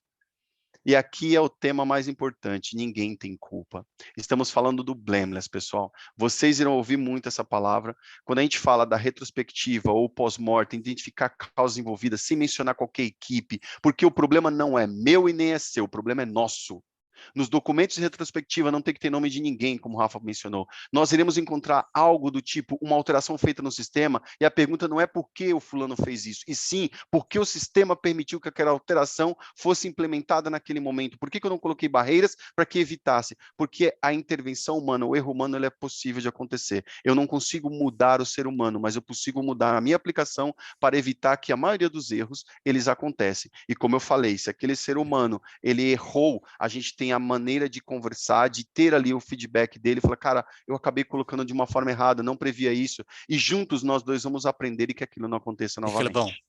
E aqui é o tema mais importante: ninguém tem culpa. Estamos falando do blameless, pessoal. Vocês irão ouvir muito essa palavra. Quando a gente fala da retrospectiva ou pós-mortem, identificar causas envolvidas, sem mencionar qualquer equipe, porque o problema não é meu e nem é seu, o problema é nosso. Nos documentos de retrospectiva não tem que ter nome de ninguém, como o Rafa mencionou. Nós iremos encontrar algo do tipo, uma alteração feita no sistema, e a pergunta não é por que o fulano fez isso, e sim, por que o sistema permitiu que aquela alteração fosse implementada naquele momento. Por que eu não coloquei barreiras para que evitasse? Porque a intervenção humana, o erro humano, ele é possível de acontecer. Eu não consigo mudar o ser humano, mas eu consigo mudar a minha aplicação para evitar que a maioria dos erros, eles acontecem. E como eu falei, se aquele ser humano, ele errou, a gente tem a maneira de conversar, de ter ali o feedback dele, falar, cara, eu acabei colocando de uma forma errada, não previa isso, e juntos nós dois vamos aprender e que aquilo não aconteça E Filipão, novamente.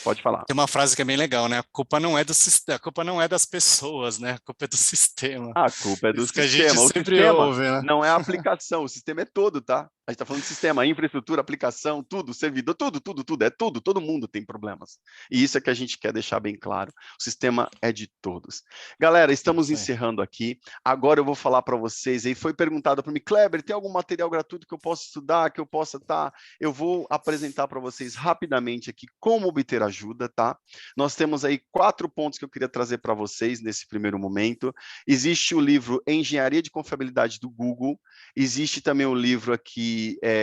Pode falar. tem uma frase que é bem legal, né? A culpa não é do sistema, a culpa não é das pessoas, né? A culpa é do sistema. A culpa é do Isso que a gente sistema. O sempre sistema ouve, né? não é a aplicação, o sistema é todo, tá? A gente está falando de sistema, infraestrutura, aplicação, tudo, servidor, tudo, é tudo, todo mundo tem problemas. E isso é que a gente quer deixar bem claro. O sistema é de todos. Galera, estamos Isso aí. encerrando aqui. Agora eu vou falar para vocês, aí foi perguntado para mim, Kleber, tem algum material gratuito que eu possa estudar, que eu possa estar? Eu vou apresentar para vocês rapidamente aqui como obter ajuda, tá? Nós temos aí 4 pontos que eu queria trazer para vocês nesse primeiro momento. Existe o livro Engenharia de Confiabilidade do Google, existe também o livro aqui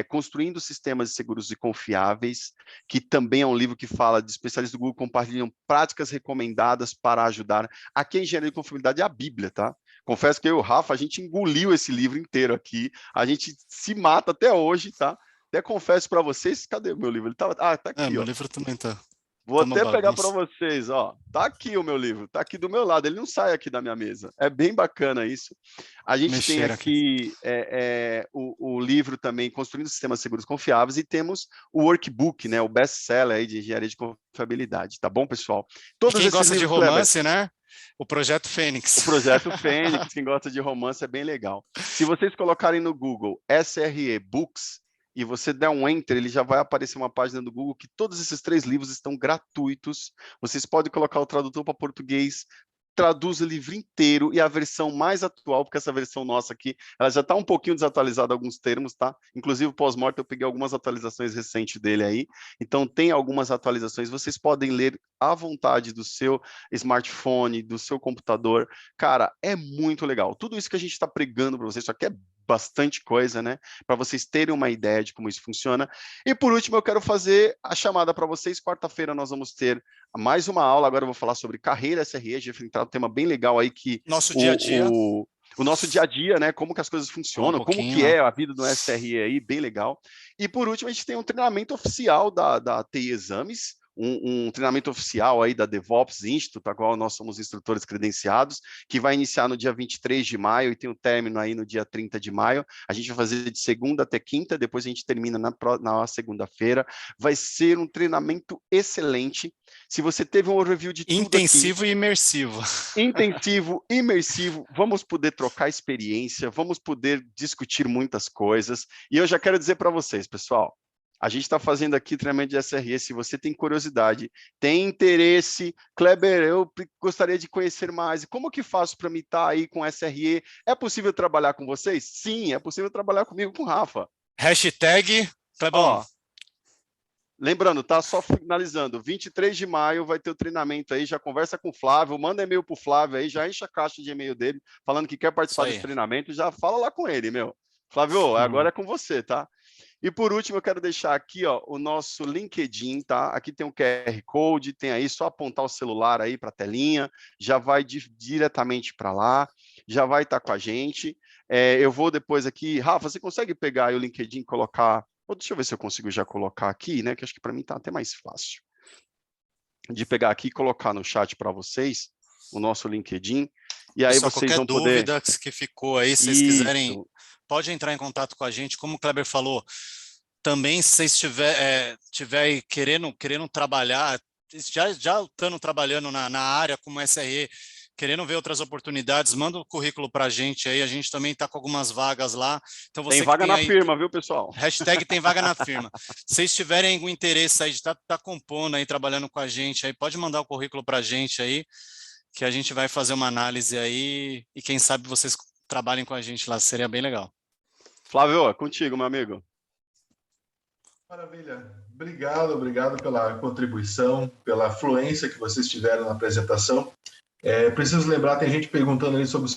Construindo Sistemas de Seguros e Confiáveis, que também é um livro que fala de especialistas do Google compartilham práticas recomendadas para ajudar. Aqui a Engenharia de Confiabilidade é a Bíblia, tá? Confesso que eu e o Rafa, a gente engoliu esse livro inteiro aqui, a gente se mata até hoje, tá? Até confesso para vocês, cadê o meu livro? Ele tava, tá Ah, aqui, meu ó. livro também Vou tá uma até pegar para bagunça. vocês, ó. Tá aqui o meu livro, tá aqui do meu lado. Ele não sai aqui da minha mesa. É bem bacana isso. A gente tem Mexer aqui. aqui o livro também, Construindo Sistemas Seguros Confiáveis, e temos o workbook, né? O best-seller aí de engenharia de confiabilidade. Tá bom, pessoal? E Todos quem esses gosta de livros, Kleber. romance, né? O Projeto O Fênix. projeto Fênix, quem gosta de romance, é bem legal. Se vocês colocarem no Google SRE Books e você der um enter, ele já vai aparecer uma página do Google que todos esses 3 livros estão gratuitos. Vocês podem colocar o tradutor para português, traduz o livro inteiro e a versão mais atual, porque essa versão nossa aqui, ela já está um pouquinho desatualizada alguns termos, tá? Inclusive o pós-morte eu peguei algumas atualizações recentes dele aí, então tem algumas atualizações, vocês podem ler à vontade do seu smartphone, do seu computador. Cara, é muito legal. Tudo isso que a gente está pregando para vocês, isso aqui é bastante coisa, né? Para vocês terem uma ideia de como isso funciona. E por último, eu quero fazer a chamada para vocês. Quarta-feira nós vamos ter mais uma aula. Agora eu vou falar sobre carreira SRE. A gente vai entrar um tema bem legal aí que Nosso dia a dia. O nosso dia a dia, né? Como que as coisas funcionam, como que é a vida do SRE aí, bem legal. E por último, a gente tem um treinamento oficial da TI Exames, um treinamento oficial aí da DevOps Institute, a qual nós somos instrutores credenciados, que vai iniciar no dia 23 de maio e tem um término aí no dia 30 de maio. A gente vai fazer de segunda até quinta, depois a gente termina na segunda-feira. Vai ser um treinamento excelente. Se você teve um overview de tudo intensivo aqui, e imersivo. Intensivo, imersivo, vamos poder trocar experiência, vamos poder discutir muitas coisas. E eu já quero dizer para vocês, pessoal, a gente está fazendo aqui treinamento de SRE. Se você tem curiosidade, tem interesse, Kleber, eu gostaria de conhecer mais. Como que faço para me estar aí com SRE? É possível trabalhar com vocês? Sim, é possível trabalhar comigo, com o Rafa. Hashtag Clebão. Lembrando, tá? Só finalizando, 23 de maio vai ter o treinamento aí, já conversa com o Flávio, manda e-mail pro Flávio aí, já enche a caixa de e-mail dele, falando que quer participar desse treinamento, já fala lá com ele, meu. Flávio, agora é com você, tá? E por último, eu quero deixar aqui, ó, o nosso LinkedIn, tá? Aqui tem um QR Code, tem aí, só apontar o celular aí para a telinha, já vai diretamente para lá, já vai estar com a gente. Eu vou depois aqui, Rafa, você consegue pegar aí o LinkedIn e colocar... Deixa eu ver se eu consigo já colocar aqui, né? Que acho que para mim está até mais fácil. De pegar aqui e colocar no chat para vocês o nosso LinkedIn. E aí pessoal, vocês vão poder... Qualquer dúvida que ficou aí, se vocês quiserem, pode entrar em contato com a gente. Como o Kleber falou, também se vocês tiver querendo trabalhar, já estando trabalhando na área como SRE, querendo ver outras oportunidades, manda o currículo para a gente aí, a gente também está com algumas vagas lá. Então você tem vaga na aí, firma, viu, pessoal? Hashtag tem vaga na firma. Se vocês tiverem algum interesse aí de estar compondo aí, trabalhando com a gente aí, pode mandar o currículo para a gente aí, que a gente vai fazer uma análise aí, e quem sabe vocês trabalhem com a gente lá, seria bem legal. Flávio, é contigo, meu amigo. Maravilha. Obrigado pela contribuição, pela fluência que vocês tiveram na apresentação. Preciso lembrar, tem gente perguntando ali sobre...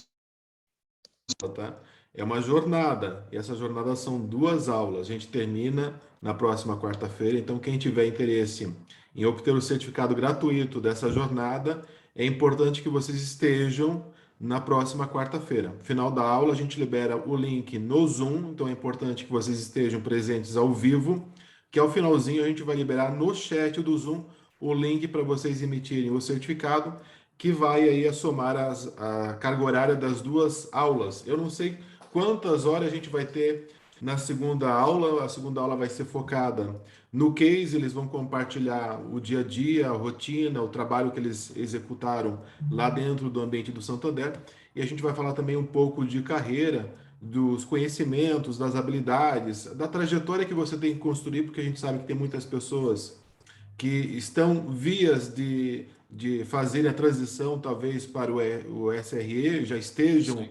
Tá? É uma jornada, e essa jornada são 2 aulas. A gente termina na próxima quarta-feira, então quem tiver interesse em obter o certificado gratuito dessa jornada, é importante que vocês estejam na próxima quarta-feira. No final da aula, a gente libera o link no Zoom, então é importante que vocês estejam presentes ao vivo, que ao finalzinho a gente vai liberar no chat do Zoom o link para vocês emitirem o certificado, que vai aí a somar a carga horária das 2 aulas. Eu não sei quantas horas a gente vai ter na segunda aula. A segunda aula vai ser focada no case, eles vão compartilhar o dia a dia, a rotina, o trabalho que eles executaram lá dentro do ambiente do Santander. E a gente vai falar também um pouco de carreira, dos conhecimentos, das habilidades, da trajetória que você tem que construir, porque a gente sabe que tem muitas pessoas que estão vias de fazer a transição, talvez, para o SRE, já estejam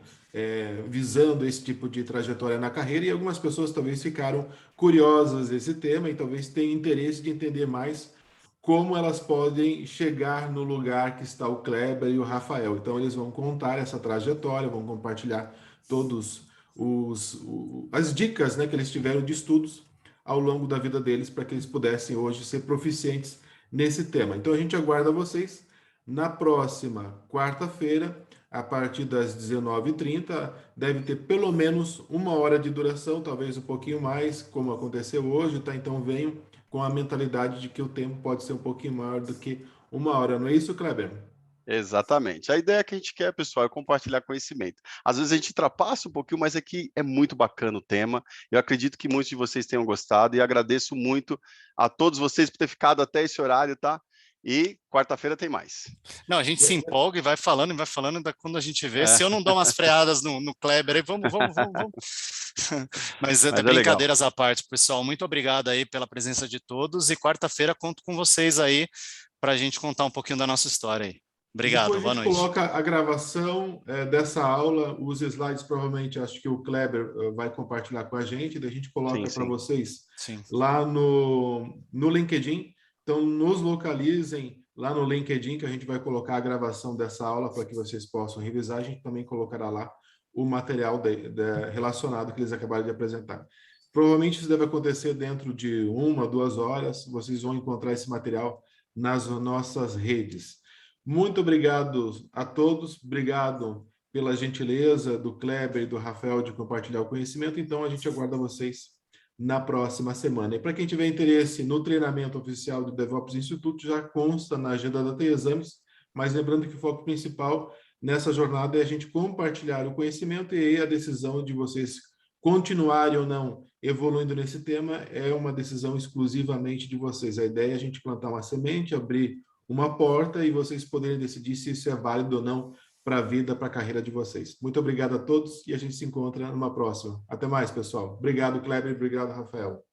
visando esse tipo de trajetória na carreira, e algumas pessoas talvez ficaram curiosas desse tema e talvez tenham interesse de entender mais como elas podem chegar no lugar que está o Kleber e o Rafael. Então, eles vão contar essa trajetória, vão compartilhar todos as dicas, né, que eles tiveram de estudos ao longo da vida deles, para que eles pudessem hoje ser proficientes nesse tema. Então a gente aguarda vocês na próxima quarta-feira, a partir das 19h30, deve ter pelo menos 1 hora de duração, talvez um pouquinho mais, como aconteceu hoje, tá? Então venham com a mentalidade de que o tempo pode ser um pouquinho maior do que 1 hora, não é isso, Kleber? Exatamente. A ideia que a gente quer, pessoal, é compartilhar conhecimento. Às vezes a gente ultrapassa um pouquinho, mas aqui é muito bacana o tema. Eu acredito que muitos de vocês tenham gostado e agradeço muito a todos vocês por ter ficado até esse horário, tá? E quarta-feira tem mais. Não, a gente se empolga e vai falando, quando a gente vê. Se eu não dou umas freadas no Kleber aí, vamos. Mas brincadeiras à parte, pessoal. Muito obrigado aí pela presença de todos. E quarta-feira conto com vocês aí para a gente contar um pouquinho da nossa história aí. Obrigado, Depois a boa gente noite. coloca a gravação dessa aula, os slides provavelmente acho que o Kleber vai compartilhar com a gente, daí a gente coloca para vocês lá no LinkedIn. Então, nos localizem lá no LinkedIn, que a gente vai colocar a gravação dessa aula para que vocês possam revisar. A gente também colocará lá o material relacionado que eles acabaram de apresentar. Provavelmente isso deve acontecer dentro de 1 a 2 horas. Vocês vão encontrar esse material nas nossas redes. Muito obrigado a todos. Obrigado pela gentileza do Kleber e do Rafael de compartilhar o conhecimento. Então, a gente aguarda vocês na próxima semana. E para quem tiver interesse no treinamento oficial do DevOps Instituto, já consta na agenda da TI Exames, mas lembrando que o foco principal nessa jornada é a gente compartilhar o conhecimento, e aí a decisão de vocês continuarem ou não evoluindo nesse tema é uma decisão exclusivamente de vocês. A ideia é a gente plantar uma semente, abrir uma porta e vocês poderem decidir se isso é válido ou não para a vida, para a carreira de vocês. Muito obrigado a todos e a gente se encontra numa próxima. Até mais, pessoal. Obrigado, Kleber. Obrigado, Rafael.